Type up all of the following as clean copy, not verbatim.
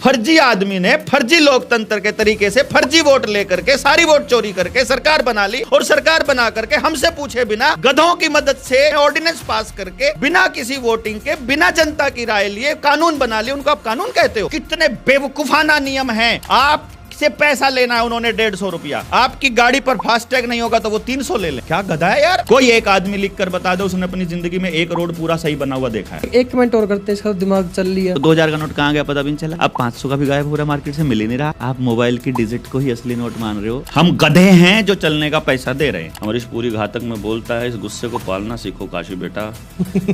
फर्जी आदमी ने फर्जी लोकतंत्र के तरीके से फर्जी वोट लेकर के सारी वोट चोरी करके सरकार बना ली, और सरकार बना करके हमसे पूछे बिना गधों की मदद से ऑर्डिनेंस पास करके बिना किसी वोटिंग के, बिना जनता की राय लिए कानून बना लिए। उनको आप कानून कहते हो? कितने बेवकूफाना नियम हैं। आप से पैसा लेना है उन्होंने 150 रुपया, आपकी गाड़ी पर फास्टैग नहीं होगा तो वो 300 ले ले। क्या गधा है यार। कोई एक आदमी लिख कर बता दो उसने अपनी जिंदगी में एक रोड पूरा सही बना हुआ देखा है। एक कमेंट और करते हैं, इसका दिमाग चल लिया। तो 2000 का नोट कहाँ गया पता भी नहीं चला। अब 500 का भी गायब पूरा मार्केट से मिल ही नहीं रहा। आप मोबाइल की डिजिट को ही असली नोट मान रहे हो। हम गधे हैं जो चलने का पैसा दे रहे हैं। अमरीश पुरी घातक में बोलता है, इस गुस्से को पालना सीखो काशी बेटा।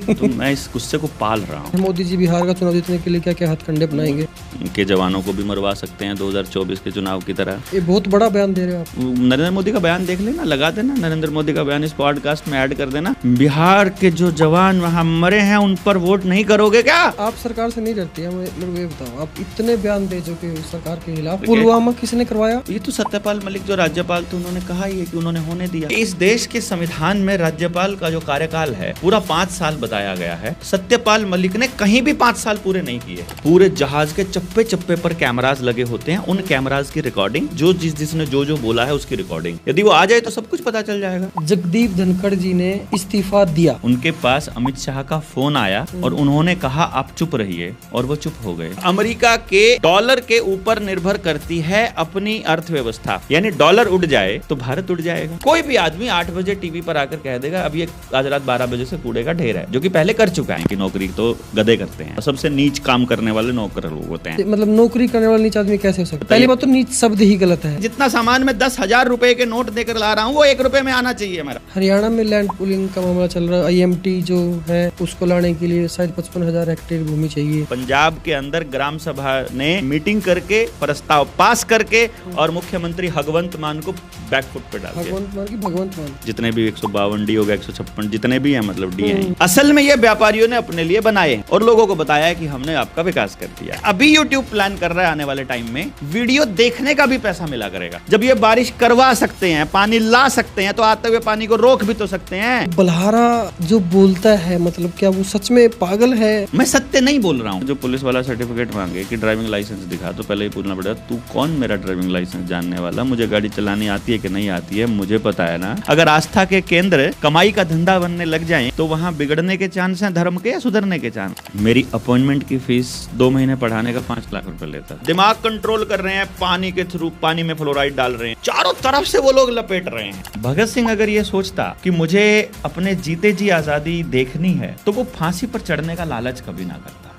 तो मैं इस गुस्से को पाल रहा हूँ। मोदी जी बिहार का चुनाव जीतने के लिए क्या क्या हथकंडे अपनाएंगे? उनके जवानों को भी मरवा सकते हैं 2024 के चुनाव की तरह। ये बहुत बड़ा बयान दे रहे हो आप। नरेंद्र मोदी का बयान देख लेना, लगा देना नरेंद्र मोदी का बयान इस पॉडकास्ट में ऐड कर देना। बिहार के जो जवान वहाँ मरे हैं उन पर वोट नहीं करोगे क्या? आप सरकार से नहीं डरती है? मेरे को ये बताओ, आप इतने बयान दे जो कि सरकार के खिलाफ। पुलवामा किसने करवाया? ये तो सत्यपाल मलिक जो राज्यपाल थे उन्होंने कहा ही है कि उन्होंने होने दिया। इस देश के संविधान में राज्यपाल का जो कार्यकाल है पूरा 5 साल बताया गया है। सत्यपाल मलिक ने कहीं भी 5 साल पूरे नहीं किए। पूरे जहाज के चप्पे चप्पे पर कैमरास लगे होते हैं, उन कैमरास की रिकॉर्डिंग, जिसने जो बोला है उसकी रिकॉर्डिंग, यदि वो आ जाए तो सब कुछ पता चल जाएगा। जगदीप धनखड़ जी ने इस्तीफा दिया। उनके पास अमित शाह का फोन आया और उन्होंने कहा आप चुप रहिए, और वो चुप हो गए। अमेरिका के डॉलर के ऊपर निर्भर करती है अपनी अर्थव्यवस्था, यानी डॉलर उड़ जाए तो भारत उड़ जाएगा। कोई भी आदमी 8 बजे टीवी पर आकर कह देगा अब ये आज रात 12 बजे से कूड़े का ढेर है, जो कि पहले कर चुका है कि नौकरी तो गधे करते हैं। सबसे नीच काम करने वाले नौकर लोग होते हैं। मतलब नौकरी करने वाला नीच आदमी कैसे हो सकता है? पहली बात तो नीच शब्द ही गलत है। जितना सामान में 10,000 रुपए के नोट देकर ला रहा हूँ वो 1 रुपए में आना चाहिए मेरा। हरियाणा में लैंड पूलिंग का मामला चल रहा है। IMT जो है उसको लाने के लिए शायद 55,000 हेक्टेयर भूमि चाहिए। पंजाब के अंदर ग्राम सभा ने मीटिंग करके प्रस्ताव पास करके और मुख्यमंत्री भगवंत मान को बैकफुट पे डाल दिया। भगवंत मान जितने भी 152 डी हो गए, 156 जितने भी हैं, मतलब डी हैं। असल में ये व्यापारियों ने अपने लिए बनाए और लोगों को बताया है कि हमने आपका विकास कर दिया। अभी YouTube प्लान कर रहा है आने वाले टाइम में वीडियो देखने का भी पैसा मिला करेगा। जब ये बारिश करवा सकते हैं, पानी ला सकते हैं, तो आते हुए पानी को रोक भी तो सकते हैं। बलहारा जो बोलता है, मतलब क्या वो सच में पागल है? मैं सत्य नहीं बोल रहा हूँ। जो पुलिस वाला सर्टिफिकेट मांगे कि ड्राइविंग लाइसेंस दिखा, तो पहले ही पूछना पड़ेगा तू कौन मेरा ड्राइविंग लाइसेंस जानने वाला? मुझे गाड़ी चलानी आती है कि नहीं आती है मुझे पता है ना। अगर आस्था के केंद्र कमाई का धंधा बनने लग जाए तो वहाँ बिगड़ने के चांस हैं धर्म के या सुधरने के चांस। मेरी अपॉइंटमेंट की फीस 2 महीने पढ़ाने का 5 लाख रुपए लेता। दिमाग कंट्रोल कर रहे हैं पानी के थ्रू, पानी में फ्लोराइड डाल रहे हैं, चारों तरफ से वो लोग लपेट रहे हैं। भगत सिंह अगर ये सोचता कि मुझे अपने जीते जी आजादी देखनी है तो वो फांसी पर चढ़ने का लालच कभी ना करता।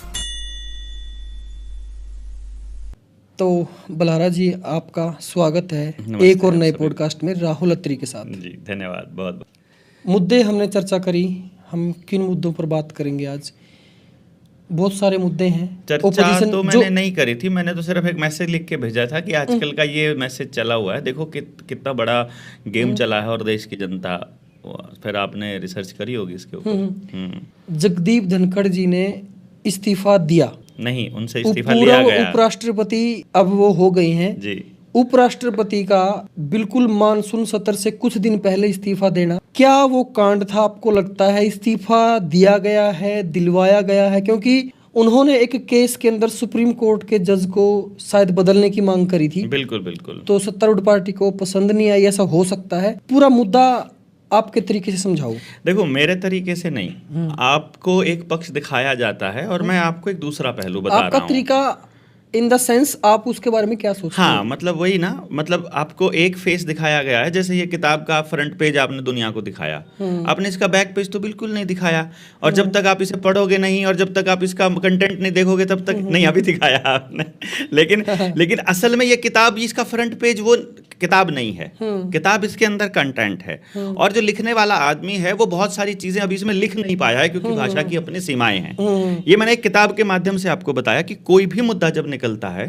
तो बलहारा जी, आपका स्वागत है एक और नए पॉडकास्ट में राहुल अत्री के साथ। जी धन्यवाद बहुत। मुद्दे हमने चर्चा करी, हम किन मुद्दों पर बात करेंगे आज? बहुत सारे मुद्दे हैं। चर्चा तो मैंने नहीं करी थी, मैंने तो सिर्फ एक मैसेज लिख के भेजा था कि आजकल का ये मैसेज चला हुआ है, देखो कितना बड़ा गेम चला है और देश की जनता। फिर आपने रिसर्च करी होगी इसके ऊपर। जगदीप धनखड़ जी ने इस्तीफा दिया। नहीं, उनसे इस्तीफा लिया गया। उपराष्ट्रपति अब वो हो गई हैं जी। उपराष्ट्रपति का बिल्कुल मानसून सत्र से कुछ दिन पहले इस्तीफा देना, क्या वो कांड था? आपको लगता है इस्तीफा दिया गया है, दिलवाया गया है? क्योंकि उन्होंने एक केस के अंदर सुप्रीम कोर्ट के जज को शायद बदलने की मांग करी थी। बिल्कुल बिल्कुल। तो सत्तारूढ़ पार्टी को पसंद नहीं आई, ऐसा हो सकता है। पूरा मुद्दा आपके तरीके से समझाओ। देखो, मेरे तरीके से नहीं, आपको एक पक्ष दिखाया जाता है और मैं आपको एक दूसरा पहलू बता रहा हूँ। आपका तरीका इन द सेंस, आप उसके बारे में क्या सोचते हैं? हाँ, मतलब वही ना, मतलब आपको एक फेस दिखाया गया है। जैसे ये किताब का फ्रंट पेज आपने दुनिया को दिखाया, आपने इसका बैक पेज तो बिल्कुल नहीं दिखाया। और जब तक आप इसे पढ़ोगे नहीं और जब तक आप इसका कंटेंट नहीं देखोगे तब तक नहीं, अभी दिखाया आपने। लेकिन असल में ये किताब, इसका फ्रंट पेज वो किताब नहीं है, किताब इसके अंदर कंटेंट है। और जो लिखने वाला आदमी है वो बहुत सारी चीजें अभी इसमें लिख नहीं पाया है क्योंकि भाषा की अपनी सीमाएं हैं। ये मैंने एक किताब के माध्यम से आपको बताया कि कोई भी मुद्दा जब निकलता है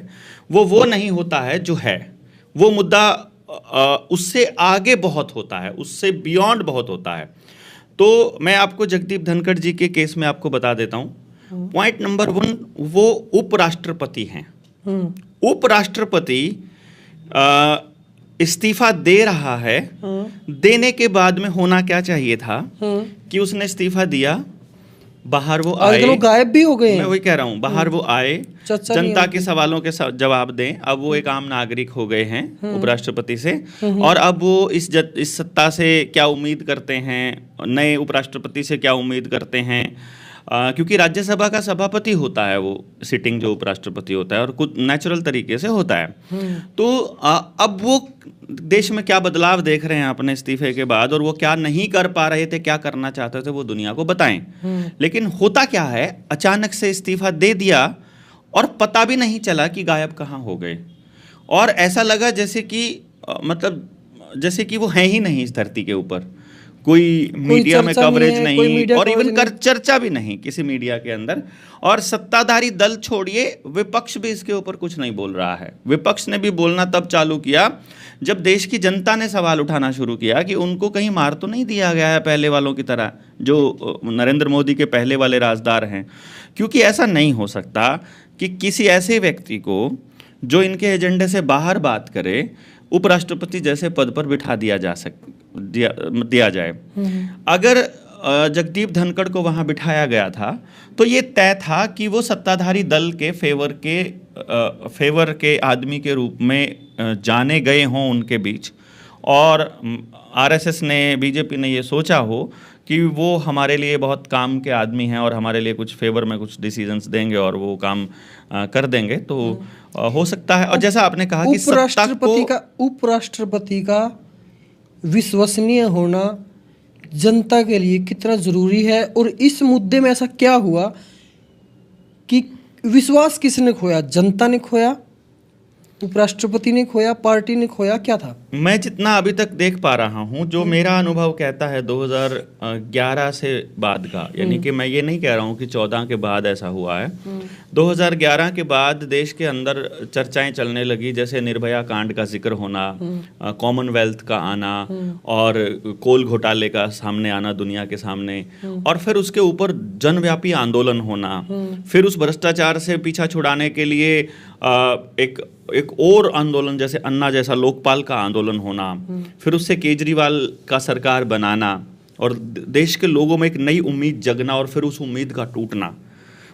वो नहीं होता है जो है, वो मुद्दा उससे आगे बहुत होता है, उससे बियॉन्ड बहुत होता है। तो मैं आपको जगदीप धनखड़ जी के केस में आपको बता देता हूं। पॉइंट नंबर 1, वो उपराष्ट्रपति हैं। उपराष्ट्रपति इस्तीफा दे रहा है। देने के बाद में होना क्या चाहिए था कि उसने इस्तीफा दिया, बाहर वो आजकल आए, वो गायब भी हो गए मैं हैं। वही कह रहा हूँ, बाहर वो आए, चर्चा नहीं जनता होती। के सवालों के जवाब दें। अब वो एक आम नागरिक हो गए हैं उपराष्ट्रपति से, और अब वो इस सत्ता से क्या उम्मीद करते हैं, नए उपराष्ट्रपति से क्या उम्मीद करते हैं, क्योंकि राज्यसभा का सभापति होता है वो, सिटिंग जो उपराष्ट्रपति होता है, और कुछ नेचुरल तरीके से होता है। तो अब वो देश में क्या बदलाव देख रहे हैं अपने इस्तीफे के बाद, और वो क्या नहीं कर पा रहे थे, क्या करना चाहते थे, वो दुनिया को बताएं। लेकिन होता क्या है, अचानक से इस्तीफा दे दिया और पता भी नहीं चला कि गायब कहाँ हो गए, और ऐसा लगा जैसे कि मतलब जैसे कि वो हैं ही नहीं इस धरती के ऊपर। कोई मीडिया में कवरेज नहीं, और इवन कर चर्चा भी नहीं किसी मीडिया के अंदर। और सत्ताधारी दल छोड़िए, विपक्ष भी इसके ऊपर कुछ नहीं बोल रहा है। विपक्ष ने भी बोलना तब चालू किया जब देश की जनता ने सवाल उठाना शुरू किया कि उनको कहीं मार तो नहीं दिया गया है पहले वालों की तरह, जो नरेंद्र मोदी के पहले वाले राजदार हैं। क्योंकि ऐसा नहीं हो सकता कि किसी ऐसे व्यक्ति को जो इनके एजेंडे से बाहर बात करे, उपराष्ट्रपति जैसे पद पर बिठा दिया जाए। अगर जगदीप धनखड़ को वहां बिठाया गया था तो ये तय था कि वो सत्ताधारी दल के फेवर के आदमी के रूप में जाने गए हों उनके बीच, और आरएसएस ने, बीजेपी ने ये सोचा हो कि वो हमारे लिए बहुत काम के आदमी हैं और हमारे लिए कुछ फेवर में कुछ डिसीजंस देंगे और वो काम कर देंगे, तो हो सकता है। और जैसा आपने कहा कि उपराष्ट्रपति का विश्वसनीय होना जनता के लिए कितना जरूरी है, और इस मुद्दे में ऐसा क्या हुआ कि विश्वास किसने खोया? जनता ने खोया, उपराष्ट्रपति ने खोया, पार्टी ने खोया, क्या था? मैं जितना अभी तक देख पा रहा हूं, जो मेरा अनुभव कहता है 2011 से बाद का, यानी कि मैं ये नहीं कह रहा हूं कि 14 के बाद ऐसा हुआ है। 2011 के बाद देश के अंदर चर्चाएं चलने लगी, जैसे निर्भया कांड का जिक्र होना, कॉमनवेल्थ का आना, और कोल घोटाले का सामने आना दुनिया के सामने, और फिर उसके ऊपर जनव्यापी आंदोलन होना, फिर उस भ्रष्टाचार से पीछा छुड़ाने के लिए एक और आंदोलन जैसे अन्ना जैसा लोकपाल का आंदोलन होना, फिर उससे केजरीवाल का सरकार बनाना, और देश के लोगों में एक नई उम्मीद जगना, और फिर उस उम्मीद का टूटना।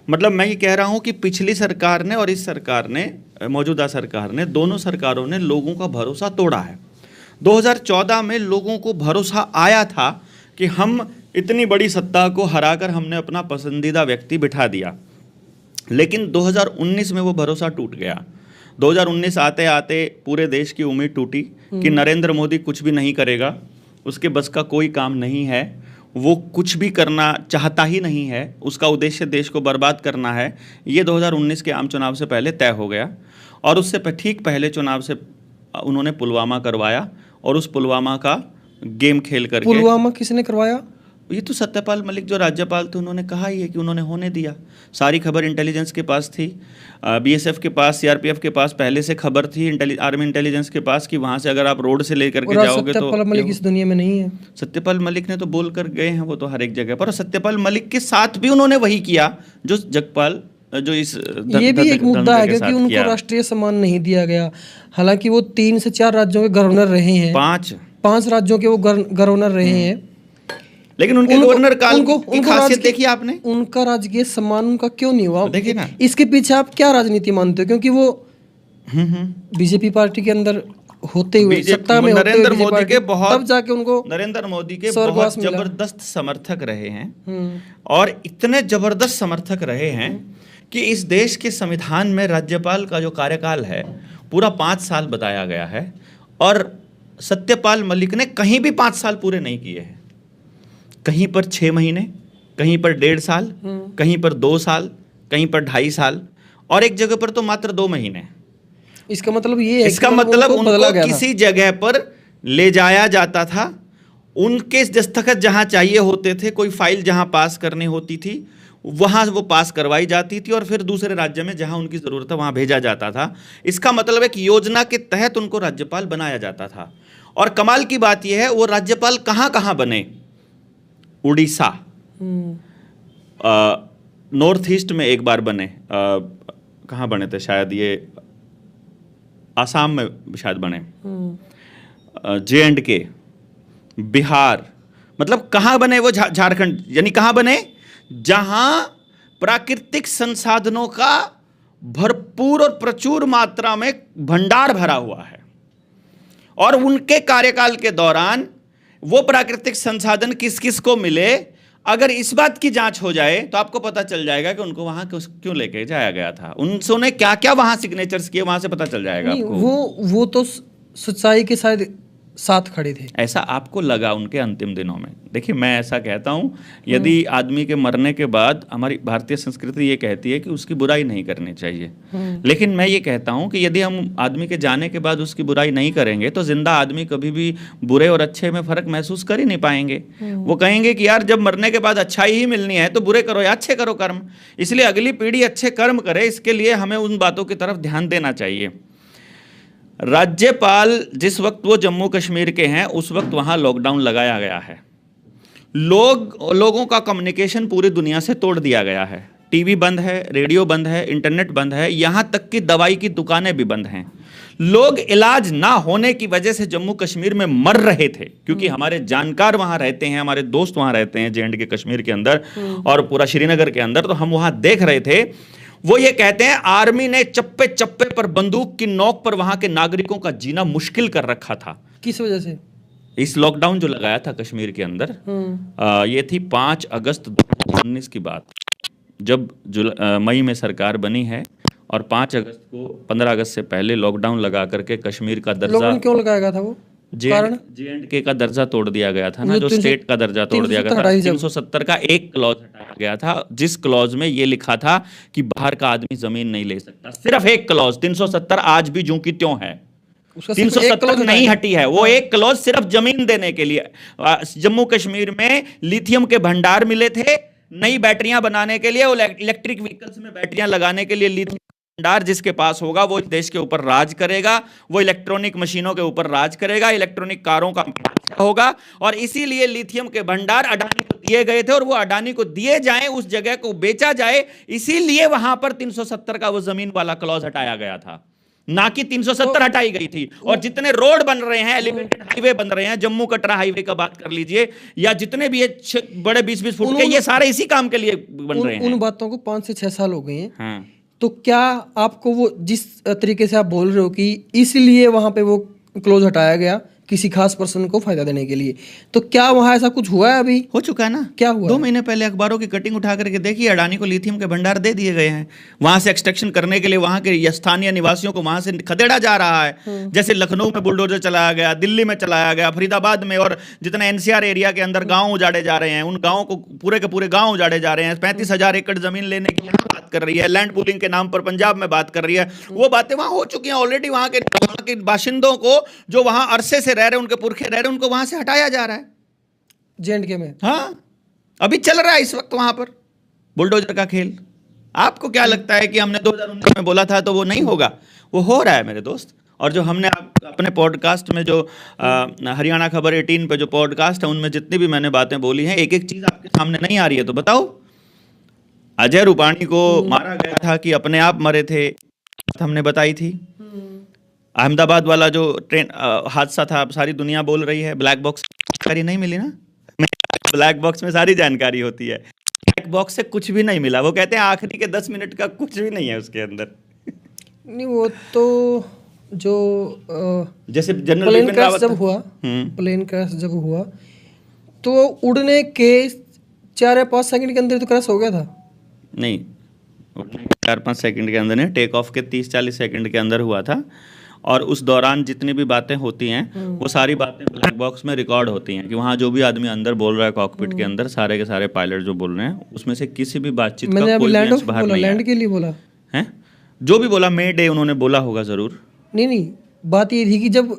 मतलब मैं ये कह रहा हूं कि पिछली सरकार ने और इस सरकार ने, मौजूदा सरकार ने, दोनों सरकारों ने लोगों का भरोसा तोड़ा है। 2014 में लोगों को भरोसा आया था कि हम इतनी बड़ी सत्ता को हराकर हमने अपना पसंदीदा व्यक्ति बिठा दिया, लेकिन 2019 में वो भरोसा टूट गया। 2019 आते आते पूरे देश की उम्मीद टूटी कि नरेंद्र मोदी कुछ भी नहीं करेगा, उसके बस का कोई काम नहीं है, वो कुछ भी करना चाहता ही नहीं है, उसका उद्देश्य देश को बर्बाद करना है। ये 2019 के आम चुनाव से पहले तय हो गया, और उससे ठीक पहले चुनाव से उन्होंने पुलवामा करवाया, और उस पुलवामा का गेम खेल करके। पुलवामा किसने करवाया? ये तो सत्यपाल मलिक जो राज्यपाल थे उन्होंने कहा ही है कि उन्होंने होने दिया। सारी खबर इंटेलिजेंस के पास थी, बीएसएफ के पास, सीआरपीएफ के पास पहले से खबर थी, आर्मी इंटेलिजेंस के पास, कि वहां से अगर आप रोड से लेकर के जाओगे तो। सत्यपाल मलिक इस दुनिया में नहीं है। सत्यपाल मलिक ने तो बोल कर गए हैं, वो तो हर एक जगह पर। और सत्यपाल मलिक के साथ भी उन्होंने वही किया जो जगपाल, जो इस ये भी एक मुद्दा है क्योंकि उनको राष्ट्रीय सम्मान नहीं दिया गया। हालांकि वो 3 से 4 राज्यों के गवर्नर रहे हैं, 5 राज्यों के वो गवर्नर रहे हैं, लेकिन उनके गवर्नर काल की खासियत देखिए आपने। उनका राजकीय सम्मान उनका क्यों नहीं हुआ? देखिए ना, इसके पीछे आप क्या राजनीति मानते हो? क्योंकि वो बीजेपी पार्टी के अंदर होते हुए, सत्ता में होते हुए, नरेंद्र मोदी के बहुत, तब जाके उनको नरेंद्र मोदी के बहुत जबरदस्त समर्थक रहे हैं, और इतने जबरदस्त समर्थक रहे हैं कि इस देश के संविधान में राज्यपाल का जो कार्यकाल है पूरा 5 साल बताया गया है, और सत्यपाल मलिक ने कहीं भी 5 साल पूरे नहीं किए हैं। कहीं पर 6 महीने, कहीं पर 1.5 साल, कहीं पर 2 साल, कहीं पर 2.5 साल, और एक जगह पर तो मात्र 2 महीने। इसका मतलब ये है, इसका मतलब उनको किसी जगह पर ले जाया जाता था, उनके दस्तखत जहां चाहिए होते थे, कोई फाइल जहां पास करनी होती थी वहां वो पास करवाई जाती थी, और फिर दूसरे राज्य में जहां उनकी जरूरत है वहां भेजा जाता था। इसका मतलब एक योजना के तहत उनको राज्यपाल बनाया जाता था। और कमाल की बात यह है, वो राज्यपाल कहां कहां बने। उड़ीसा, नॉर्थ ईस्ट में एक बार बने, कहाँ बने थे शायद, ये आसाम में शायद बने, J&K, बिहार, मतलब कहाँ बने वो? झारखंड, यानी कहाँ बने? जहां प्राकृतिक संसाधनों का भरपूर और प्रचुर मात्रा में भंडार भरा हुआ है, और उनके कार्यकाल के दौरान वो प्राकृतिक संसाधन किस किस को मिले, अगर इस बात की जांच हो जाए तो आपको पता चल जाएगा कि उनको वहां क्यों लेके जाया गया था, उन्होंने क्या क्या वहां सिग्नेचर्स किए, वहां से पता चल जाएगा आपको। वो तो सच्चाई के साथ खड़े थे, ऐसा आपको लगा उनके अंतिम दिनों में। देखिए, मैं ऐसा कहता हूं, यदि आदमी के मरने के बाद, हमारी भारतीय संस्कृति ये कहती है कि उसकी बुराई नहीं करनी चाहिए, लेकिन मैं ये कहता हूं कि यदि हम आदमी के जाने के बाद उसकी बुराई नहीं करेंगे तो जिंदा आदमी कभी भी बुरे और अच्छे में फर्क महसूस कर ही नहीं पाएंगे। वो कहेंगे कि यार, जब मरने के बाद अच्छाई ही मिलनी है तो बुरे करो या अच्छे करो कर्म। इसलिए अगली पीढ़ी अच्छे कर्म करे, इसके लिए हमें उन बातों की तरफ ध्यान देना चाहिए। राज्यपाल जिस वक्त वो जम्मू कश्मीर के हैं, उस वक्त वहां लॉकडाउन लगाया गया है। लोगों का कम्युनिकेशन पूरी दुनिया से तोड़ दिया गया है। टीवी बंद है, रेडियो बंद है, इंटरनेट बंद है, यहां तक कि दवाई की दुकानें भी बंद हैं। लोग इलाज ना होने की वजह से जम्मू कश्मीर में मर रहे थे, क्योंकि हमारे जानकार वहां रहते हैं, हमारे दोस्त वहां रहते हैं जे.एंड.के कश्मीर के अंदर और पूरा श्रीनगर के अंदर, तो हम वहां देख रहे थे। वो ये कहते हैं, आर्मी ने चप्पे चप्पे पर बंदूक की नोक पर वहां के नागरिकों का जीना मुश्किल कर रखा था। किस वजह से? इस लॉकडाउन जो लगाया था कश्मीर के अंदर, ये थी 5 अगस्त 2019 की बात, जब मई में सरकार बनी है, और 5 अगस्त को 15 अगस्त से पहले लॉकडाउन लगा करके कश्मीर का दर्जा, लॉकडाउन क्यों लगाया गया था? वो जे.एंड.के का दर्जा तोड़ दिया गया था ना, जो स्टेट का दर्जा तोड़ दिया गया था। 370 का एक क्लॉज हटाया गया था, जिस क्लॉज में ये लिखा था कि बाहर का आदमी जमीन नहीं ले सकता। सिर्फ एक क्लॉज, 370 आज भी ज्यों की त्यों है, 370 नहीं हटी है। वो एक क्लॉज सिर्फ जमीन देने के लिए। जम्मू कश्मीर में लिथियम के भंडार मिले थे, नई बैटरियां बनाने के लिए, इलेक्ट्रिक व्हीकल्स में बैटरियां लगाने के लिए लिथियम भंडार जिसके पास होगा वो देश के ऊपर राज करेगा, वो इलेक्ट्रॉनिक मशीनों के ऊपर राज करेगा, इलेक्ट्रॉनिक कारों का होगा। और इसीलिए लिथियम के भंडार अडानी को दिए गए थे, और वो अडानी को दिए जाएं, उस जगह को बेचा जाए, इसीलिए वहां पर 370 का वो जमीन वाला क्लॉज हटाया गया था, ना कि 370 हटाई गई थी। और जितने रोड बन रहे हैं, एलिवेटेड हाईवे बन रहे हैं, जम्मू कटरा हाईवे का बात कर लीजिए, या जितने भी ये बड़े 20-20 फुट के, ये सारे इसी काम के लिए बन रहे हैं। उन बातों को 5 से 6 साल हो गए हैं। हाँ। तो क्या आपको वो जिस तरीके से आप बोल रहे हो कि इसलिए वहां पे वो क्लोज हटाया गया किसी खास पर्सन को फायदा देने के लिए, तो क्या वहां ऐसा कुछ हुआ है? अभी हो चुका है ना। क्या हुआ? 2 महीने पहले अखबारों की कटिंग उठा करके देखिए, अडानी को लिथियम के भंडार दे दिए गए हैं। वहां से एक्सट्रैक्शन करने के लिए वहां के स्थानीय निवासियों को वहां से खदेड़ा जा रहा है। जैसे लखनऊ में बुलडोजर चलाया गया, दिल्ली में चलाया गया, फरीदाबाद में, और जितने एनसीआर एरिया के अंदर गाँव उजाड़े जा रहे हैं, उन गाँव को पूरे के पूरे गाँव उजाड़े जा रहे हैं। 35,000 एकड़ जमीन लेने की बात कर रही है, लैंड पूलिंग के नाम पर पंजाब में बात कर रही है। वो बातें वहां हो चुकी हैं ऑलरेडी। वहां के बाशिंदों को, जो वहां अरसे से रह रहे, उनके पुरखे रह रहे, उनको वहां से हटाया जा रहा है जे.एंड.के में। हाँ, अभी चल रहा है इस वक्त वहां पर बुलडोजर का खेल। आपको क्या लगता है कि हमने 2019 में बोला था तो वो नहीं होगा? वो हो रहा है मेरे दोस्त। और जो हमने अपने पॉडकास्ट में, जो हरियाणा खबर 18 पे जो पॉडकास्ट है, उनमें जितनी भी मैंने बातें बोली हैं, एक एक चीज आपके सामने नहीं आ रही है तो बताओ। अजय रूपाणी को मारा गया था कि अपने आप मरे थे, हमने बताई थी। अहमदाबाद वाला जो ट्रेन हादसा था, अब सारी दुनिया बोल रही है। ब्लैक बॉक्स जानकारी नहीं मिली ना, ब्लैक बॉक्स में सारी जानकारी होती है, ब्लैक बॉक्स से कुछ भी नहीं मिला। वो कहते हैं आखिरी के 10 मिनट का कुछ भी नहीं है उसके अंदर। नहीं, वो तो जो जैसे जनरल प्लेन क्रैश जब हुआ, प्लेन क्रैश जब हुआ तो उड़ने के 4 या 5 सेकंड के अंदर तो क्रैश हो गया था। नहीं, 4-5 सेकंड के अंदर नहीं, टेक ऑफ के 30-40 सेकंड के अंदर हुआ था। और उस दौरान जितनी भी बातें होती हैं, वो सारी बातें ब्लैक बॉक्स में रिकॉर्ड होती हैं, कि वहाँ जो भी आदमी अंदर बोल रहा है कॉकपिट के अंदर, सारे के सारे पायलट जो बोल रहे हैं, उसमें से किसी भी बातचीत का कोई अंश बाहर नहीं है। लैंड के लिए बोला है, जो भी बोला मे डे उन्होंने बोला होगा जरूर। नहीं, बात ये थी कि जब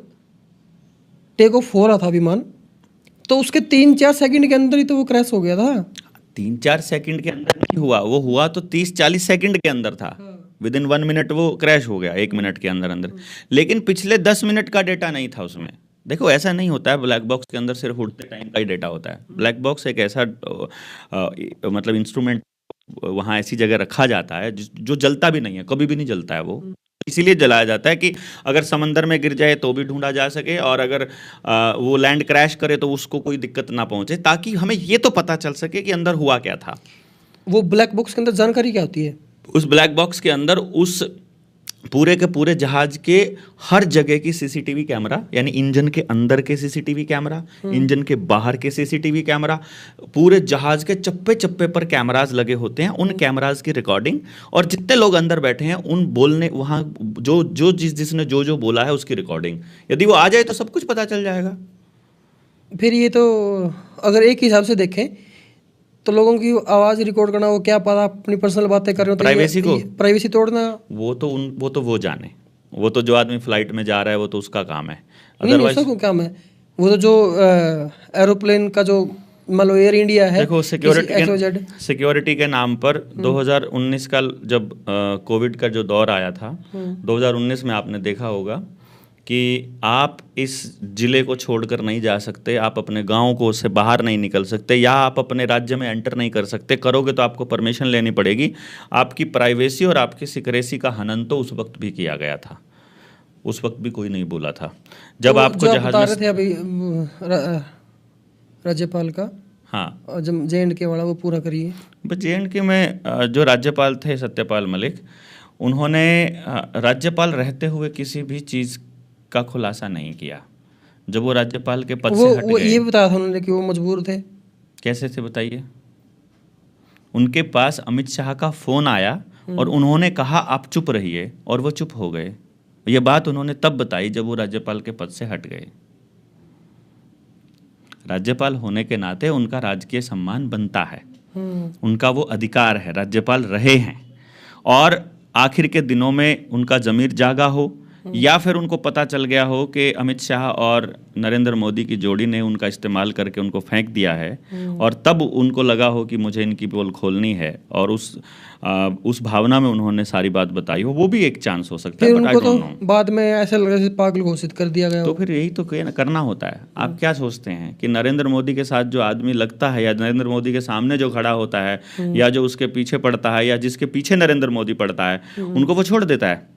टेक ऑफ हो रहा था विमान, तो उसके 3-4 सेकंड के अंदर ही तो वो क्रैश हो गया था। 3-4 सेकंड के अंदर नहीं हुआ, वो हुआ तो 30-40 सेकंड के अंदर था। विद इन 1 मिनट वो क्रैश हो गया, 1 मिनट के अंदर अंदर। लेकिन पिछले 10 मिनट का डेटा नहीं था उसमें। देखो, ऐसा नहीं होता है ब्लैक बॉक्स के अंदर सिर्फ उड़ते टाइम का ही डेटा होता है। ब्लैक बॉक्स एक ऐसा मतलब इंस्ट्रूमेंट वहाँ ऐसी जगह रखा जाता है जो जलता भी नहीं है, कभी भी नहीं जलता है। वो इसीलिए जलाया जाता है कि अगर समंदर में गिर जाए तो भी ढूंढा जा सके, और अगर वो लैंड क्रैश करे तो उसको कोई दिक्कत ना पहुंचे, ताकि हमें ये तो पता चल सके कि अंदर हुआ क्या था। वो ब्लैक बॉक्स के अंदर जानकारी क्या होती है? उस ब्लैक बॉक्स के अंदर उस पूरे के पूरे जहाज के हर जगह की सीसीटीवी कैमरा, यानी इंजन के अंदर के सीसीटीवी कैमरा, इंजन के बाहर के सीसीटीवी कैमरा, पूरे जहाज के चप्पे चप्पे पर कैमराज लगे होते हैं। उन कैमराज की रिकॉर्डिंग, और जितने लोग अंदर बैठे हैं उन बोलने, वहाँ जिसने जो बोला है उसकी रिकॉर्डिंग। यदि वो आ जाए तो सब कुछ पता चल जाएगा। फिर ये तो अगर एक हिसाब से देखें तो लोगों की आवाज रिकॉर्ड करना, वो क्या पता अपनी पर्सनल बातें कर रहे हो, प्राइवेसी को, प्राइवेसी तोड़ना, वो तो वो जाने, वो तो जो आदमी फ्लाइट में जा रहा है वो तो उसका काम है। अदरवाइज उसका काम है। वो तो जो एरोप्लेन का जो मान लो एयर इंडिया है, देखो सिक्योरिटी के नाम पर 2019 का जब कोविड का जो दौर आया था, 2019 में आपने देखा होगा कि आप इस जिले को छोड़कर नहीं जा सकते, आप अपने गांव को से बाहर नहीं निकल सकते, या आप अपने राज्य में एंटर नहीं कर सकते। करोगे तो आपको परमिशन लेनी पड़ेगी। आपकी प्राइवेसी और आपकी सिक्रेसी का हनन तो उस वक्त भी किया गया था, उस वक्त भी कोई नहीं बोला था। जब तो आपको जहाज में थे अभी राज्यपाल का, हाँ, और जब JNK वाला वो पूरा करिए। JNK में जो राज्यपाल थे सत्यपाल मलिक, उन्होंने राज्यपाल रहते हुए किसी भी चीज़ का खुलासा नहीं किया। जब वो राज्यपाल के पद से हट गए, ये बताया था उन्होंने कि वो मजबूर थे। कैसे थे बताइए? उनके पास अमित शाह का फोन आया और उन्होंने कहा आप चुप रहिए, और वो चुप हो गए। ये बात उन्होंने तब बताई जब वो राज्यपाल के पद से हट गए। राज्यपाल होने के नाते उनका राजकीय सम्मान बनता है, उनका वो अधिकार है, राज्यपाल रहे हैं। और आखिर के दिनों में उनका ज़मीर जागा हो, या फिर उनको पता चल गया हो कि अमित शाह और नरेंद्र मोदी की जोड़ी ने उनका इस्तेमाल करके उनको फेंक दिया है, और तब उनको लगा हो कि मुझे इनकी पोल खोलनी है, और उस भावना में उन्होंने सारी बात बताई हो, वो भी एक चांस हो सकता है। फिर उनको तो बाद में ऐसा लगा जैसे पागल घोषित कर दिया गया। तो फिर यही तो करना होता है। आप क्या सोचते हैं कि नरेंद्र मोदी के साथ जो आदमी लगता है, या नरेंद्र मोदी के सामने जो खड़ा होता है, या जो उसके पीछे पड़ता है, या जिसके पीछे नरेंद्र मोदी पड़ता है, उनको वो छोड़ देता है?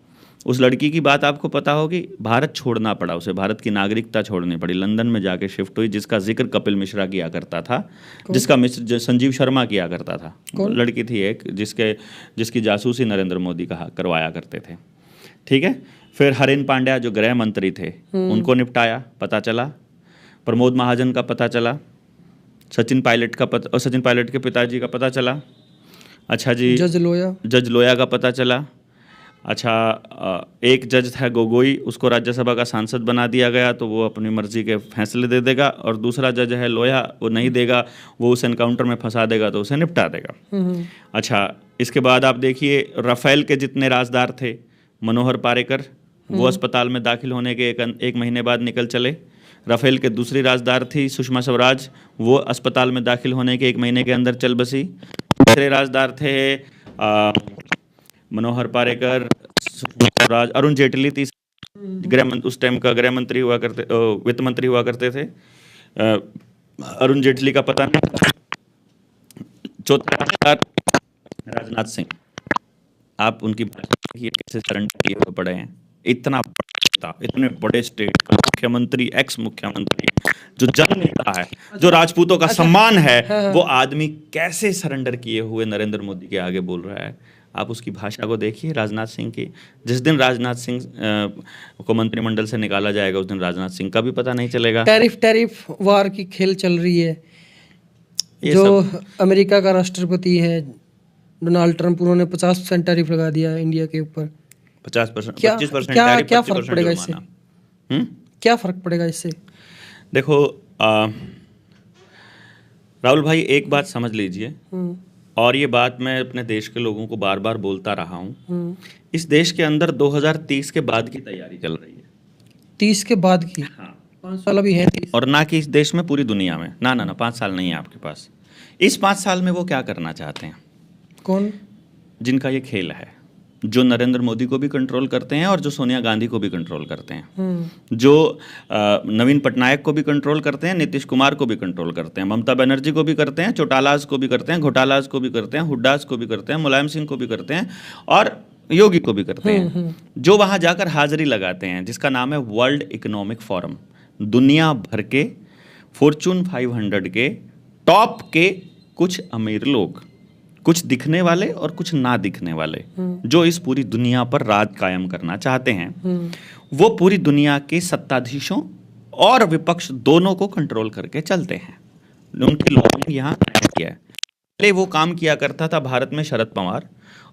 उस लड़की की बात आपको पता होगी, भारत छोड़ना पड़ा उसे, भारत की नागरिकता छोड़नी पड़ी, लंदन में जाके शिफ्ट हुई, जिसका जिक्र कपिल मिश्रा किया करता था, जिसका संजीव शर्मा किया करता था। लड़की थी एक जिसकी जासूसी नरेंद्र मोदी करवाया करते थे। ठीक है। फिर हरेन पांड्या जो गृह मंत्री थे, उनको निपटाया, पता चला। प्रमोद महाजन का पता चला, सचिन पायलट के पिताजी का पता चला। अच्छा जी, जज लोया का पता चला। अच्छा, एक जज था गोगोई, उसको राज्यसभा का सांसद बना दिया गया, तो वो अपनी मर्जी के फैसले दे देगा। और दूसरा जज है लोया, वो नहीं देगा, वो उस एनकाउंटर में फंसा देगा, तो उसे निपटा देगा। अच्छा, इसके बाद आप देखिए, राफेल के जितने राजदार थे, मनोहर पारेकर, वो अस्पताल में दाखिल होने के एक महीने बाद निकल चले। राफेल के दूसरी राजदार थी सुषमा स्वराज, वो अस्पताल में दाखिल होने के 1 महीने के अंदर चल बसी। तीसरे राजदार थे मनोहर पारेकर, स्वराज, अरुण जेटली, उस टाइम का गृह मंत्री हुआ करते, वित्त मंत्री हुआ करते थे। अरुण जेटली का पता नहीं। चौथा राजनाथ सिंह, आप उनकी कैसे सरेंडर किए हुए पड़े हैं। इतने बड़े स्टेट का मुख्यमंत्री, एक्स मुख्यमंत्री, जो जननेता है, जो राजपूतों का सम्मान है, वो आदमी कैसे सरेंडर किए हुए नरेंद्र मोदी के आगे बोल रहा है। आप उसकी भाषा को देखिए राजनाथ सिंह की। जिस दिन राजनाथ सिंह को मंत्रिमंडल से निकाला जाएगा, उस दिन राजनाथ सिंह का भी पता नहीं चलेगा। टैरिफ वार की खेल चल रही है। जो अमेरिका का राष्ट्रपति है डोनाल्ड ट्रंप, उन्होंने 50% टैरिफ लगा दिया इंडिया के ऊपर। 50%, 25%, क्या फर्क पड़ेगा इससे? क्या फर्क पड़ेगा इससे? देखो राहुल भाई, एक बात समझ लीजिए, और ये बात मैं अपने देश के लोगों को बार बार बोलता रहा हूँ, इस देश के अंदर 2030 के बाद की तैयारी चल रही है। 30 के बाद की? हाँ, 5 साल अभी है। और ना कि इस देश में, पूरी दुनिया में। ना 5 साल नहीं है आपके पास। इस 5 साल में वो क्या करना चाहते हैं? कौन? जिनका ये खेल है, जो नरेंद्र मोदी को भी कंट्रोल करते हैं और जो सोनिया गांधी को भी कंट्रोल करते हैं, जो नवीन पटनायक को भी कंट्रोल करते हैं, नीतीश कुमार को भी कंट्रोल करते हैं, ममता बनर्जी को भी करते हैं, चौटालाज को भी करते हैं, घोटालाज को भी करते हैं, हुड्डास को भी करते हैं, मुलायम सिंह को भी करते हैं, और योगी को भी करते हैं। जो वहाँ जाकर हाजिरी लगाते हैं, जिसका नाम है वर्ल्ड इकोनॉमिक फोरम। दुनिया भर के फॉर्चून 500 के टॉप के कुछ अमीर लोग, कुछ दिखने वाले और कुछ ना दिखने वाले, जो इस पूरी दुनिया पर राज कायम करना चाहते हैं, वो पूरी दुनिया के सत्ताधीशों और विपक्ष दोनों को कंट्रोल करके चलते हैं। उनकी लॉबिंग यहाँ किया है। पहले वो काम किया करता था भारत में शरद पवार,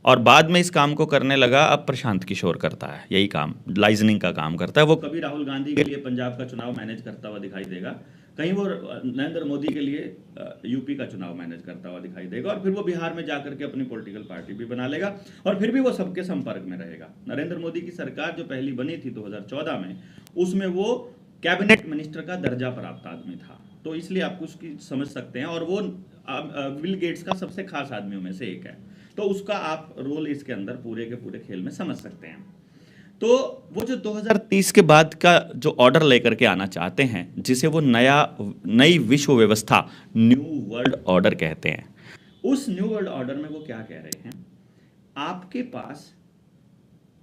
और बाद में इस काम को करने लगा अब प्रशांत किशोर करता है यही काम, लाइजनिंग का काम करता है। वो कभी राहुल गांधी के लिए पंजाब का चुनाव मैनेज करता हुआ दिखाई देगा, कहीं वो नरेंद्र मोदी के लिए यूपी का चुनाव मैनेज करता हुआ दिखाई देगा, और फिर वो बिहार में जाकर के अपनी पॉलिटिकल पार्टी भी बना लेगा, और फिर भी वो सबके संपर्क में रहेगा। नरेंद्र मोदी की सरकार जो पहली बनी थी 2014 में, उसमें वो कैबिनेट मिनिस्टर का दर्जा प्राप्त आदमी था, तो इसलिए आप उसकी समझ सकते हैं। और वो बिल गेट्स का सबसे खास आदमियों में से एक है, तो उसका आप रोल इसके अंदर पूरे के पूरे खेल में समझ सकते हैं। तो वो जो 2030 के बाद का जो ऑर्डर लेकर के आना चाहते हैं, जिसे वो नई विश्व व्यवस्था, न्यू वर्ल्ड ऑर्डर कहते हैं, उस न्यू वर्ल्ड ऑर्डर में वो क्या कह रहे हैं, आपके पास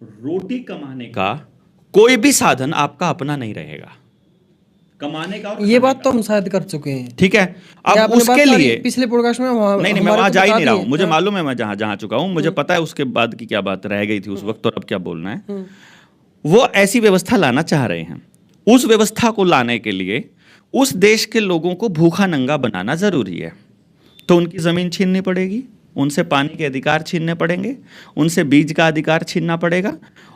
रोटी कमाने का कोई भी साधन आपका अपना नहीं रहेगा, कमाने का। और ये बात तो हम शायद कर चुके हैं, ठीक है। अब उसके लिए पिछले पॉडकास्ट में नहीं मैं वहां जा ही नहीं रहा हूं, मुझे मालूम है मैं जहां चुका हूं, मुझे पता है उसके बाद की क्या बात रह गई थी उस वक्त और अब क्या बोलना है। वो ऐसी व्यवस्था लाना चाह रहे हैं। उस व्यवस्था को लाने के लिए उस देश के लोगों को भूखा नंगा बनाना जरूरी है। तो उनकी जमीन छीननी पड़ेगी, उनसे पानी के अधिकार छीनने पड़ेंगे, उनसे बीज का अधिकार छीनना पड़ेगा,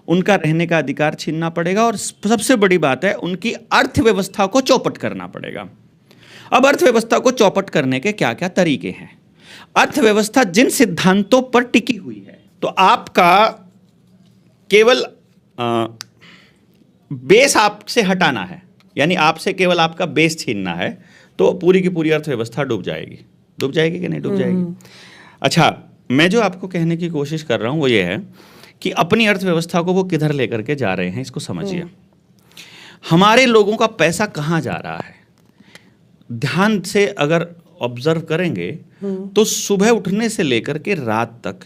उनका रहने का अधिकार छीनना पड़ेगा, और सबसे बड़ी बात है उनकी अर्थव्यवस्था को चौपट करना पड़ेगा। अब अर्थव्यवस्था को चौपट करने के क्या क्या तरीके हैं? अर्थव्यवस्था जिन सिद्धांतों पर टिकी हुई है, तो आपका केवल बेस आपसे हटाना है, यानी आपसे केवल आपका बेस छीनना है, तो पूरी की पूरी अर्थव्यवस्था डूब जाएगी। डूब जाएगी कि नहीं डूब जाएगी? अच्छा, मैं जो आपको कहने की कोशिश कर रहा हूं वो ये है कि अपनी अर्थव्यवस्था को वो किधर लेकर के जा रहे हैं, इसको समझिए। हमारे लोगों का पैसा कहाँ जा रहा है? ध्यान से अगर ऑब्जर्व करेंगे तो सुबह उठने से लेकर के रात तक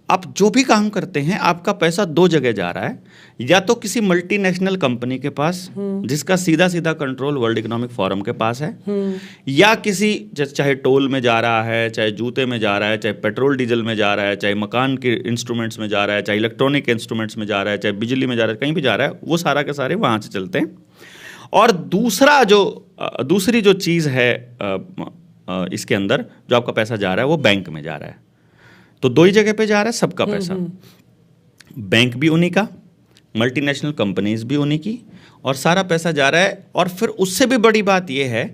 आप जो भी काम करते हैं, आपका पैसा दो जगह जा रहा है। या तो किसी मल्टीनेशनल कंपनी के पास, जिसका सीधा सीधा कंट्रोल वर्ल्ड इकोनॉमिक फोरम के पास है, या किसी चाहे टोल में जा रहा है, चाहे जूते में जा रहा है, चाहे पेट्रोल डीजल में जा रहा है, चाहे मकान के इंस्ट्रूमेंट्स में जा रहा है, चाहे इलेक्ट्रॉनिक इंस्ट्रूमेंट्स में जा रहा है, चाहे बिजली में जा रहा है, कहीं भी जा रहा है, वो सारा के सारे वहाँ से चलते हैं। और दूसरी जो चीज़ है इसके अंदर जो आपका पैसा जा रहा है, वो बैंक में जा रहा है। तो दो ही जगह पे जा रहा है सबका पैसा। बैंक भी उन्हीं का, मल्टीनेशनल कंपनीज भी उन्हीं की, और सारा पैसा जा रहा है। और फिर उससे भी बड़ी बात यह है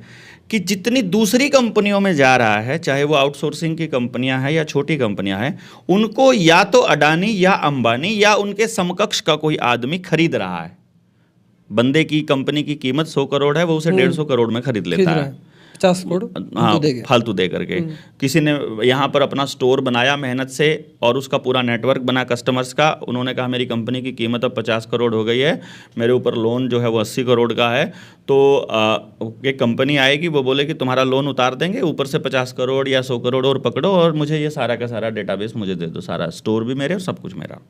कि जितनी दूसरी कंपनियों में जा रहा है, चाहे वो आउटसोर्सिंग की कंपनियां हैं या छोटी कंपनियां हैं, उनको या तो अडानी या अंबानी या उनके समकक्ष का कोई आदमी खरीद रहा है। बंदे की कंपनी की कीमत 100 करोड़ है, वो उसे 150 करोड़ में खरीद लेता है, 50 करोड़ हाँ फालतू दे करके। किसी ने यहाँ पर अपना स्टोर बनाया मेहनत से, और उसका पूरा नेटवर्क बना कस्टमर्स का। उन्होंने कहा मेरी कंपनी की कीमत अब 50 करोड़ हो गई है, मेरे ऊपर लोन जो है वो 80 करोड़ का है। तो एक कंपनी आएगी, वो बोले कि तुम्हारा लोन उतार देंगे, ऊपर से 50 करोड़ या 100 करोड़ और पकड़ो, और मुझे ये सारा का सारा डेटाबेस मुझे दे दो, सारा स्टोर भी मेरे और सब कुछ मेरा।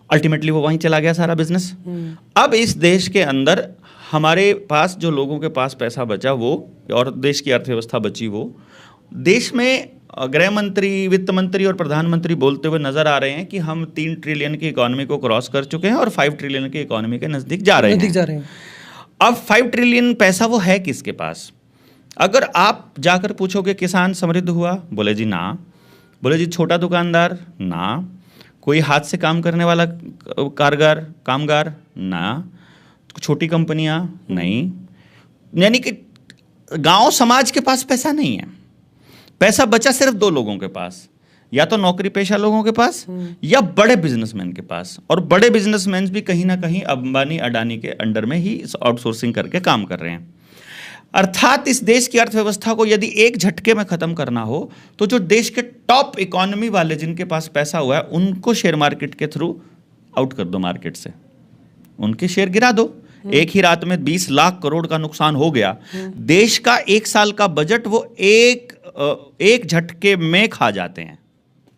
अल्टीमेटली वो वहीं चला गया सारा बिजनेस। अब इस देश के अंदर हमारे पास जो लोगों के पास पैसा बचा वो, और देश की अर्थव्यवस्था बची वो, देश में गृह मंत्री, वित्त मंत्री और प्रधानमंत्री बोलते हुए नजर आ रहे हैं कि हम 3 ट्रिलियन की इकोनॉमी को क्रॉस कर चुके हैं और 5 ट्रिलियन की इकोनॉमी के नजदीक जा रहे हैं। अब 5 ट्रिलियन पैसा वो है किसके पास? अगर आप जाकर पूछोगे किसान समृद्ध हुआ, बोले जी ना। बोले जी छोटा दुकानदार, ना। कोई हाथ से काम करने वाला कामगार, ना। छोटी कंपनियां, नहीं। यानी कि गांव समाज के पास पैसा नहीं है। पैसा बचा सिर्फ 2 लोगों के पास, या तो नौकरी पेशा लोगों के पास या बड़े बिजनेसमैन के पास। और बड़े बिजनेसमैन भी कहीं ना कहीं अंबानी अडानी के अंडर में ही आउटसोर्सिंग करके काम कर रहे हैं। अर्थात इस देश की अर्थव्यवस्था को यदि एक झटके में खत्म करना हो, तो जो देश के टॉप इकोनॉमी वाले जिनके पास पैसा हुआ है, उनको शेयर मार्केट के थ्रू आउट कर दो, मार्केट से उनके शेयर गिरा दो। एक ही रात में 20 लाख करोड़ का नुकसान हो गया। देश का 1 साल का बजट वो एक झटके में खा जाते हैं,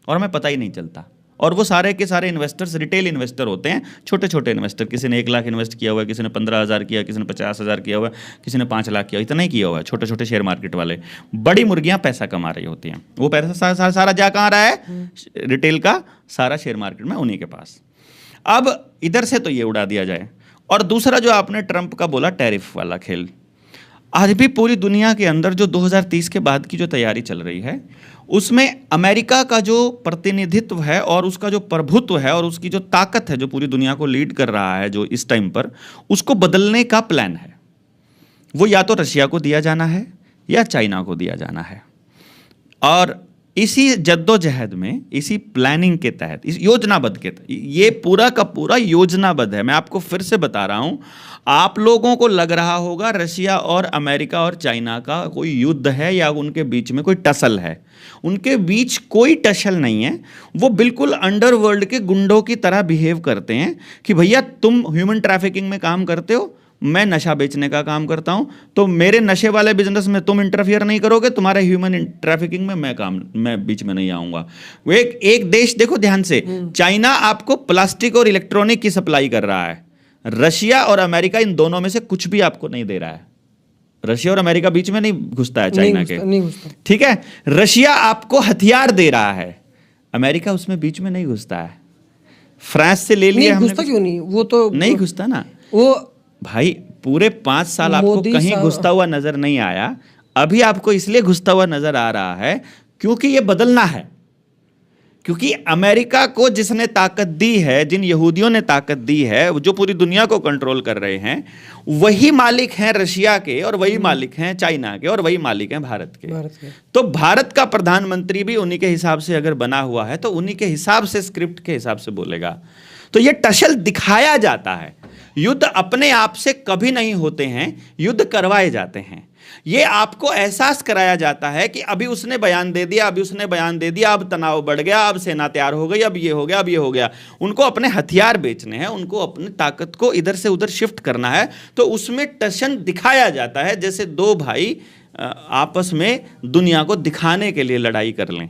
और हमें पता ही नहीं चलता। और वो सारे के सारे इन्वेस्टर्स रिटेल इन्वेस्टर होते हैं, छोटे छोटे इन्वेस्टर। किसी ने 1 लाख इन्वेस्ट किया हुआ है, किसी ने 15,000 किया, किसी ने 50,000 किया हुआ है, किसी ने 5 लाख किया, इतना ही किया हुआ है, छोटे छोटे शेयर मार्केट वाले। बड़ी मुर्गियां पैसा कमा रही होती हैं, वो पैसा सारा जा कहाँ रहा है, रिटेल का सारा शेयर मार्केट में उन्हीं के पास। अब इधर से तो ये उड़ा दिया जाए, और दूसरा जो आपने ट्रंप का बोला टैरिफ वाला खेल, आज भी पूरी दुनिया के अंदर जो 2030 के बाद की जो तैयारी चल रही है, उसमें अमेरिका का जो प्रतिनिधित्व है और उसका जो प्रभुत्व है और उसकी जो ताकत है, जो पूरी दुनिया को लीड कर रहा है जो इस टाइम पर, उसको बदलने का प्लान है। वो या तो रशिया को दिया जाना है या चाइना को दिया जाना है। और इसी जद्दोजहद में, इसी प्लानिंग के तहत, इस योजनाबद्ध के तहत, ये पूरा का पूरा योजनाबद्ध है। मैं आपको फिर से बता रहा हूं, आप लोगों को लग रहा होगा रशिया और अमेरिका और चाइना का कोई युद्ध है या उनके बीच में कोई टसल है। उनके बीच कोई टसल नहीं है। वो बिल्कुल अंडरवर्ल्ड के गुंडों की तरह बिहेव करते हैं कि भैया तुम ह्यूमन ट्रैफिकिंग में काम करते हो, मैं नशा बेचने का काम करता हूं, तो मेरे नशे वाले बिजनेस में तुम इंटरफियर नहीं करोगे, तुम्हारे ह्यूमन ट्रैफिकिंग में मैं बीच में नहीं आऊंगा। वो एक देश देखो ध्यान से, चाइना आपको प्लास्टिक और इलेक्ट्रॉनिक की सप्लाई कर रहा है, रशिया और अमेरिका इन दोनों में से कुछ भी आपको नहीं दे रहा है। रशिया और अमेरिका बीच में नहीं घुसता है चाइना के, ठीक है। रशिया आपको हथियार दे रहा है, अमेरिका उसमें बीच में नहीं घुसता है। फ्रांस से ले लिया हमने, घुसता क्यों नहीं, वो तो नहीं घुसता ना वो भाई। पूरे 5 साल आपको कहीं घुसता हुआ नजर नहीं आया। अभी आपको इसलिए घुसता हुआ नजर आ रहा है क्योंकि ये बदलना है। क्योंकि अमेरिका को जिसने ताकत दी है, जिन यहूदियों ने ताकत दी है, जो पूरी दुनिया को कंट्रोल कर रहे हैं, वही मालिक हैं रशिया के, और वही मालिक हैं चाइना के, और वही मालिक हैं भारत के। तो भारत का प्रधानमंत्री भी उन्हीं के हिसाब से अगर बना हुआ है तो उन्हीं के हिसाब से, स्क्रिप्ट के हिसाब से बोलेगा। तो ये टसल दिखाया जाता है। युद्ध अपने आप से कभी नहीं होते हैं, युद्ध करवाए जाते हैं। ये आपको एहसास कराया जाता है कि अभी उसने बयान दे दिया, अभी उसने बयान दे दिया, अब तनाव बढ़ गया, अब सेना तैयार हो गई, अब ये हो गया, अब ये हो गया। उनको अपने हथियार बेचने हैं, उनको अपनी ताकत को इधर से उधर शिफ्ट करना है। तो उसमें टशन दिखाया जाता है, जैसे 2 भाई आपस में दुनिया को दिखाने के लिए लड़ाई कर लें।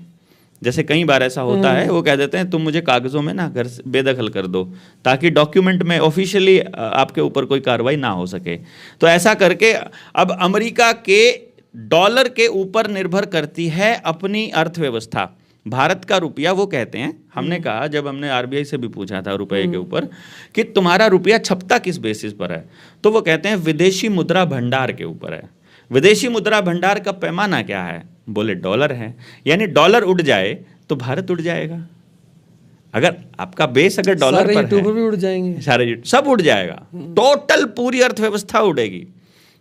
जैसे कई बार ऐसा होता है, वो कह देते हैं तुम मुझे कागजों में ना घर से बेदखल कर दो, ताकि डॉक्यूमेंट में ऑफिशियली आपके ऊपर कोई कार्रवाई ना हो सके। तो ऐसा करके अब अमेरिका के डॉलर के ऊपर निर्भर करती है अपनी अर्थव्यवस्था। भारत का रुपया, वो कहते हैं, हमने कहा जब हमने आरबीआई से भी पूछा था रुपये के ऊपर कि तुम्हारा रुपया छपता किस बेसिस पर है, तो वो कहते हैं विदेशी मुद्रा भंडार के ऊपर है। विदेशी मुद्रा भंडार का पैमाना क्या है, बोले डॉलर है। यानी डॉलर उड़ जाए तो भारत उड़ जाएगा। अगर आपका बेस अगर डॉलर पर है, भी उड़ जाएंगे, सारे सब उड़ जाएगा, टोटल पूरी अर्थव्यवस्था उड़ेगी,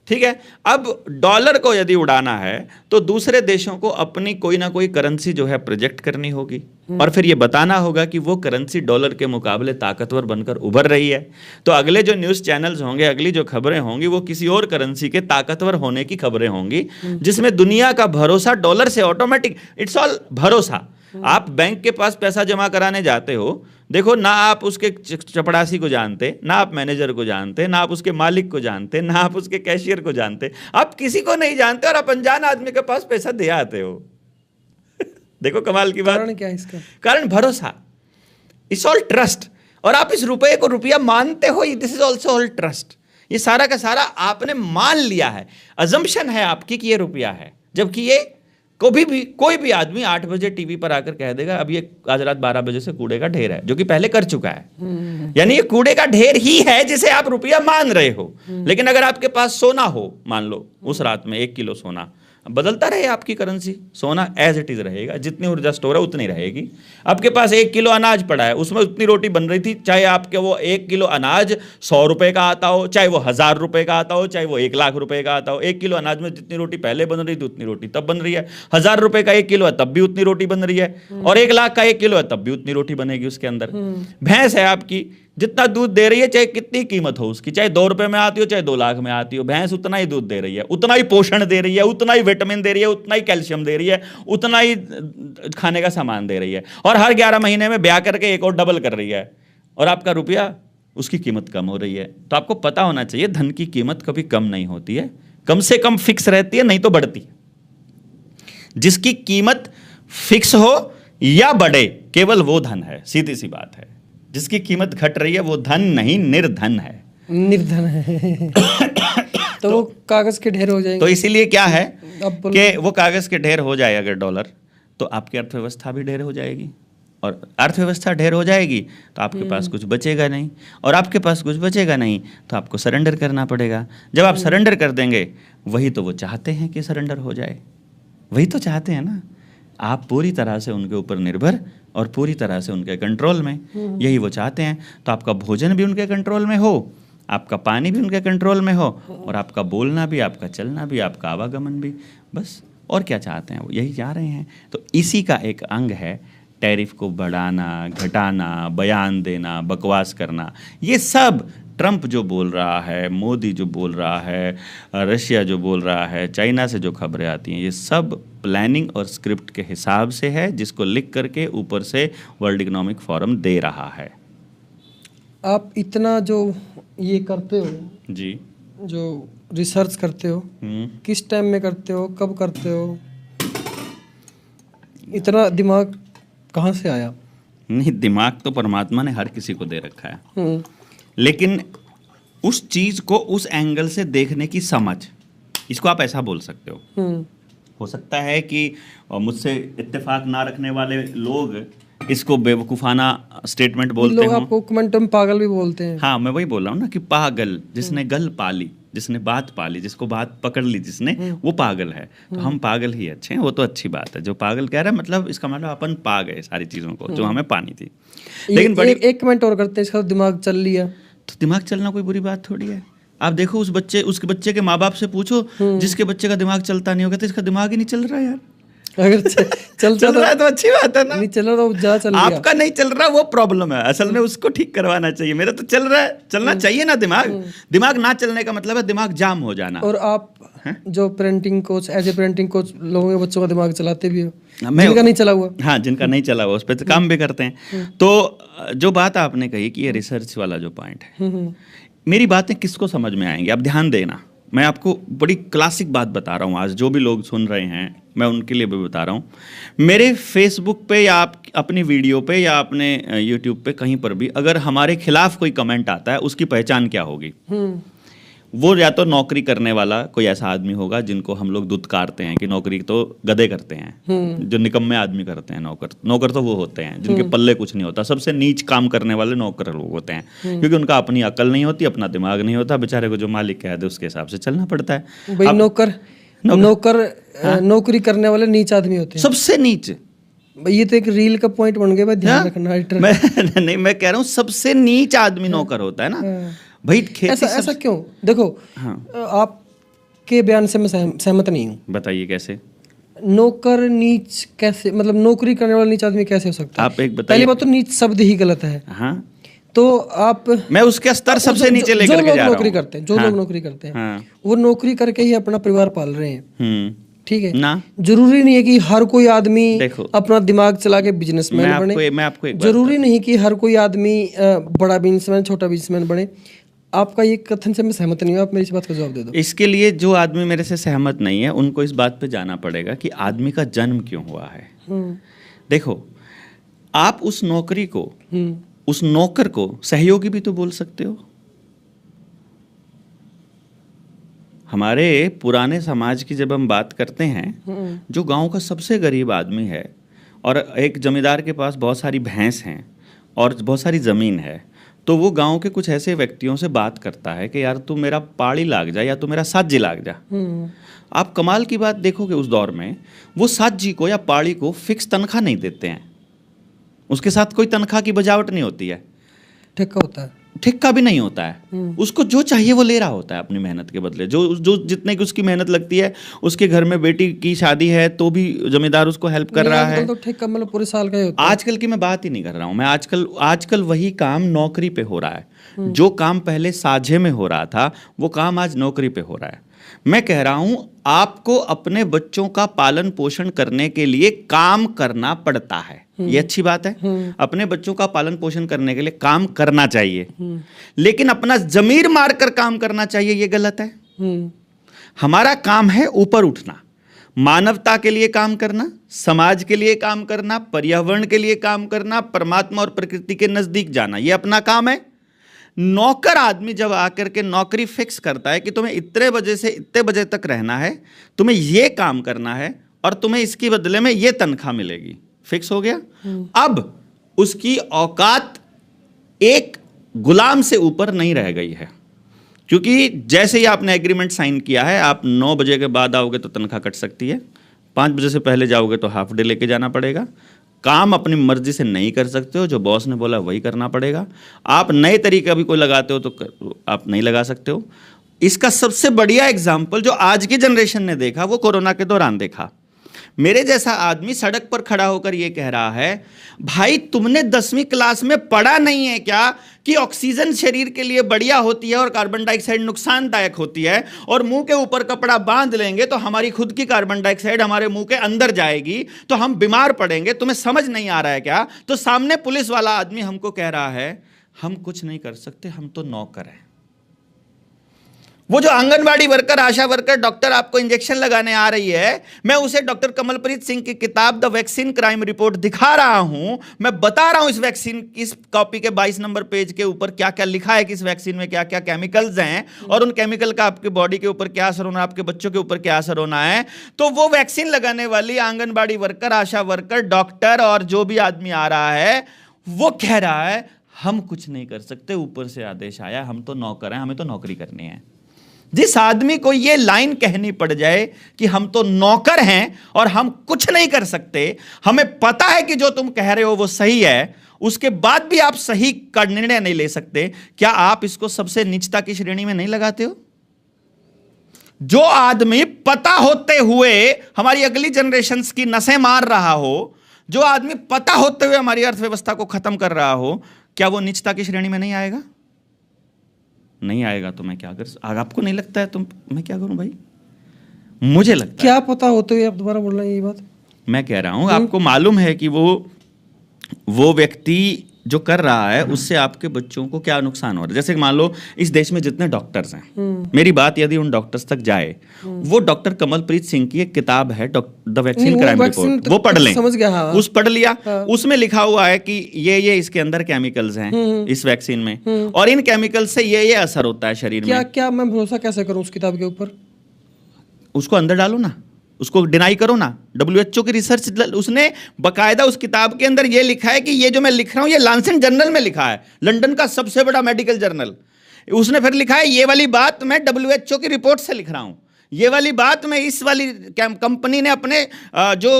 ठीक है। अब डॉलर को यदि उड़ाना है तो दूसरे देशों को अपनी कोई ना कोई करेंसी जो है प्रोजेक्ट करनी होगी, और फिर ये बताना होगा कि वो करेंसी डॉलर के मुकाबले ताकतवर बनकर उभर रही है। तो अगले जो न्यूज़ चैनल्स होंगे, अगली जो खबरें होंगी, वो किसी और करेंसी के ताकतवर होने की खबरें होंगी, जिसमें दुनिया का भरोसा डॉलर से ऑटोमेटिक, इट्स ऑल भरोसा। आप बैंक के पास पैसा जमा कराने जाते हो, देखो ना आप उसके चपड़ासी को जानते, ना आप मैनेजर को जानते, ना आप उसके मालिक को जानते, ना आप उसके कैशियर को जानते, आप किसी को नहीं जानते, और आप अनजान आदमी के पास पैसा दे आते हो। देखो कमाल की बात। कारण क्या है इसका? कारण भरोसा, इट्स ऑल ट्रस्ट। और आप इस रुपये को रुपया मानते हो, this is also all trust. ये सारा का सारा आपने मान लिया है, अजम्पशन है आपकी कि ये रुपया है, जबकि ये कोई भी आदमी 8 बजे टीवी पर आकर कह देगा अब ये आज रात 12 बजे से कूड़े का ढेर है, जो कि पहले कर चुका है। यानी ये कूड़े का ढेर ही है जिसे आप रुपया मान रहे हो। लेकिन अगर आपके पास सोना हो, मान लो उस रात में 1 किलो सोना, बदलता रहे आपकी करेंसी, सोना एज इट इज रहेगा, जितनी ऊर्जा स्टोर है उतनी रहेगी। आपके पास 1 किलो अनाज पड़ा है, उसमें उतनी रोटी बन रही थी, चाहे आपके वो 1 किलो अनाज 100 रुपए का आता हो, चाहे वो 1000 रुपए का आता हो, चाहे वो 1 लाख रुपए का आता हो। 1 किलो अनाज में जितनी रोटी पहले बन रही थी उतनी रोटी तब बन रही है। 1000 रुपए का 1 किलो है तब भी उतनी रोटी बन रही है, और 1 लाख का 1 किलो है तब भी उतनी रोटी बनेगी उसके अंदर। भैंस है आपकी, जितना दूध दे रही है, चाहे कितनी कीमत हो उसकी, चाहे 2 रुपए में आती हो, चाहे 2 लाख में आती हो, भैंस उतना ही दूध दे रही है, उतना ही पोषण दे रही है, उतना ही विटामिन दे रही है, उतना ही कैल्शियम दे रही है, उतना ही खाने का सामान दे रही है, और हर 11 महीने में ब्याह करके एक और डबल कर रही है, और आपका रुपया, उसकी कीमत कम हो रही है। तो आपको पता होना चाहिए धन की कीमत कभी कम नहीं होती है, कम से कम फिक्स रहती है, नहीं तो बढ़ती है। जिसकी कीमत फिक्स हो या बढ़े, केवल वो धन है, सीधी सी बात है। जिसकी कीमत घट रही है वो धन नहीं, निर्धन है। निर्धन है। तो वो कागज के ढेर हो जाएंगे। तो इसीलिए क्या है अब कि वो कागज के ढेर हो जाए अगर डॉलर, तो आपकी अर्थव्यवस्था भी ढेर हो जाएगी, और अर्थव्यवस्था ढेर हो जाएगी तो आपके पास कुछ बचेगा नहीं, और आपके पास कुछ बचेगा नहीं तो आपको सरेंडर करना पड़ेगा। जब आप सरेंडर कर देंगे, वही तो वो चाहते हैं कि सरेंडर हो जाए, वही तो चाहते हैं ना, आप पूरी तरह से उनके ऊपर निर्भर और पूरी तरह से उनके कंट्रोल में, यही वो चाहते हैं। तो आपका भोजन भी उनके कंट्रोल में हो, आपका पानी भी उनके कंट्रोल में हो, और आपका बोलना भी, आपका चलना भी, आपका आवागमन भी, बस और क्या चाहते हैं वो, यही चाह रहे हैं। तो इसी का एक अंग है टैरिफ को बढ़ाना, घटाना, बयान देना, बकवास करना। ये सब ट्रंप जो बोल रहा है, मोदी जो बोल रहा है, रशिया जो बोल रहा है, चाइना से जो खबरें आती हैं, ये सब प्लानिंग और स्क्रिप्ट के हिसाब से है, जिसको लिख करके ऊपर से वर्ल्ड इकोनॉमिक फोरम दे रहा है। आप इतना जो ये करते हो जी, जो रिसर्च करते हो, किस टाइम में करते हो, कब करते हो, इतना दिमाग कहाँ से आया? नहीं, दिमाग तो परमात्मा ने हर किसी को दे रखा है, लेकिन उस चीज को उस एंगल से देखने की समझ, इसको आप ऐसा बोल सकते हो सकता है कि मुझसे इत्तेफाक ना रखने वाले लोग इसको बेवकूफाना स्टेटमेंट बोलते हैं, लोग आपको कमेंट में पागल भी बोलते हैं। हाँ, मैं वही बोल रहा हूँ ना कि पागल, जिसने गल पाली, जिसने बात पाली, जिसको बात पकड़ ली जिसने, वो पागल है। तो हम पागल ही अच्छे हैं, वो तो अच्छी बात है। जो पागल कह रहा है, मतलब इसका मतलब अपन पा गए सारी चीजों को जो हमें पानी थी। लेकिन बड़ी एक कमेंट और करते हैं, इसका दिमाग चल लिया। तो दिमाग चलना कोई बुरी बात थोड़ी है। आप देखो उसके बच्चे के माँ बाप से पूछो, जिसके बच्चे का दिमाग चलता नहीं होगा, तो इसका दिमाग ही नहीं चल रहा यार। अगर चल रहा है तो अच्छी बात है ना। नहीं चल रहा तो जा चल गया। आपका नहीं चल रहा वो प्रॉब्लम है, असल में उसको ठीक करवाना चाहिए। मेरा तो चल रहा है, चलना चाहिए ना दिमाग। दिमाग ना चलने का मतलब है दिमाग जाम हो जाना। और आप जो parenting coach, as a parenting coach, लोगों के बच्चों का दिमाग चलाते भी हो, जिनका नहीं चला हुआ। हाँ, जिनका नहीं चला हुआ उस पर काम भी करते हैं। तो जो बात आपने कही कि ये रिसर्च वाला जो पॉइंट है, मेरी बातें किसको समझ में आएंगी, आप ध्यान देना। मैं आपको बड़ी क्लासिक बात बता रहा हूँ, आज जो भी लोग सुन रहे हैं मैं उनके लिए भी बता रहा हूँ। मेरे फेसबुक पे या आप अपनी वीडियो पे या अपने यूट्यूब पे कहीं पर भी अगर हमारे खिलाफ कोई कमेंट आता है, उसकी पहचान क्या होगी? वो या तो नौकरी करने वाला कोई ऐसा आदमी होगा जिनको हम लोग दुत्कारते हैं कि नौकरी तो गधे करते हैं, जो निकम्मे आदमी करते हैं। नौकर तो वो होते हैं जिनके पल्ले कुछ नहीं होता। सबसे नीच काम करने वाले नौकर लोग होते हैं, क्योंकि उनका अपनी अकल नहीं होती, अपना दिमाग नहीं होता। बेचारे को जो मालिक कह दे उसके हिसाब से चलना पड़ता है। भाई नौकरी करने वाले नीच आदमी होते हैं, सबसे नीच। ये तो एक रील का पॉइंट बन गया, ध्यान रखना। मैं कह रहा हूँ सबसे नीच आदमी नौकर होता है ना भाई। ऐसा क्यों? देखो, आपके बयान से मैं सहमत नहीं हूँ। बताइए कैसे? नौकर नीच कैसे, मतलब नौकरी करने वाला नीच आदमी कैसे हो सकता है? आप एक बताइए। पहली बात तो नीच शब्द ही गलत है। हाँ, तो आप, मैं उसके स्तर सबसे नीचे लेकर के जा रहा हूं। नौकरी करते हैं, जो लोग नौकरी करते हैं, वो नौकरी करके ही अपना परिवार पाल रहे हैं। ठीक है ना? जरूरी नहीं है कि हर कोई आदमी अपना दिमाग चला के बिजनेसमैन बने। मैं आपको एक जरूरी नहीं कि हर कोई आदमी बड़ा बिजनेसमैन, छोटा बिजनेसमैन बने। आपका ये कथन से मैं सहमत नहीं हूँ, आप मेरी इस बात का जवाब दे दो। इसके लिए जो आदमी मेरे से सहमत नहीं है, उनको इस बात पे जाना पड़ेगा कि आदमी का जन्म क्यों हुआ है। देखो, आप उस नौकरी को, उस नौकर को सहयोगी भी तो बोल सकते हो। हमारे पुराने समाज की जब हम बात करते हैं, जो गांव का सबसे गरीब आदमी है और एक जमींदार के पास बहुत सारी भैंस हैं और बहुत सारी ज़मीन है, तो वो गांव के कुछ ऐसे व्यक्तियों से बात करता है कि यार तू मेरा पाड़ी लाग जा या तू मेरा साजी लाग जा। आप कमाल की बात देखोगे, उस दौर में वो साजी को या पाड़ी को फिक्स तनख्वाह नहीं देते हैं, उसके साथ कोई तनख्वाह की बजावट नहीं होती है, ठेका होता है। ठेका भी नहीं होता है, उसको जो चाहिए वो ले रहा होता है अपनी मेहनत के बदले। जो जितने की उसकी मेहनत लगती है, उसके घर में बेटी की शादी है तो भी जमींदार उसको हेल्प कर रहा है। तो ठेका मतलब पूरे साल का ही होता है। आजकल की मैं बात ही नहीं कर रहा हूँ, मैं आजकल वही काम नौकरी पे हो रहा है। जो काम पहले साझे में हो रहा था, वो काम आज नौकरी पे हो रहा है। मैं कह रहा हूं आपको अपने बच्चों का पालन पोषण करने के लिए काम करना पड़ता है, ये अच्छी बात है। अपने बच्चों का पालन पोषण करने के लिए काम करना चाहिए, लेकिन अपना जमीर मारकर काम करना चाहिए, ये गलत है। हमारा काम है ऊपर उठना, मानवता के लिए काम करना, समाज के लिए काम करना, पर्यावरण के लिए काम करना, परमात्मा और प्रकृति के नजदीक जाना, ये अपना काम है। नौकर आदमी जब आकर के नौकरी फिक्स करता है कि तुम्हें इतने बजे से इतने बजे तक रहना है, तुम्हें ये काम करना है और तुम्हें इसके बदले में ये तनख्वाह मिलेगी, फिक्स हो गया। अब उसकी औकात एक गुलाम से ऊपर नहीं रह गई है, क्योंकि जैसे ही आपने एग्रीमेंट साइन किया है, आप 9 बजे के बाद आओगे तो तनख्वाह कट सकती है, 5 बजे से पहले जाओगे तो हाफ डे लेके जाना पड़ेगा, काम अपनी मर्जी से नहीं कर सकते हो, जो बॉस ने बोला वही करना पड़ेगा, आप नए तरीका भी कोई लगाते हो तो आप नहीं लगा सकते हो। इसका सबसे बढ़िया एग्जाम्पल जो आज की जनरेशन ने देखा वो कोरोना के दौरान देखा। मेरे जैसा आदमी सड़क पर खड़ा होकर ये कह रहा है, भाई तुमने 10वीं क्लास में पढ़ा नहीं है क्या कि ऑक्सीजन शरीर के लिए बढ़िया होती है और कार्बन डाइऑक्साइड नुकसानदायक होती है, और मुंह के ऊपर कपड़ा बांध लेंगे तो हमारी खुद की कार्बन डाइऑक्साइड हमारे मुंह के अंदर जाएगी तो हम बीमार पड़ेंगे, तुम्हें समझ नहीं आ रहा है क्या? तो सामने पुलिस वाला आदमी हमको कह रहा है हम कुछ नहीं कर सकते, हम तो नौकर हैं। वो जो आंगनबाड़ी वर्कर, आशा वर्कर, डॉक्टर आपको इंजेक्शन लगाने आ रही है, मैं उसे डॉक्टर कमलप्रीत सिंह की किताब द वैक्सीन क्राइम रिपोर्ट दिखा रहा हूं, मैं बता रहा हूं इस वैक्सीन, इस कॉपी के 22 नंबर पेज के ऊपर क्या क्या लिखा है कि इस वैक्सीन में क्या क्या केमिकल्स हैं और उन केमिकल का आपके बॉडी के ऊपर क्या असर होना है, आपके बच्चों के ऊपर क्या असर होना है। तो वो वैक्सीन लगाने वाली आंगनबाड़ी वर्कर, आशा वर्कर, डॉक्टर और जो भी आदमी आ रहा है वो कह रहा है हम कुछ नहीं कर सकते, ऊपर से आदेश आया, हम तो नौकर हैं, हमें तो नौकरी करनी है। जिस आदमी को ये लाइन कहनी पड़ जाए कि हम तो नौकर हैं और हम कुछ नहीं कर सकते, हमें पता है कि जो तुम कह रहे हो वो सही है, उसके बाद भी आप सही का निर्णय नहीं ले सकते, क्या आप इसको सबसे नीचता की श्रेणी में नहीं लगाते हो? जो आदमी पता होते हुए हमारी अगली जनरेशन की नसें मार रहा हो, जो आदमी पता होते हुए हमारी अर्थव्यवस्था को खत्म कर रहा हो, क्या वो नीचता की श्रेणी में नहीं आएगा? नहीं आएगा तो मैं क्या कर, आपको नहीं लगता है तो मैं क्या करूं भाई? मुझे लगता है। क्या पता होते हुए आप दोबारा बोल रहे हैं ये बात? मैं कह रहा हूं आपको मालूम है कि वो व्यक्ति जो कर रहा है उससे आपके बच्चों को क्या नुकसान हो रहा है। जैसे मान लो इस देश में जितने डॉक्टर्स हैं, मेरी बात यदि उन डॉक्टर्स तक जाए, वो डॉक्टर कमलप्रीत सिंह की एक किताब है द वैक्सीन क्राइम रिपोर्ट, वो पढ़ लें, समझ गया, हाँ। उस पढ़ लिया, उसमें लिखा हुआ है कि ये इसके अंदर केमिकल्स हैं इस वैक्सीन में, और इन केमिकल से ये असर होता है शरीर में। क्या मैं भरोसा कैसे करूं उस किताब के ऊपर? उसको अंदर डालो ना, उसको डिनाई करो ना। WHO की रिसर्च, उसने बकायदा उस किताब के अंदर ये लिखा है कि ये जो मैं लिख रहा हूं ये लांसेट जर्नल में लिखा है, लंदन का सबसे बड़ा मेडिकल जर्नल। उसने फिर लिखा है ये वाली बात मैं WHO की रिपोर्ट से लिख रहा हूं, ये वाली बात मैं इस वाली कंपनी ने अपने जो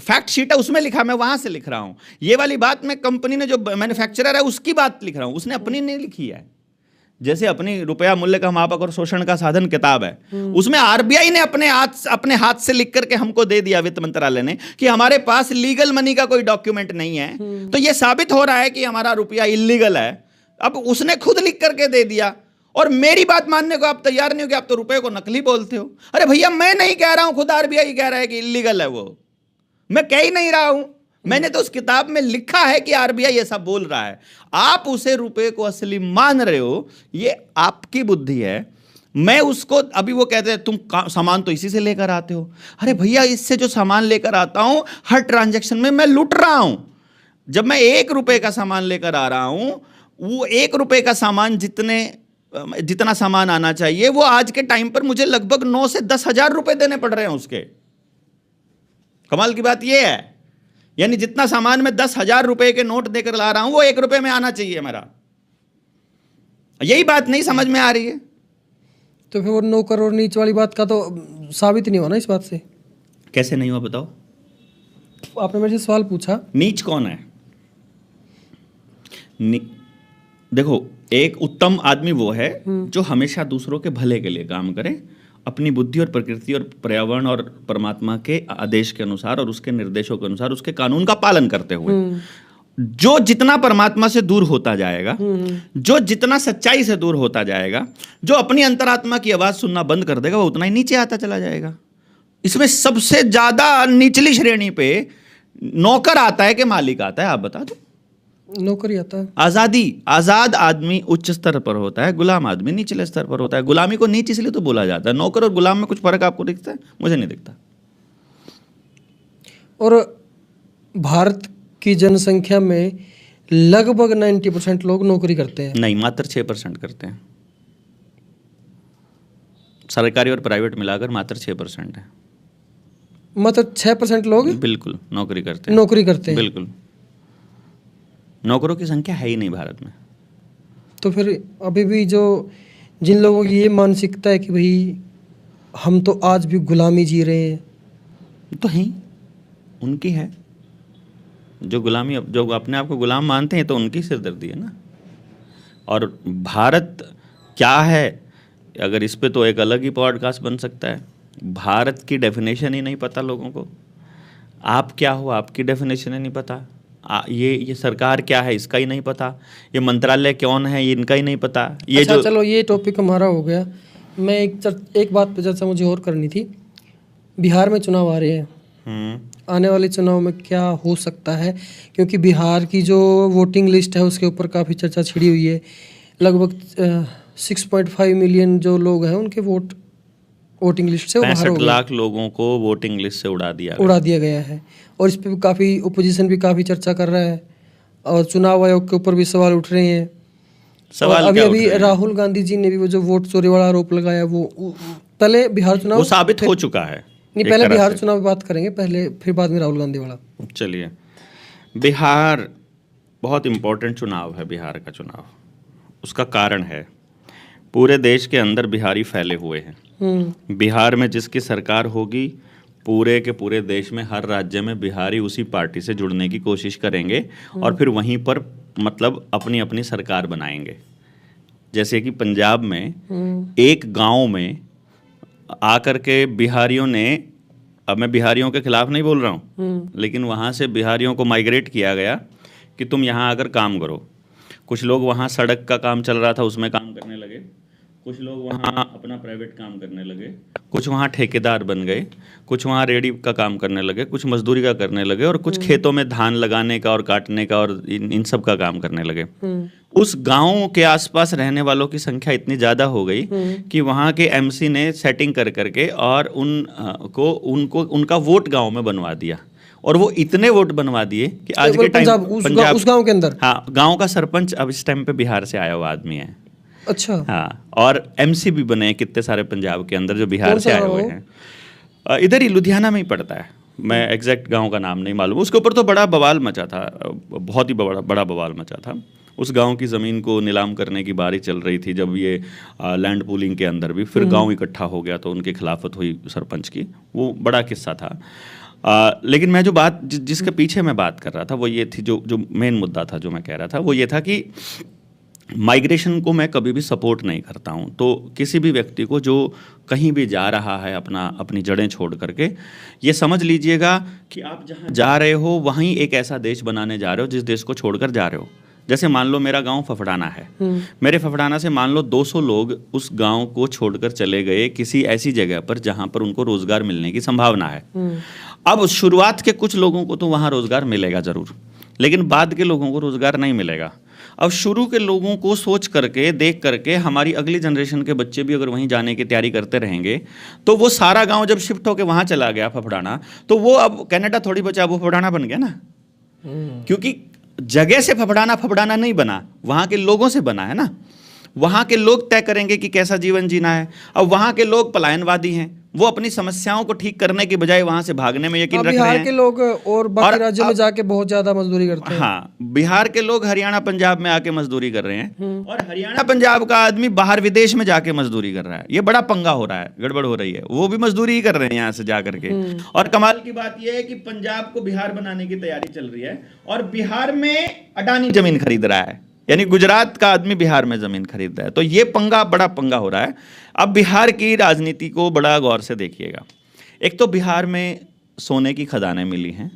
फैक्ट शीट है उसमें लिखा, मैं वहां से लिख रहा हूं, ये वाली बात मैं कंपनी ने जो मैन्युफैक्चरर है उसकी बात लिख रहा हूं, उसने अपनी नहीं लिखी है। जैसे अपनी रुपया मूल्य का मापक और शोषण का साधन किताब है, उसमें RBI ने अपने हाथ से लिख करके हमको दे दिया, वित्त मंत्रालय ने, कि हमारे पास लीगल मनी का कोई डॉक्यूमेंट नहीं है, तो ये साबित हो रहा है कि हमारा रुपया इलीगल है। अब उसने खुद लिख करके दे दिया और मेरी बात मानने को आप तैयार नहीं हो कि आप तो रुपए को नकली बोलते हो। अरे भैया मैं नहीं कह रहा हूं, खुद RBI कह रहा है कि इलीगल है, वो मैं कह ही नहीं रहा हूं, मैंने तो उस किताब में लिखा है कि RBI ऐसा बोल रहा है। आप उसे रुपए को असली मान रहे हो, ये आपकी बुद्धि है। मैं उसको, अभी वो कहते हैं तुम सामान तो इसी से लेकर आते हो। अरे भैया इससे जो सामान लेकर आता हूं हर ट्रांजैक्शन में मैं लूट रहा हूं। जब मैं 1 रुपए का सामान लेकर आ रहा हूं, वो 1 रुपए का सामान जितना सामान आना चाहिए वो आज के टाइम पर मुझे लगभग 9 से 10 हजार रुपए देने पड़ रहे हैं उसके। कमाल की बात ये है, यानी जितना सामान मैं 10,000 रुपए के नोट देकर ला रहा हूं वो 1 रुपए में आना चाहिए मेरा। यही बात नहीं समझ में आ रही है। तो फिर वो 9 करोड़ नीच वाली बात का तो साबित नहीं हुआ ना इस बात से? कैसे नहीं हुआ बताओ? आपने मेरे से सवाल पूछा, नीच कौन है? देखो, एक उत्तम आदमी वो है जो हमेशा दूसरों के भले के लिए काम करे, अपनी बुद्धि और प्रकृति और पर्यावरण और परमात्मा के आदेश के अनुसार और उसके निर्देशों के अनुसार उसके कानून का पालन करते हुए। जो जितना परमात्मा से दूर होता जाएगा, जो जितना सच्चाई से दूर होता जाएगा, जो अपनी अंतरात्मा की आवाज सुनना बंद कर देगा, वो उतना ही नीचे आता चला जाएगा। इसमें सबसे ज्यादा निचली श्रेणी पे नौकर आता है कि मालिक आता है? आप बता दो। नौकरी आता है। आजाद आदमी उच्च स्तर पर होता है, गुलाम आदमी निचले स्तर पर होता है। गुलामी को नीच इसलिए तो बोला जाता है। नौकर और गुलाम में कुछ फर्क आपको दिखता है? मुझे नहीं दिखता। और भारत की जनसंख्या में लगभग 90% लोग नौकरी करते हैं। नहीं, मात्र 6% करते हैं। सरकारी और प्राइवेट मिलाकर मात्र 6% है। मतलब 6% लोग बिल्कुल नौकरी करते हैं। नौकरी करते हैं। बिल्कुल, नौकरों की संख्या है ही नहीं भारत में। तो फिर अभी भी जो जिन लोगों की ये मानसिकता है कि भाई हम तो आज भी गुलामी जी रहे हैं, तो है उनकी है। जो गुलामी, जो अपने आप को गुलाम मानते हैं, तो उनकी सिरदर्दी है ना। और भारत क्या है, अगर इस पे तो एक अलग ही पॉडकास्ट बन सकता है। भारत की डेफिनेशन ही नहीं पता लोगों को। आप क्या हो, आपकी डेफिनेशन ही नहीं पता। ये सरकार क्या है, इसका ही नहीं पता। ये मंत्रालय कौन है, ये इनका ही नहीं पता। ये अच्छा, जो चलो ये टॉपिक हमारा हो गया। मैं एक बात पे चर्चा मुझे और करनी थी। बिहार में चुनाव आ रहे हैं, आने वाले चुनाव में क्या हो सकता है? क्योंकि बिहार की जो वोटिंग लिस्ट है उसके ऊपर काफ़ी चर्चा छिड़ी हुई है। लगभग 6.5 मिलियन जो लोग हैं उनके वोटिंग लिस्ट से बाहर हो 65 गए। लाख लोगों को वोटिंग लिस्ट से उड़ा दिया गया है। और इस पर काफ़ी ओपोजिशन भी काफ़ी चर्चा कर रहा है और चुनाव आयोग के ऊपर भी सवाल उठ रहे हैं। सवाल अभी क्या उठ रहे हैं? राहुल गांधी जी ने भी वो जो वोट चोरी वाला आरोप लगाया, वो पहले बिहार चुनाव वो साबित हो चुका है। नहीं, पहले बिहार चुनाव की बात करेंगे पहले, फिर बाद में राहुल गांधी वाला। चलिए, बिहार बहुत इम्पोर्टेंट चुनाव है। बिहार का चुनाव, उसका कारण है पूरे देश के अंदर बिहारी फैले हुए हैं। बिहार में जिसकी सरकार होगी, पूरे के पूरे देश में हर राज्य में बिहारी उसी पार्टी से जुड़ने की कोशिश करेंगे और फिर वहीं पर मतलब अपनी अपनी सरकार बनाएंगे। जैसे कि पंजाब में एक गांव में आकर के बिहारियों ने, अब मैं बिहारियों के खिलाफ नहीं बोल रहा हूँ, लेकिन वहाँ से बिहारियों को माइग्रेट किया गया कि तुम यहाँ आकर काम करो। कुछ लोग वहाँ सड़क का काम चल रहा था उसमें काम करने लगे, कुछ लोग वहाँ अपना प्राइवेट काम करने लगे, कुछ वहाँ ठेकेदार बन गए, कुछ वहाँ रेडी का काम करने लगे, कुछ मजदूरी का करने लगे और कुछ खेतों में धान लगाने का और काटने का और इन सब का काम करने लगे। उस गांव के आसपास रहने वालों की संख्या इतनी ज़्यादा हो गई कि वहाँ के एमसी ने सेटिंग कर करके और उनका वोट गांव में बनवा दिया। और वो इतने वोट बनवा दिए कि आज के टाइम पंजाब उस गांव के अंदर, हाँ, गांव का सरपंच अब इस टाइम पे बिहार से आया हुआ आदमी है। अच्छा, हाँ, और एमसी भी बने हैं कितने सारे पंजाब के अंदर जो बिहार से आए हुए हैं। इधर ही लुधियाना में ही पड़ता है, मैं एग्जैक्ट गांव का नाम नहीं मालूम। उसके ऊपर तो बड़ा बवाल मचा था, बहुत ही बड़ा बवाल मचा था। उस गांव की ज़मीन को नीलाम करने की बारी चल रही थी, जब ये लैंड पूलिंग के अंदर भी फिर गांव इकट्ठा हो गया तो उनकी खिलाफत हुई सरपंच की। वो बड़ा किस्सा था। लेकिन मैं जो बात जिसके पीछे मैं बात कर रहा था वो ये थी, जो मेन मुद्दा था जो मैं कह रहा था वो ये था कि माइग्रेशन को मैं कभी भी सपोर्ट नहीं करता हूँ। तो किसी भी व्यक्ति को जो कहीं भी जा रहा है अपनी जड़ें छोड़ करके, ये समझ लीजिएगा कि आप जहाँ जा रहे हो वहीं एक ऐसा देश बनाने जा रहे हो जिस देश को छोड़कर जा रहे हो। जैसे मान लो मेरा गांव फफड़ाना है, मेरे फफड़ाना से मान लो 200 लोग उस गांव को छोड़कर चले गए किसी ऐसी जगह पर जहां पर उनको रोजगार मिलने की संभावना है। अब शुरुआत के कुछ लोगों को तो वहां रोजगार मिलेगा जरूर, लेकिन बाद के लोगों को रोजगार नहीं मिलेगा। अब शुरू के लोगों को सोच करके, देख करके हमारी अगली जनरेशन के बच्चे भी अगर वहीं जाने की तैयारी करते रहेंगे तो वो सारा गांव जब शिफ्ट होकर वहां चला गया फफड़ाना, तो वो अब कनाडा थोड़ी बचा, वो फफड़ाना बन गया ना। क्योंकि जगह से फफड़ाना नहीं बना, वहां के लोगों से बना है ना। वहां के लोग तय करेंगे कि कैसा जीवन जीना है। अब वहां के लोग पलायनवादी हैं, वो अपनी समस्याओं को ठीक करने की बजाय वहां से भागने में यकीन रख रहे हैं। बिहार के लोग और बाकी राज्यों में जाके बहुत ज्यादा मजदूरी करते हैं। हाँ, बिहार के लोग हरियाणा पंजाब में आके मजदूरी कर रहे हैं और हरियाणा पंजाब का आदमी बाहर विदेश में जाके मजदूरी कर रहा है। ये बड़ा पंगा हो रहा है, गड़बड़ हो रही है। वो भी मजदूरी ही कर रहे हैं यहाँ से जा करके। और कमाल की बात यह है कि पंजाब को बिहार बनाने की तैयारी चल रही है और बिहार में अडानी जमीन खरीद रहा है, यानी गुजरात का आदमी बिहार में जमीन खरीद रहा है। तो ये बड़ा पंगा हो रहा है। अब बिहार की राजनीति को बड़ा गौर से देखिएगा। एक तो बिहार में सोने की खदानें मिली हैं,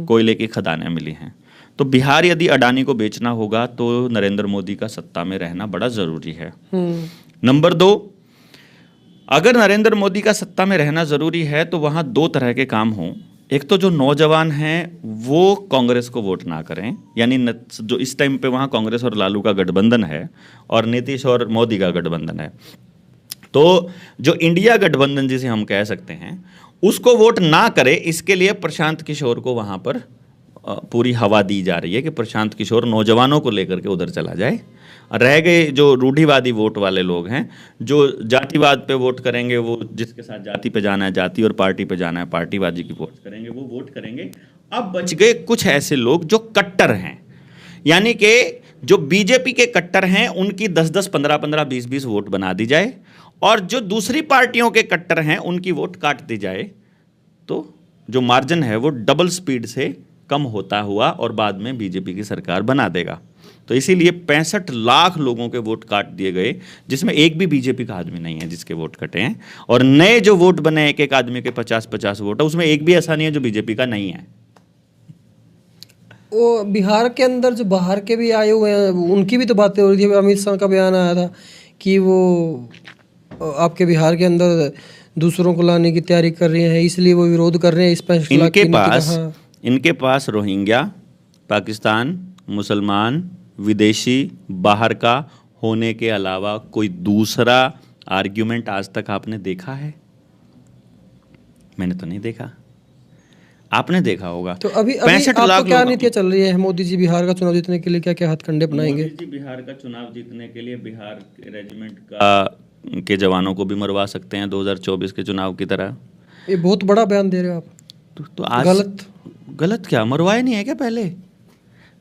कोयले की खदानें मिली हैं। तो बिहार यदि अडानी को बेचना होगा तो नरेंद्र मोदी का सत्ता में रहना बड़ा जरूरी है। नंबर 2, अगर नरेंद्र मोदी का सत्ता में रहना जरूरी है तो वहां 2 तरह के काम हों। एक तो जो नौजवान हैं वो कांग्रेस को वोट ना करें, यानी जो इस टाइम पे वहाँ कांग्रेस और लालू का गठबंधन है और नीतीश और मोदी का गठबंधन है। तो जो इंडिया गठबंधन जिसे हम कह सकते हैं, उसको वोट ना करे, इसके लिए प्रशांत किशोर को वहां पर पूरी हवा दी जा रही है कि प्रशांत किशोर नौजवानों को लेकर के उधर चला जाए। रह गए जो रूढ़िवादी वोट वाले लोग हैं, जो जातिवाद पे वोट करेंगे, वो जिसके साथ जाति पे जाना है जाति और पार्टी पे जाना है पार्टीवादी की वोट करेंगे, वो वोट करेंगे। अब बच गए कुछ ऐसे लोग जो कट्टर हैं, यानी कि जो बीजेपी के कट्टर हैं उनकी 10-10, 15-15, 20-20 वोट बना दी जाए, और जो दूसरी पार्टियों के कट्टर हैं उनकी वोट काट दी जाए, तो जो मार्जिन है वो डबल स्पीड से कम होता हुआ और बाद में बीजेपी की सरकार बना देगा। तो इसीलिए 65 लाख लोगों के वोट काट दिए गए, जिसमें एक भी बीजेपी का आदमी नहीं है जिसके वोट कटे हैं, और नए जो वोट बने एक एक आदमी के 50-50 वोट है, उसमें एक भी ऐसा नहीं है जो बीजेपी का नहीं है। वो बिहार के अंदर जो बाहर के भी आए हुए हैं उनकी भी तो बातें हो रही थी। अमित शाह का बयान आया था कि वो आपके बिहार के अंदर दूसरों को लाने की तैयारी कर रहे हैं, इसलिए वो विरोध कर रहे हैं इस फैसला की। इनके पास रोहिंग्या, पाकिस्तान, मुसलमान, विदेशी, बाहर का होने के अलावा कोई दूसरा आर्ग्यूमेंट आज तक आपने देखा है? मैंने तो नहीं देखा, आपने देखा होगा। तो अभी 65 लाख क्या नीतियां चल रही है? मोदी जी बिहार का चुनाव जीतने के लिए क्या क्या हथकंडे अपनाएंगे? मोदी जी बिहार का चुनाव जीतने के लिए बिहार के रेजिमेंट का के जवानों को भी मरवा सकते हैं 2024 के चुनाव की तरह। ये बहुत बड़ा बयान दे रहे हो आप। तो आज गलत क्या, मरवाए नहीं है क्या? पहले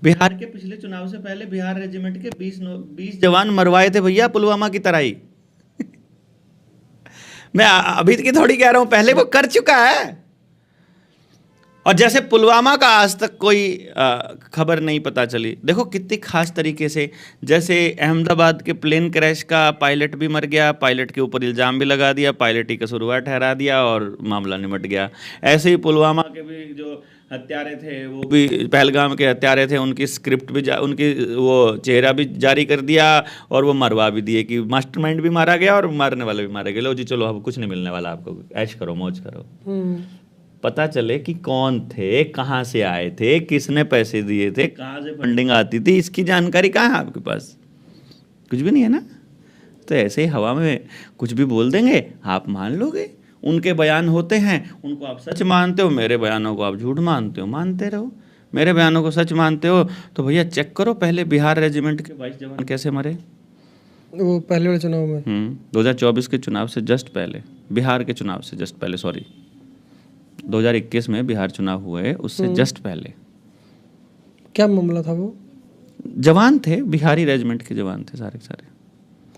बिहार के पिछले चुनाव से पहले बिहार रेजिमेंट के 20 जवान मरवाए थे भैया, पुलवामा की तरह ही। मैं अभी की थोड़ी कह रहा हूं, पहले वो कर चुका है। और जैसे पुलवामा का आज तक कोई खबर नहीं पता चली, देखो कितनी खास तरीके से, जैसे अहमदाबाद के प्लेन क्रैश का पायलट भी मर गया, पायलट के ऊपर इल्ज़ाम भी लगा दिया, पायलट ही कसूरवार ठहरा दिया और मामला निमट गया। ऐसे ही पुलवामा के भी जो हत्यारे थे, वो भी पहलगाम के हत्यारे थे, उनकी स्क्रिप्ट भी उनकी वो चेहरा भी जारी कर दिया और वो मरवा भी दिए कि मास्टरमाइंड भी मारा गया और मारने वाले भी मारे गए। लो जी चलो, अब कुछ नहीं मिलने वाला आपको, ऐश करो, मौज करो। पता चले कि कौन थे, कहाँ से आए थे, किसने पैसे दिए थे, कहाँ से फंडिंग आती थी, इसकी जानकारी कहाँ है आपके पास? कुछ भी नहीं है ना। तो ऐसे ही हवा में कुछ भी बोल देंगे, आप मान लोगे। उनके बयान होते हैं, उनको आप सच मानते हो, मेरे बयानों को आप झूठ मानते हो, मानते रहो। मेरे बयानों को सच मानते हो तो भैया चेक करो, पहले बिहार रेजिमेंट के 22 जवान कैसे मरे वो पहले वाले चुनाव में। 2024 के चुनाव से जस्ट पहले, बिहार के चुनाव से जस्ट पहले, सॉरी 2021 में बिहार चुनाव हुए, उससे जस्ट पहले। क्या मामला था वो? जवान थे, बिहारी रेजिमेंट के जवान थे सारे के सारे,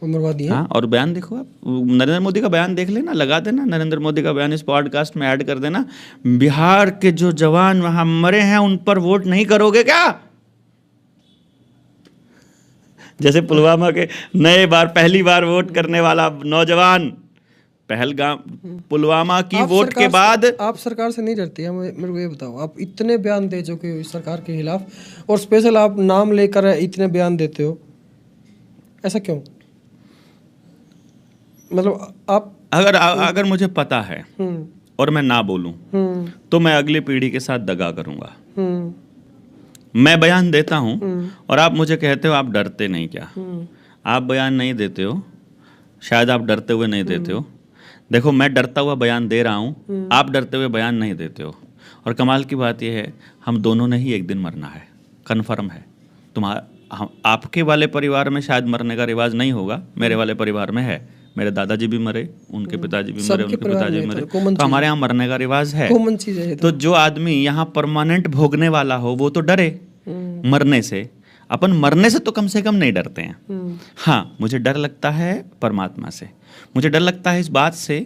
मरवा दिए। हाँ, और बयान देखो आप, नरेंद्र मोदी का बयान देख लेना, लगा देना नरेंद्र मोदी का बयान इस पॉडकास्ट में ऐड कर देना। बिहार के जो जवान वहां मरे हैं उन पर वोट नहीं करोगे क्या? जैसे पुलवामा के नए बार पहली बार वोट करने वाला नौजवान, पहलगाम पुलवामा की वोट के बाद। आप सरकार से नहीं डरती है? मेरे को ये बताओ, आप इतने बयान दे चुके हो सरकार के खिलाफ और स्पेशल आप नाम लेकर इतने बयान देते हो, ऐसा क्यों? मतलब आप अगर मुझे पता है और मैं ना बोलूं तो मैं अगली पीढ़ी के साथ दगा करूंगा। मैं बयान देता हूं और आप मुझे कहते हो आप डरते नहीं क्या? आप बयान नहीं देते हो, शायद आप डरते हुए नहीं देते हो। देखो, मैं डरता हुआ बयान दे रहा हूं, आप डरते हुए बयान नहीं देते हो। और कमाल की बात यह है, हम दोनों ने ही एक दिन मरना है, कन्फर्म है। आपके वाले परिवार में शायद मरने का रिवाज नहीं होगा, मेरे वाले परिवार में है। मेरे दादाजी भी मरे, उनके पिताजी भी मरे, उनके पिताजी भी मरे, तो हमारे यहाँ मरने का रिवाज है। कॉमन चीज है। तो जो आदमी यहाँ परमानेंट भोगने वाला हो वो तो डरे मरने से। अपन मरने से तो कम से कम नहीं डरते हैं। हाँ, मुझे डर लगता है परमात्मा से। मुझे डर लगता है इस बात से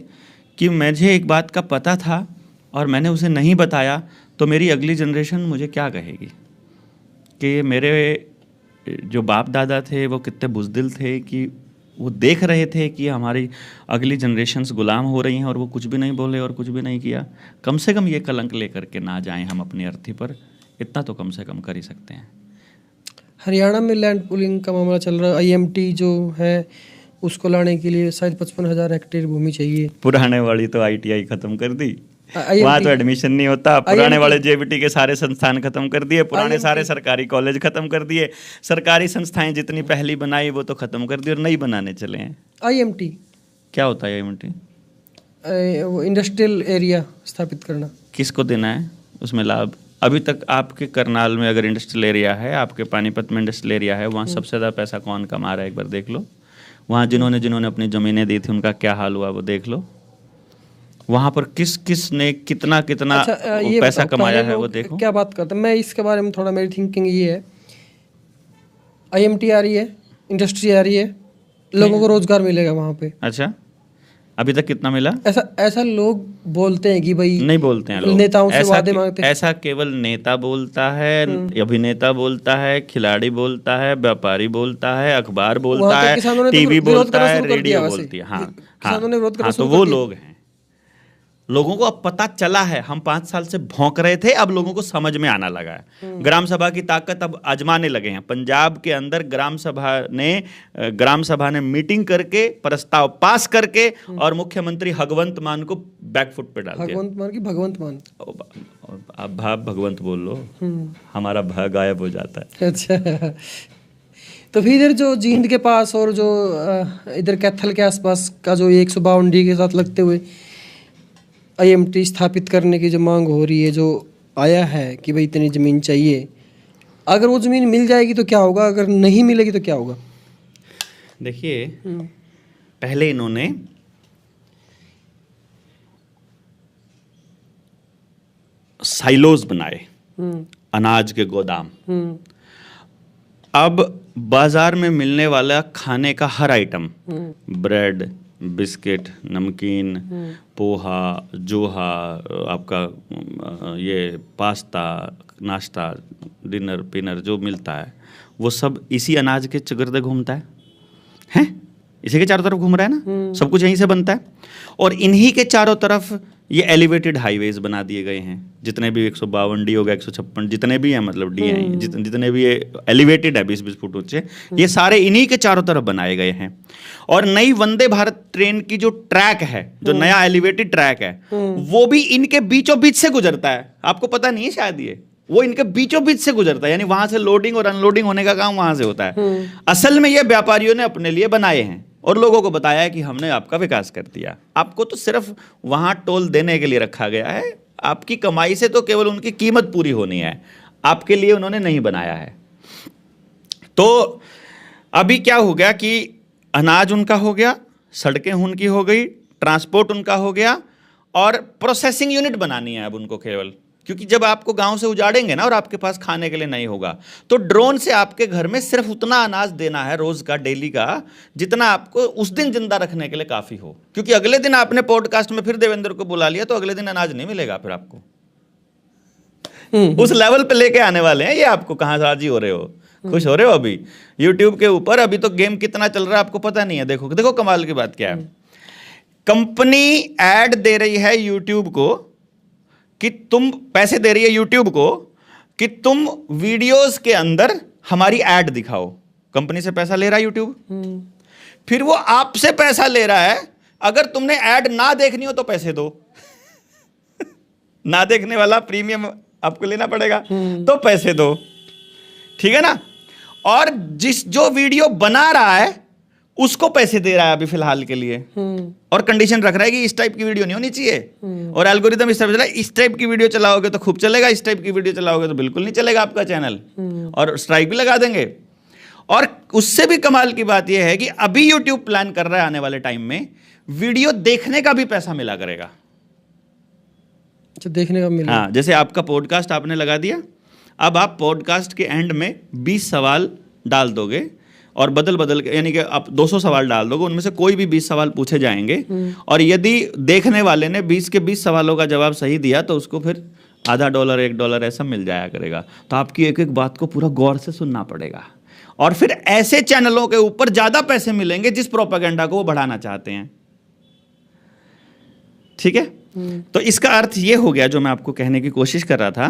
कि मुझे एक बात का पता था और मैंने उसे नहीं बताया, तो मेरी अगली जनरेशन मुझे क्या कहेगी कि मेरे जो बाप दादा थे वो कितने बुज़दिल थे कि वो देख रहे थे कि हमारी अगली जनरेशन्स गुलाम हो रही हैं और वो कुछ भी नहीं बोले और कुछ भी नहीं किया। कम से कम ये कलंक लेकर के ना जाएं हम अपनी अर्थी पर, इतना तो कम से कम कर ही सकते हैं। हरियाणा में लैंड पूलिंग का मामला चल रहा है। IMT जो है उसको लाने के लिए शायद 55,000 हेक्टेयर भूमि चाहिए। पुराने वाली तो ITI खत्म कर दी, वहाँ तो एडमिशन नहीं होता। पुराने वाले JBT के सारे संस्थान खत्म कर दिए, पुराने सारे सरकारी कॉलेज खत्म कर दिए, सरकारी संस्थाएं जितनी पहली बनाई वो तो खत्म कर दी और नई बनाने चले हैं। IMT क्या होता है? IMT वो इंडस्ट्रियल एरिया स्थापित करना, किसको देना है उसमें लाभ? अभी तक आपके करनाल में अगर इंडस्ट्रियल एरिया है, आपके पानीपत में इंडस्ट्रियल एरिया है, वहाँ सबसे ज़्यादा पैसा कौन कमा रहा है? एक बार देख लो। वहाँ जिन्होंने अपनी ज़मीनें दी थी उनका क्या हाल हुआ वो देख लो। वहाँ पर किस ने कितना पैसा कमाया है वो देखो। क्या बात करते हैं, मैं इसके बारे में थोड़ा, मेरी थिंकिंग ये है, IMT आ रही है, इंडस्ट्री आ रही है, लोगों को रोजगार मिलेगा वहाँ पे। अच्छा, अभी तक कितना मिला? ऐसा लोग बोलते हैं कि भाई, नहीं बोलते हैं लोग, नेताओं से वादे मांगते हैं। ऐसा केवल नेता बोलता है, अभिनेता बोलता है, खिलाड़ी बोलता है, व्यापारी बोलता है, अखबार बोलता है, टीवी बोलता है, रेडियो बोलती है। हाँ, तो वो लोग हैं। लोगों को अब पता चला है, हम 5 साल से भौंक रहे थे, अब लोगों को समझ में आना लगा है। ग्राम सभा की ताकत अब आजमाने लगे हैं। पंजाब के अंदर ग्राम सभा ने मीटिंग करके प्रस्ताव पास करके और मुख्यमंत्री भगवंत मान को बैकफुट पे डाल दिया। भगवंत मान की भगवंत मान, आप भगवंत बोल लो, हमारा भ गायब हो जाता है। अच्छा, तो फिर इधर जो जींद के पास और जो इधर कैथल के आसपास का जो 152 डी के साथ लगते हुए IMT स्थापित करने की जो मांग हो रही है, जो आया है कि भाई इतनी ज़मीन चाहिए, अगर वो ज़मीन मिल जाएगी तो क्या होगा, अगर नहीं मिलेगी तो क्या होगा? देखिए, पहले इन्होंने साइलोज बनाए, अनाज के गोदाम। अब बाजार में मिलने वाला खाने का हर आइटम, ब्रेड, बिस्किट, नमकीन, पोहा, जोहा, आपका ये पास्ता, नाश्ता, डिनर पिनर जो मिलता है वो सब इसी अनाज के चगर्दे घूमता है? इसी के चारों तरफ घूम रहा है ना, सब कुछ यहीं से बनता है। और इन्हीं के चारों तरफ ये एलिवेटेड हाईवेज बना दिए गए हैं, जितने भी 152 डी होगा, 156 जितने भी हैं, मतलब डी हैं, जितने भी ये एलिवेटेड है 20-20 फुट ऊंचे, ये सारे इन्हीं के चारों तरफ बनाए गए हैं। और नई वंदे भारत ट्रेन की जो ट्रैक है, जो नया एलिवेटेड ट्रैक है, वो भी इनके बीचों बीच से गुजरता है। आपको पता नहीं है शायद, ये वो इनके बीचों बीच से गुजरता है, यानी वहां से लोडिंग और अनलोडिंग होने का काम वहां से होता है। असल में ये व्यापारियों ने अपने लिए बनाए हैं और लोगों को बताया है कि हमने आपका विकास कर दिया। आपको तो सिर्फ वहां टोल देने के लिए रखा गया है, आपकी कमाई से तो केवल उनकी कीमत पूरी होनी है, आपके लिए उन्होंने नहीं बनाया है। तो अभी क्या हो गया कि अनाज उनका हो गया, सड़कें उनकी हो गई, ट्रांसपोर्ट उनका हो गया, और प्रोसेसिंग यूनिट बनानी है अब उनको केवल, क्योंकि जब आपको गांव से उजाड़ेंगे ना और आपके पास खाने के लिए नहीं होगा, तो ड्रोन से आपके घर में सिर्फ उतना अनाज देना है रोज का, डेली का, जितना आपको उस दिन जिंदा रखने के लिए काफी हो। क्योंकि अगले दिन आपने पॉडकास्ट में फिर देवेंद्र को बुला लिया तो अगले दिन अनाज नहीं मिलेगा फिर आपको। उस लेवल पे लेके आने वाले हैं ये आपको। कहां राजी हो रहे हो, खुश हो रहे हो? अभी यूट्यूब के ऊपर अभी तो गेम कितना चल रहा है आपको पता नहीं है। देखो देखो कमाल की बात क्या है, कंपनी ऐड दे रही है यूट्यूब को कि तुम पैसे दे रही है यूट्यूब को कि तुम वीडियोस के अंदर हमारी ऐड दिखाओ। कंपनी से पैसा ले रहा है यूट्यूब, फिर वो आपसे पैसा ले रहा है, अगर तुमने ऐड ना देखनी हो तो पैसे दो। ना देखने वाला प्रीमियम आपको लेना पड़ेगा, तो पैसे दो, ठीक है ना। और जो वीडियो बना रहा है उसको पैसे दे रहा है अभी फिलहाल के लिए, और कंडीशन रख रहा है कि इस टाइप की वीडियो नहीं होनी चाहिए, और एल्गोरिदम इस टाइप चला, इस टाइप की वीडियो चलाओगे तो खूब चलेगा, इस टाइप की वीडियो चलाओगे तो बिल्कुल नहीं चलेगा आपका चैनल, और स्ट्राइक भी लगा देंगे। और उससे भी कमाल की बात यह है कि अभी यूट्यूब प्लान कर रहा है आने वाले टाइम में वीडियो देखने का भी पैसा मिला करेगा। अच्छा, देखने का मिला। हाँ, जैसे आपका पॉडकास्ट आपने लगा दिया, अब आप पॉडकास्ट के एंड में 20 सवाल डाल दोगे और बदल बदल के, यानी कि आप 200 सवाल डाल दोगे, उनमें से कोई भी 20 सवाल पूछे जाएंगे, और यदि देखने वाले ने 20 के 20 सवालों का जवाब सही दिया तो उसको फिर $0.50 $1 ऐसा मिल जाया करेगा। तो आपकी एक एक बात को पूरा गौर से सुनना पड़ेगा, और फिर ऐसे चैनलों के ऊपर ज्यादा पैसे मिलेंगे जिस प्रोपेगेंडा को वो बढ़ाना चाहते हैं, ठीक है। तो इसका अर्थ ये हो गया जो मैं आपको कहने की कोशिश कर रहा था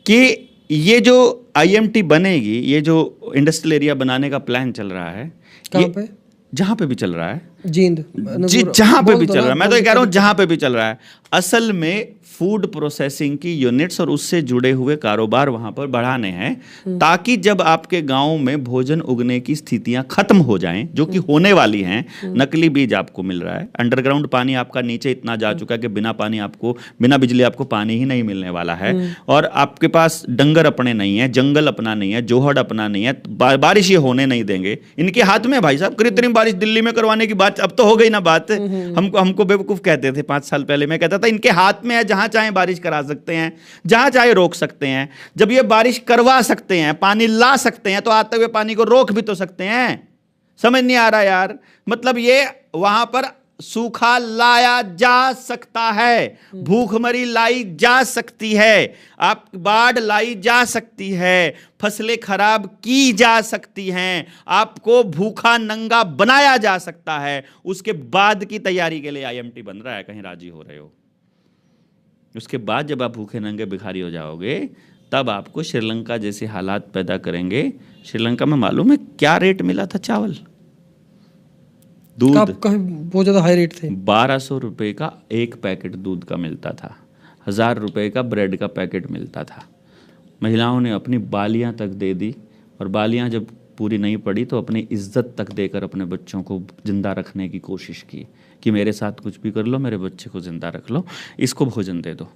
कि ये जो IMT बनेगी, ये जो इंडस्ट्रियल एरिया बनाने का प्लान चल रहा है, कहाँ पे? जहाँ पे भी चल रहा है, जींद जहां पे भी चल रहा है, मैं तो ये कह रहा हूं जहां पे भी चल रहा है, असल में फूड प्रोसेसिंग की यूनिट्स और उससे जुड़े हुए कारोबार वहां पर बढ़ाने हैं, ताकि जब आपके गांव में भोजन उगने की स्थितियां खत्म हो जाएं, जो कि होने वाली हैं। नकली बीज आपको मिल रहा है, अंडरग्राउंड पानी आपका नीचे इतना जा चुका है कि बिना बिजली आपको पानी ही नहीं मिलने वाला है, और आपके पास डंगर अपने नहीं है, जंगल अपना नहीं है, जोहड़ अपना नहीं है, बारिश ये होने नहीं देंगे। इनके हाथ में भाई साहब, कृत्रिम बारिश दिल्ली में करवाने की बात अब तो हो गई ना बात। हमको बेवकूफ कहते थे 5 साल पहले, मैं कहता था इनके हाथ में है, जहां चाहे बारिश करा सकते हैं, जहां चाहे रोक सकते हैं। जब ये बारिश करवा सकते हैं, पानी ला सकते हैं, तो आते हुए पानी को रोक भी तो सकते हैं। समझ नहीं आ रहा यार, मतलब ये वहां पर सूखा लाया जा सकता है, भूखमरी लाई जा सकती है, आप बाढ़ लाई जा सकती है, फसलें खराब की जा सकती हैं, आपको भूखा नंगा बनाया जा सकता है। उसके बाद की तैयारी के लिए आईएमटी बन रहा है, कहीं राजी हो रहे हो? उसके बाद जब आप भूखे नंगे भिखारी हो जाओगे, तब आपको श्रीलंका जैसे हालात पैदा करेंगे। श्रीलंका में मालूम है क्या रेट मिला था चावल, दूध बहुत ज्यादा हाई रेट थे। 1200 रुपए का एक पैकेट दूध का मिलता था, 1000 रुपए का ब्रेड का पैकेट मिलता था। महिलाओं ने अपनी बालियां तक दे दी, और बालियां जब पूरी नहीं पड़ी तो अपनी इज्जत तक देकर अपने बच्चों को जिंदा रखने की कोशिश की, कि मेरे साथ कुछ भी कर लो, मेरे बच्चे को जिंदा रख लो, इसको भोजन दे दो,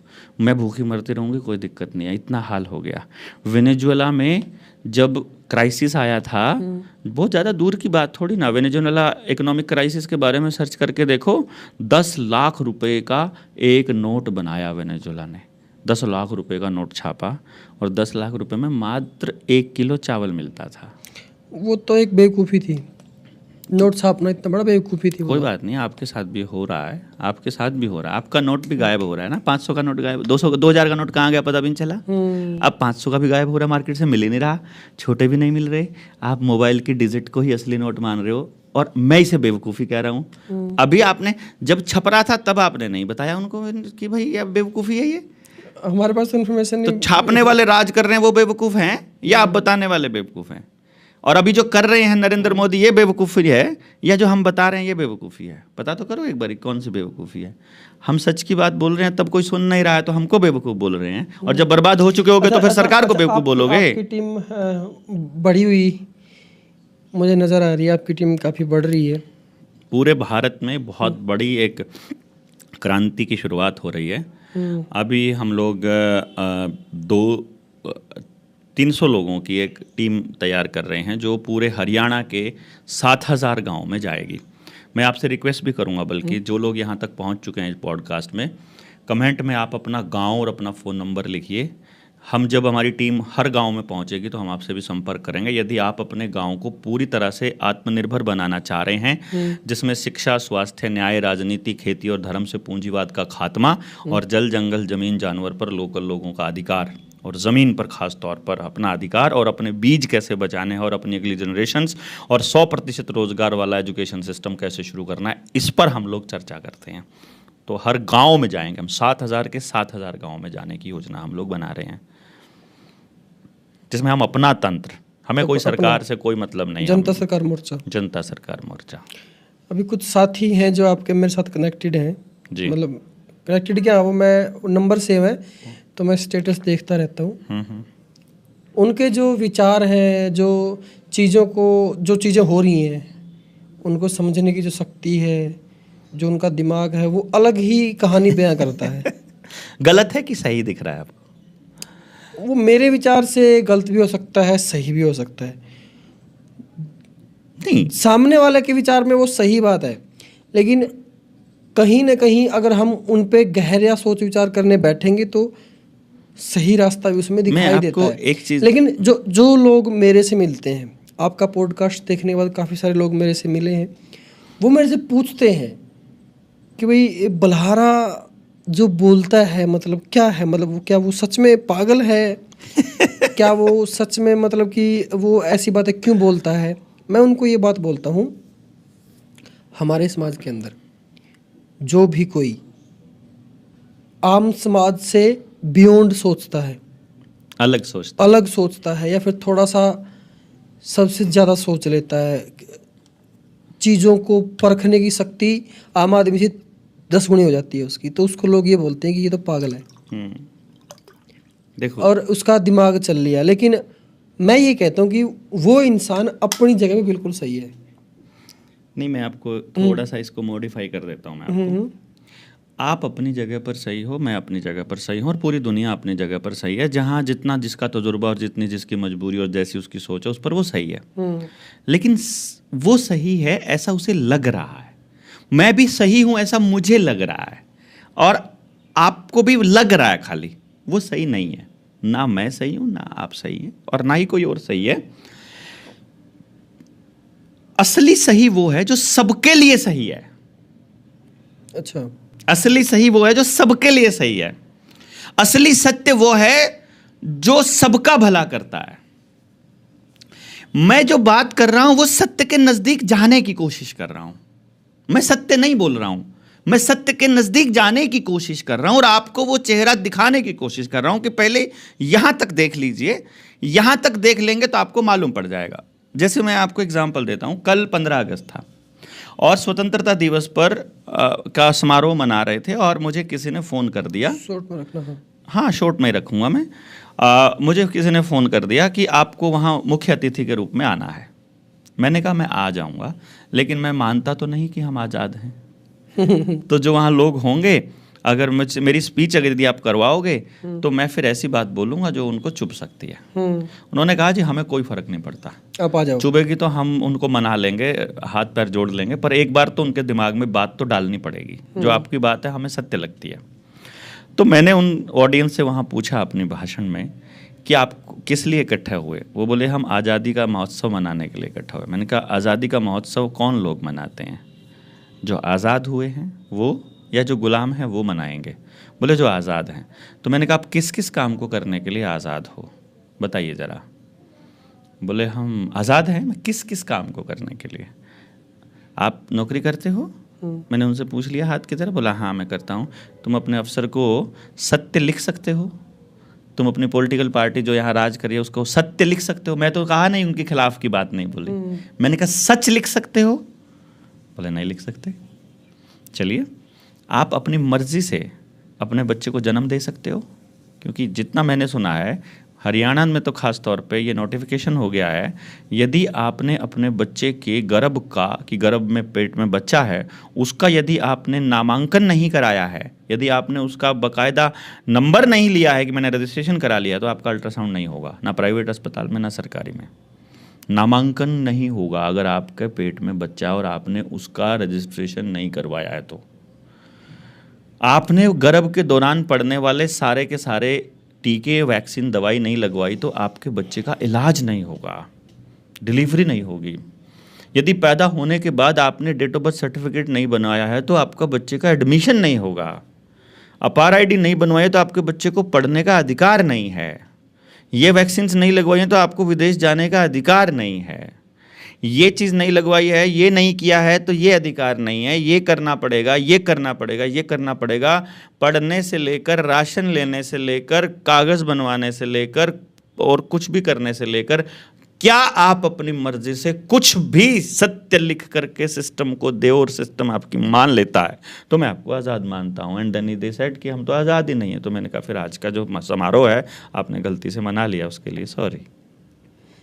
मैं भूखी मरती रहूँगी, कोई दिक्कत नहीं है। इतना हाल हो गया। वेनेजुएला में जब क्राइसिस आया था, बहुत ज़्यादा दूर की बात थोड़ी ना, वेनेजुएला इकोनॉमिक क्राइसिस के बारे में सर्च करके देखो, 10 लाख रुपए का एक नोट बनाया वेनेजुएला ने, 10 लाख रुपए का नोट छापा, और 10 लाख रुपए में मात्र 1 किलो चावल मिलता था। वो तो एक बेवकूफ़ी थी, नोट छापना इतना बड़ा बेवकूफ़ी थी। कोई बात नहीं, आपके साथ भी हो रहा है, आपके साथ भी हो रहा है, आपका नोट भी गायब हो रहा है ना, 500 का नोट गायब, 200 2000 का नोट कहाँ गया पता भी नहीं चला। अब 500 का भी गायब हो रहा है, मार्केट से मिल ही नहीं रहा, छोटे भी नहीं मिल रहे, आप मोबाइल की डिजिट को ही असली नोट मान रहे हो, और मैं इसे बेवकूफ़ी कह रहा हूँ। अभी आपने जब छप रहा था तब आपने नहीं बताया उनको कि भाई ये बेवकूफ़ी है, ये हमारे पास इन्फॉर्मेशन तो छापने वाले राज कर रहे हैं वो बेवकूफ़ हैं, या आप बताने वाले बेवकूफ़ हैं? और अभी जो कर रहे हैं नरेंद्र मोदी, ये बेवकूफ़ी है, या जो हम बता रहे हैं ये बेवकूफ़ी है? पता तो करो एक बारी कौन सी बेवकूफ़ी है। हम सच की बात बोल रहे हैं, तब कोई सुन नहीं रहा है, तो हमको बेवकूफ़ बोल रहे हैं, और जब बर्बाद हो चुके होगे तो फिर सरकार को बेवकूफ़ बोलोगे। आपकी टीम बढ़ी हुई मुझे नज़र आ रही है, आपकी टीम काफ़ी बढ़ रही है। पूरे भारत में बहुत बड़ी एक क्रांति की शुरुआत हो रही है। अभी हम लोग 300 लोगों की एक टीम तैयार कर रहे हैं, जो पूरे हरियाणा के 7000 गांव में जाएगी। मैं आपसे रिक्वेस्ट भी करूंगा, बल्कि जो लोग यहां तक पहुंच चुके हैं इस पॉडकास्ट में, कमेंट में आप अपना गांव और अपना फ़ोन नंबर लिखिए। हम जब हमारी टीम हर गांव में पहुंचेगी तो हम आपसे भी संपर्क करेंगे। यदि आप अपने गांव को पूरी तरह से आत्मनिर्भर बनाना चाह रहे हैं, जिसमें शिक्षा, स्वास्थ्य, न्याय, राजनीति, खेती और धर्म से पूंजीवाद का खात्मा, और जल, जंगल, जमीन, जानवर पर लोकल लोगों का अधिकार, और ज़मीन पर ख़ास तौर पर अपना अधिकार, और अपने बीज कैसे बचाने हैं, और अपनी अगली जनरेशन्स, और 100% रोज़गार वाला एजुकेशन सिस्टम कैसे शुरू करना है, इस पर हम लोग चर्चा करते हैं। तो हर गांव में जाएंगे हम, 7000 के 7000 गांव में जाने की योजना हम लोग बना रहे हैं, जिसमें हम अपना तंत्र, हमें कोई सरकार से कोई मतलब नहीं, जनता सरकार मोर्चा, जनता सरकार मोर्चा। अभी कुछ साथी हैं जो आपके मेरे साथ कनेक्टेड हैं जी, मतलब कनेक्टेड क्या, वो मैं नंबर सेव है तो मैं स्टेटस देखता रहता हूँ। उनके जो विचार हैं, जो चीज़ें हो रही हैं, उनको समझने की जो शक्ति है, जो उनका दिमाग है, वो अलग ही कहानी बयां करता है। गलत है कि सही दिख रहा है आपको? वो मेरे विचार से गलत भी हो सकता है, सही भी हो सकता है। नहीं, सामने वाले के विचार में वो सही बात है, लेकिन कहीं ना कहीं अगर हम उन पे गहरा सोच विचार करने बैठेंगे तो सही रास्ता भी उसमें दिखाई देता है। एक चीज, लेकिन जो लोग मेरे से मिलते हैं, आपका पॉडकास्ट देखने के बाद काफ़ी सारे लोग मेरे से मिले हैं, वो मेरे से पूछते हैं कि भाई बल्हारा जो बोलता है मतलब क्या है, मतलब क्या वो सच में पागल है? क्या वो सच में मतलब कि वो ऐसी बातें क्यों बोलता है? मैं उनको ये बात बोलता हूँ, हमारे समाज के अंदर जो भी कोई आम समाज से बियॉन्ड सोचता है, अलग सोचता है, या फिर थोड़ा सा सबसे ज़्यादा सोच लेता है, चीज़ों को परखने की शक्ति आम आदमी से 10 गुनी हो जाती है उसकी, तो उसको लोग ये बोलते हैं कि ये तो पागल है। देखो, और उसका दिमाग चल लिया। लेकिन मैं ये कहता हूँ कि वो इंसान अपनी जगह पे बिल्कुल सही है। नहीं, मैं आपको थोड़ा सा इसको मॉडिफाई कर देता हूँ। मैं आपको, आप अपनी जगह पर सही हो, मैं अपनी जगह पर सही हूँ, और पूरी दुनिया अपनी जगह पर सही है। जहाँ जितना जिसका तजुर्बा और जितनी जिसकी मजबूरी और जैसी उसकी सोच है, उस पर वो सही है। लेकिन वो सही है ऐसा उसे लग रहा है, मैं भी सही हूँ ऐसा मुझे लग रहा है, और आपको भी लग रहा है, खाली वो सही नहीं है। ना मैं सही हूँ, ना आप सही हैं, और ना ही कोई और सही है। असली सही वो है जो सबके लिए सही है। अच्छा, असली सही वो है जो सबके लिए सही है। असली सत्य वो है जो सबका भला करता है। मैं जो बात कर रहा हूं वो सत्य के नजदीक जाने की कोशिश कर रहा हूं। मैं सत्य नहीं बोल रहा हूं, मैं सत्य के नजदीक जाने की कोशिश कर रहा हूं, और आपको वो चेहरा दिखाने की कोशिश कर रहा हूं कि पहले यहां तक देख लीजिए, यहां तक देख लेंगे तो आपको मालूम पड़ जाएगा। जैसे मैं आपको एग्जांपल देता हूं, कल 15 अगस्त था और स्वतंत्रता दिवस पर का समारोह मना रहे थे, और मुझे किसी ने फ़ोन कर दिया। शॉर्ट में रखना है। हाँ, शॉर्ट में ही रखूँगा मैं। मुझे किसी ने फ़ोन कर दिया कि आपको वहाँ मुख्य अतिथि के रूप में आना है। मैंने कहा मैं आ जाऊँगा, लेकिन मैं मानता तो नहीं कि हम आज़ाद हैं। तो जो वहाँ लोग होंगे, अगर मेरी स्पीच अगर यदि आप करवाओगे तो मैं फिर ऐसी बात बोलूँगा जो उनको चुभ सकती है। उन्होंने कहा जी हमें कोई फ़र्क नहीं पड़ता, आप आ जाओ। चुभेगी तो हम उनको मना लेंगे, हाथ पैर जोड़ लेंगे, पर एक बार तो उनके दिमाग में बात तो डालनी पड़ेगी, जो आपकी बात है हमें सत्य लगती है। तो मैंने उन ऑडियंस से वहाँ पूछा अपनी भाषण में कि आप किस लिए इकट्ठे हुए। वो बोले हम आज़ादी का महोत्सव मनाने के लिए इकट्ठा हुए। मैंने कहा आज़ादी का महोत्सव कौन लोग मनाते हैं? जो आज़ाद हुए हैं वो, या जो गुलाम हैं वो मनाएंगे? बोले जो आज़ाद हैं। तो मैंने कहा आप किस किस काम को करने के लिए आज़ाद हो, बताइए ज़रा। बोले हम आज़ाद हैं, मैं किस किस काम को करने के लिए? आप नौकरी करते हो? मैंने उनसे पूछ लिया हाथ की तरह। बोला हाँ मैं करता हूँ। तुम अपने अफसर को सत्य लिख सकते हो? तुम अपनी पॉलिटिकल पार्टी जो यहाँ राज करी है उसको सत्य लिख सकते हो? मैं तो कहा नहीं, उनके खिलाफ की बात नहीं बोली, मैंने कहा सच लिख सकते हो? बोले नहीं लिख सकते। चलिए, आप अपनी मर्जी से अपने बच्चे को जन्म दे सकते हो? क्योंकि जितना मैंने सुना है हरियाणा में तो खास तौर पे ये नोटिफिकेशन हो गया है, यदि आपने अपने बच्चे के गर्भ का, कि गर्भ में पेट में बच्चा है, उसका यदि आपने नामांकन नहीं कराया है, यदि आपने उसका बाकायदा नंबर नहीं लिया है कि मैंने रजिस्ट्रेशन करा लिया, तो आपका अल्ट्रासाउंड नहीं होगा, ना प्राइवेट अस्पताल में ना सरकारी में। नामांकन नहीं होगा अगर आपके पेट में बच्चा और आपने उसका रजिस्ट्रेशन नहीं करवाया है। तो आपने गर्भ के दौरान पड़ने वाले सारे के सारे टीके, वैक्सीन, दवाई नहीं लगवाई तो आपके बच्चे का इलाज नहीं होगा, डिलीवरी नहीं होगी। यदि पैदा होने के बाद आपने डेट ऑफ बर्थ सर्टिफिकेट नहीं बनवाया है तो आपका बच्चे का एडमिशन नहीं होगा। अपार आईडी नहीं बनवाई तो आपके बच्चे को पढ़ने का अधिकार नहीं है। ये वैक्सीन नहीं लगवाई है तो आपको विदेश जाने का अधिकार नहीं है। ये चीज़ नहीं लगवाई है, ये नहीं किया है तो ये अधिकार नहीं है। ये करना पड़ेगा, ये करना पड़ेगा, ये करना पड़ेगा। पढ़ने से लेकर, राशन लेने से लेकर, कागज़ बनवाने से लेकर, और कुछ भी करने से लेकर, क्या आप अपनी मर्जी से कुछ भी सत्य लिख करके सिस्टम को दे और सिस्टम आपकी मान लेता है तो मैं आपको आज़ाद मानता हूँ। एंड देन दे सेड कि हम तो आज़ाद ही नहीं है। तो मैंने कहा फिर आज का जो समारोह है आपने गलती से मना लिया, उसके लिए सॉरी।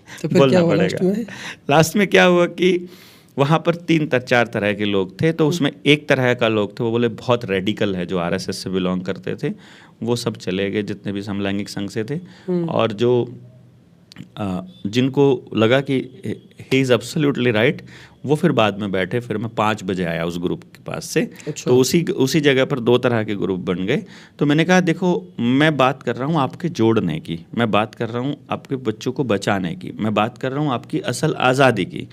तो फिर बोलना क्या हुआ पड़ेगा। लास्ट में क्या हुआ कि वहाँ पर 3-4 तरह के लोग थे। तो उसमें एक तरह का लोग थे, वो बोले बहुत रेडिकल है, जो आरएसएस से बिलोंग करते थे, वो सब चले गए, जितने भी समलैंगिक संघ से थे। और जो जिनको लगा कि ही इज़ एब्सोल्युटली राइट, वो फिर बाद में बैठे। फिर मैं 5 बजे आया उस ग्रुप के पास से। अच्छा। तो उसी जगह पर 2 तरह के ग्रुप बन गए। तो मैंने कहा देखो, मैं बात कर रहा हूँ आपके जोड़ने की, मैं बात कर रहा हूँ आपके बच्चों को बचाने की, मैं बात कर रहा हूँ आपकी असल आज़ादी की।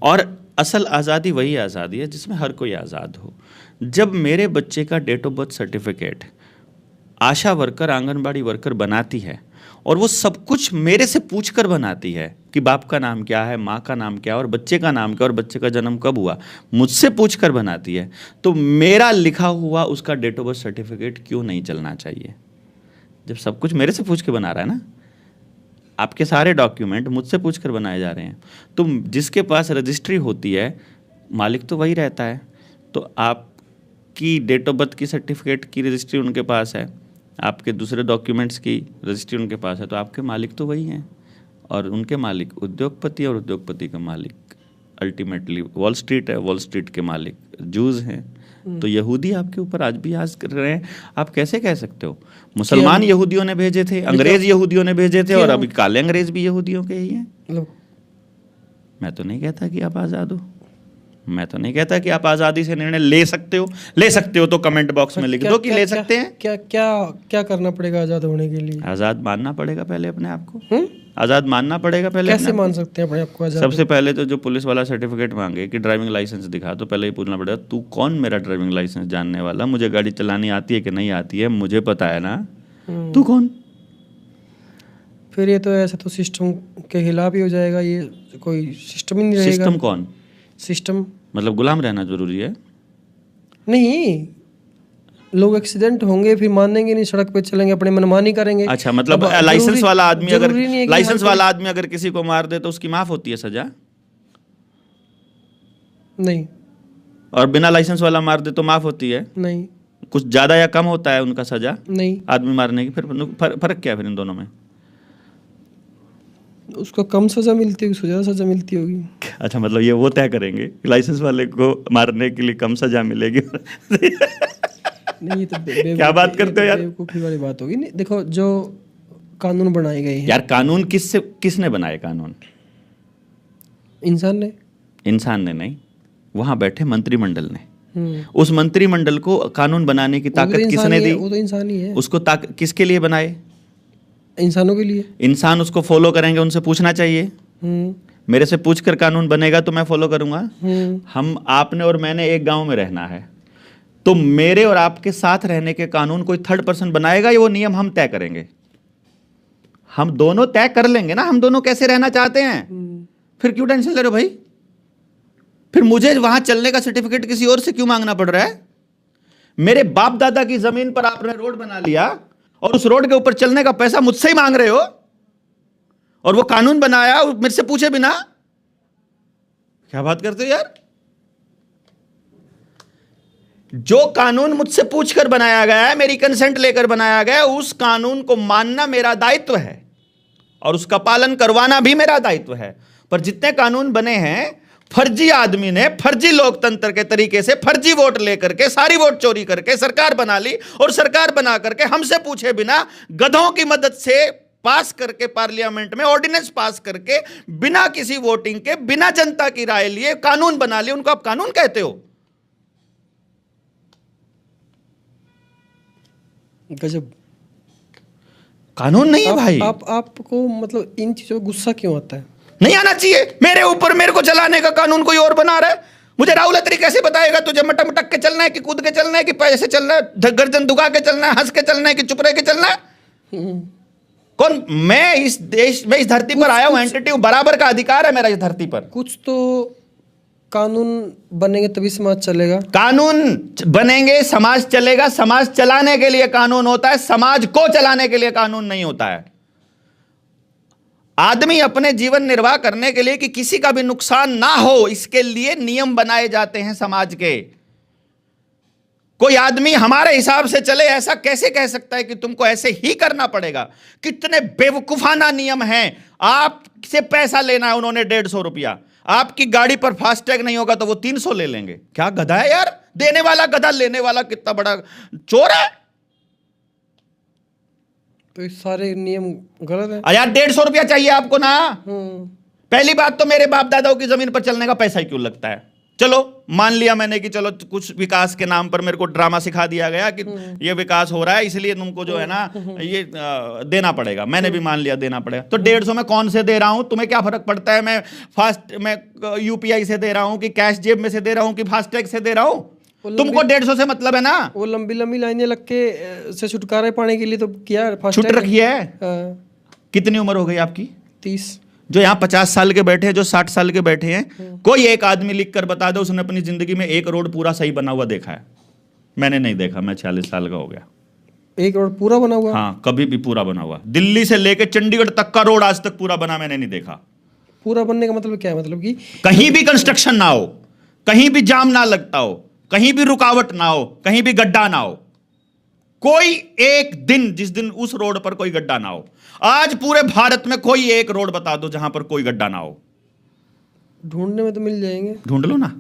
और असल आज़ादी वही आज़ादी है जिसमें हर कोई आज़ाद हो। जब मेरे बच्चे का date of birth certificate ASHA worker, anganwadi worker बनाती है, और वो सब कुछ मेरे से पूछकर बनाती है कि बाप का नाम क्या है, माँ का नाम क्या है, और बच्चे का नाम क्या, और बच्चे का जन्म कब हुआ, मुझसे पूछकर बनाती है, तो मेरा लिखा हुआ उसका डेट ऑफ बर्थ सर्टिफिकेट क्यों नहीं चलना चाहिए? जब सब कुछ मेरे से पूछ के बना रहा है ना, आपके सारे डॉक्यूमेंट मुझसे पूछकर बनाए जा रहे हैं। तो जिसके पास रजिस्ट्री होती है मालिक तो वही रहता है। तो आपकी डेट ऑफ बर्थ की सर्टिफिकेट की रजिस्ट्री उनके पास है, आपके दूसरे डॉक्यूमेंट्स की रजिस्ट्री उनके पास है, तो आपके मालिक तो वही हैं। और उनके मालिक उद्योगपति, और उद्योगपति का मालिक अल्टीमेटली वॉल स्ट्रीट है, वॉल स्ट्रीट के मालिक जूज हैं। तो यहूदी आपके ऊपर आज भी आज कर रहे हैं। आप कैसे कह सकते हो? मुसलमान यहूदियों ने भेजे थे, अंग्रेज यहूदियों ने भेजे थे, और अभी काले अंग्रेज भी यहूदियों के ही हैं। मैं तो नहीं कहता कि आप आज़ाद हो, मैं तो नहीं कहता कि आप आज़ादी से निर्णय ले सकते हो। ले सकते हो तो कमेंट बॉक्स में लिख दो कि ले सकते हैं। क्या क्या क्या करना पड़ेगा आज़ाद होने के लिए? आज़ाद मानना पड़ेगा पहले अपने आप को। आज़ाद मानना पड़ेगा पहले। कैसे मान सकते हैं अपने आप को आज़ाद? सबसे पहले तो जो पुलिस वाला सर्टिफिकेट मांगे कि ड्राइविंग लाइसेंस दिखा, तो पहले ही पूछना पड़ेगा तू कौन मेरा ड्राइविंग लाइसेंस जानने वाला? मुझे गाड़ी चलानी आती है कि नहीं आती है मुझे पता है ना, तू कौन? फिर ये तो ऐसा तो सिस्टम के खिलाफ ही हो जाएगा, ये कोई सिस्टम ही नहीं रहेगा। सिस्टम कौन? सिस्टम मतलब गुलाम रहना जरूरी है? नहीं, लोग एक्सीडेंट होंगे फिर मानेंगे नहीं, सड़क पे चलेंगे, अपने मनमानी करेंगे। अच्छा, मतलब लाइसेंस वाला आदमी अगर लाइसेंस वाला आदमी अगर किसी को मार दे तो उसकी माफ होती है सजा? नहीं। और बिना लाइसेंस वाला मार दे तो माफ होती है? नहीं। कुछ ज्यादा या कम होता है उनका सजा? नहीं। आदमी मारने की फिर फर्क क्या है फिर इन दोनों में? उसको कम सजा मिलती होगी, उसको ज्यादा सजा मिलती होगी। अच्छा, मतलब ये वो तय करेंगे लाइसेंस वाले को मारने के लिए कम सजा मिलेगी? नहीं, ये तो क्या बात करते हो यार? बेवकूफी वाली बात होगी। नहीं, देखो जो कानून बनाए गए हैं यार, कानून किसने बनाए? कानून इंसान ने। इंसान ने नहीं, वहां बैठे मंत्रिमंडल ने। उस मंत्रिमंडल को कानून बनाने की ताकत किसने दी? वो तो इंसान ही है। उसको किसके लिए बनाए? इंसानों के लिए। इंसान उसको फॉलो करेंगे, उनसे पूछना चाहिए। मेरे से पूछकर कानून बनेगा तो मैं फॉलो करूंगा। हम आपने और मैंने एक गांव में रहना है, तो मेरे और आपके साथ रहने के कानून कोई थर्ड पर्सन बनाएगा या वो नियम हम तय करेंगे? हम दोनों तय कर लेंगे ना, हम दोनों कैसे रहना चाहते हैं। फिर क्यों टेंशन ले रहे हो भाई? फिर मुझे वहां चलने का सर्टिफिकेट किसी और से क्यों मांगना पड़ रहा है? मेरे बाप दादा की जमीन पर आपने रोड बना लिया और उस रोड के ऊपर चलने का पैसा मुझसे ही मांग रहे हो, और वो कानून बनाया मेरे से पूछे बिना। क्या बात करते हो यार? जो कानून मुझसे पूछकर बनाया गया है, मेरी कंसेंट लेकर बनाया गया है, उस कानून को मानना मेरा दायित्व है और उसका पालन करवाना भी मेरा दायित्व है। पर जितने कानून बने हैं, फर्जी आदमी ने फर्जी लोकतंत्र के तरीके से फर्जी वोट लेकर के, सारी वोट चोरी करके सरकार बना ली, और सरकार बना करके हमसे पूछे बिना गधों की मदद से पास करके पार्लियामेंट में ऑर्डिनेंस पास करके, बिना किसी वोटिंग के, बिना जनता की राय लिए कानून बना लिए। उनको आप कानून कहते हो? गजब। कानून नहीं है भाई। आपको मतलब इन चीजों गुस्सा क्यों आता है? नहीं आना चाहिए। मेरे ऊपर मेरे को चलाने का कानून कोई और बना रहा है। मुझे राहुल अत्री कैसे बताएगा तुझे मटक मटक के चलना है कि कूद के चलना है कि पैसे चलना है, गर्दन दुगा के चलना है, हंस के चलना है कि चुप रह के चलना है? कौन? मैं इस देश में, इस धरती पर आया हूं, एंटिटी हूं, बराबर का अधिकार है मेरा इस धरती पर। कुछ तो कानून बनेंगे तभी समाज चलेगा। कानून बनेंगे समाज चलेगा। समाज चलाने के लिए कानून होता है, समाज को चलाने के लिए कानून नहीं होता है। आदमी अपने जीवन निर्वाह करने के लिए कि किसी का भी नुकसान ना हो, इसके लिए नियम बनाए जाते हैं समाज के। कोई आदमी हमारे हिसाब से चले, ऐसा कैसे कह सकता है कि तुमको ऐसे ही करना पड़ेगा? कितने बेवकूफाना नियम हैं। आपसे पैसा लेना है उन्होंने 150 रुपया, आपकी गाड़ी पर फास्टैग नहीं होगा तो वो 300 ले लेंगे। क्या गधा है यार? देने वाला गधा, लेने वाला कितना बड़ा चोर है। तो ये सारे नियम गलत है यार। 150 रुपया चाहिए आपको ना। पहली बात तो मेरे बाप दादाओं की जमीन पर चलने का पैसा ही क्यों लगता है? चलो मान लिया मैंने कि चलो कुछ विकास के नाम पर मेरे को ड्रामा सिखा दिया गया कि ये विकास हो रहा है इसलिए तुमको जो है ना ये देना पड़ेगा। मैंने भी मान लिया देना पड़ेगा। तो 150 में कौन से दे रहा हूं? तुम्हें क्या फर्क पड़ता है? मैं यूपीआई से दे रहा हूं कि कैश जेब में से दे रहा हूं कि फास्टैग से दे रहा हूं? तुमको 150 से मतलब है ना? वो लंबी लंबी लाइनें लग के से छुटकारा पाने के लिए तो किया, छुट रखी है। कितनी उम्र हो गई आपकी? 30। जो यहाँ 50 साल के बैठे हैं, जो 60 साल के बैठे हैं, कोई एक आदमी लिख कर बता दो उसने अपनी जिंदगी में एक रोड पूरा सही बना हुआ देखा है? मैंने नहीं देखा। मैं 40 साल का हो गया। एक रोड पूरा बना हुआ? हाँ, कभी भी पूरा बना हुआ। दिल्ली से लेकर चंडीगढ़ तक का रोड आज तक पूरा बना मैंने नहीं देखा। पूरा बनने का मतलब क्या है? मतलब कि कहीं भी कंस्ट्रक्शन ना हो, कहीं भी जाम ना लगता हो, कहीं भी रुकावट ना हो, कहीं भी गड्ढा ना हो, कोई एक दिन जिस दिन उस रोड पर कोई गड्ढा ना हो। आज पूरे भारत में कोई एक रोड बता दो जहां पर कोई गड्ढा ना हो। ढूंढने में तो मिल जाएंगे, ढूंढ लो ना।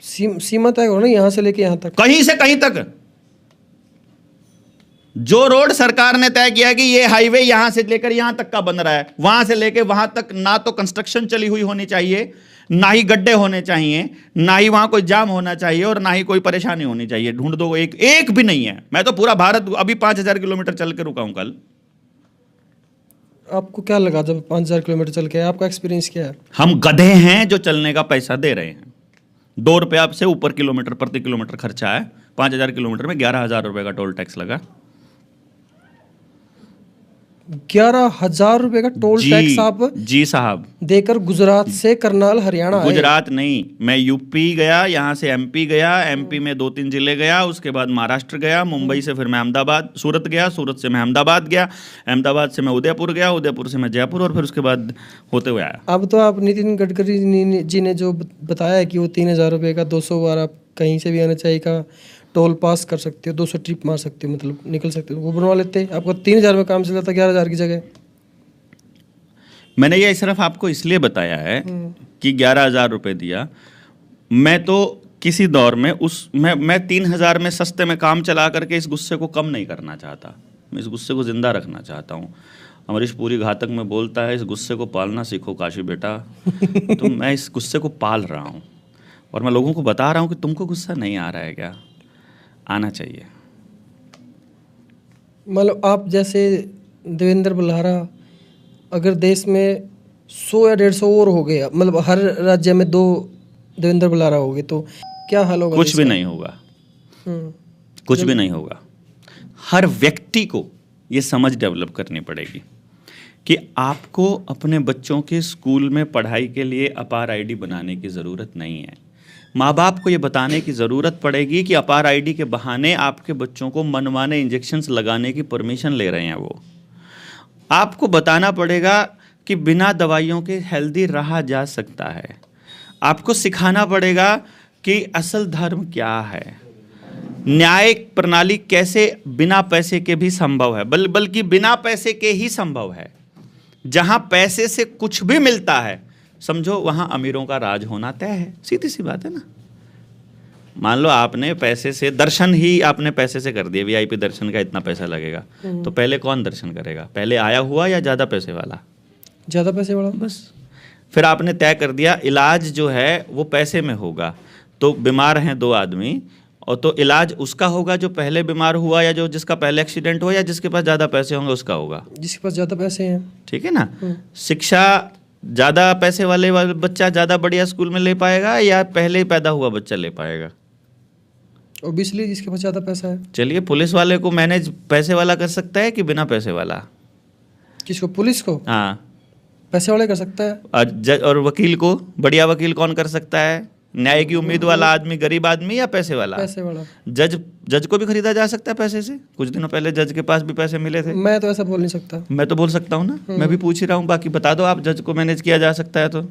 सीमा तय करो ना, यहां से लेके यहां तक, कहीं से कहीं तक। जो रोड सरकार ने तय किया कि ये हाईवे यहां से लेकर यहां तक का बन रहा है, वहां से लेकर वहां तक ना तो कंस्ट्रक्शन चली हुई होनी चाहिए, ना ही गड्ढे होने चाहिए, ना ही वहां कोई जाम होना चाहिए, और ना ही कोई परेशानी होनी चाहिए। ढूंढ दो, एक भी नहीं है। मैं तो पूरा भारत अभी 5,000 किलोमीटर चल के रुका हूं कल। आपको क्या लगा जब 5,000 किलोमीटर चल के? आपका एक्सपीरियंस क्या है? हम गधे हैं जो चलने का पैसा दे रहे हैं। 2 रुपया से ऊपर किलोमीटर प्रति किलोमीटर खर्चा है। 5,000 किलोमीटर में 11,000 रुपए का टोल टैक्स लगा। 11,000 रुपए का टोल टैक्स आप जी साहब देकर गुजरात से करनाल हरियाणा आए? गुजरात नहीं, मैं यूपी गया, यहाँ से एमपी गया, एमपी में 2-3 जिले गया, उसके बाद महाराष्ट्र गया, मुंबई से फिर मैं अहमदाबाद, सूरत गया, सूरत से मैं अहमदाबाद गया, अहमदाबाद से मैं उदयपुर गया, उदयपुर से मैं जयपुर, और फिर उसके बाद होते हुए आया। अब तो आप नितिन गडकरी जी ने जो बताया कि वो 3,000 रुपये का 200 बार आप कहीं से भी आना चाहिए का टोल पास कर सकते हो, 200 ट्रिप मार सकते हो, मतलब निकल सकते हो, वो बनवा लेते। आपको 3,000 में काम चल जाता 11,000 की जगह। मैंने ये सिर्फ आपको इसलिए बताया है कि 11,000 रुपये दिया। मैं तो किसी दौर में मैं 3,000 में सस्ते में काम चला करके इस गुस्से को कम नहीं करना चाहता। मैं इस गुस्से को जिंदा रखना चाहता हूँ। अमरीश पुरी घातक में बोलता है, इस गुस्से को पालना सीखो काशी बेटा। तो मैं इस गुस्से को पाल रहा हूँ, और मैं लोगों को बता रहा हूँ कि तुमको गुस्सा नहीं आ रहा है क्या? आना चाहिए। मतलब आप जैसे देवेंद्र बुल्हारा, अगर देश में 100 या 150 और हो गया, मतलब हर राज्य में 2 देवेंद्र बुल्हारा हो गए, तो क्या हाल होगा? कुछ भी नहीं होगा, कुछ भी नहीं होगा। हर व्यक्ति को ये समझ डेवलप करनी पड़ेगी कि आपको अपने बच्चों के स्कूल में पढ़ाई के लिए अपार आईडी बनाने की ज़रूरत नहीं है। माँ बाप को ये बताने की ज़रूरत पड़ेगी कि अपार आईडी के बहाने आपके बच्चों को मनमाने इंजेक्शन्स लगाने की परमिशन ले रहे हैं वो। आपको बताना पड़ेगा कि बिना दवाइयों के हेल्दी रहा जा सकता है। आपको सिखाना पड़ेगा कि असल धर्म क्या है, न्यायिक प्रणाली कैसे बिना पैसे के भी संभव है, बल्कि बिना पैसे के ही संभव है। जहाँ पैसे से कुछ भी मिलता है, समझो वहाँ अमीरों का राज होना तय है। सीधी सी बात है ना। मान लो आपने पैसे से दर्शन ही आपने पैसे से कर दिए, वीआईपी दर्शन का इतना पैसा लगेगा, तो पहले कौन दर्शन करेगा? पहले आया हुआ या ज़्यादा पैसे वाला? ज़्यादा पैसे वाला। बस फिर आपने तय कर दिया इलाज जो है वो पैसे में होगा, तो बीमार हैं 2 आदमी, और तो इलाज उसका होगा जो पहले बीमार हुआ, या जो जिसका पहले एक्सीडेंट हुआ, या जिसके पास ज़्यादा पैसे होंगे उसका होगा, जिसके पास ज़्यादा पैसे हैं। ठीक है ना। शिक्षा ज़्यादा पैसे वाले बच्चा ज़्यादा बढ़िया स्कूल में ले पाएगा, या पहले ही पैदा हुआ बच्चा ले पाएगा? ओबियसली जिसके पास ज़्यादा पैसा है। चलिए, पुलिस वाले को मैनेज पैसे वाला कर सकता है कि बिना पैसे वाला? किसको? पुलिस को? हाँ, पैसे वाला कर सकता है। और वकील को, बढ़िया वकील कौन कर सकता है? न्याय की उम्मीद वाला आदमी, गरीब आदमी, या पैसे वाला? पैसे वाला। जज को भी खरीदा जा सकता है पैसे से। कुछ दिनों पहले जज के पास भी पैसे मिले थे। मैं तो ऐसा बोल नहीं सकता। मैं तो बोल सकता हूँ ना, मैं भी पूछ ही रहा हूँ। बाकी बता दो आप, जज को मैनेज किया जा सकता है तो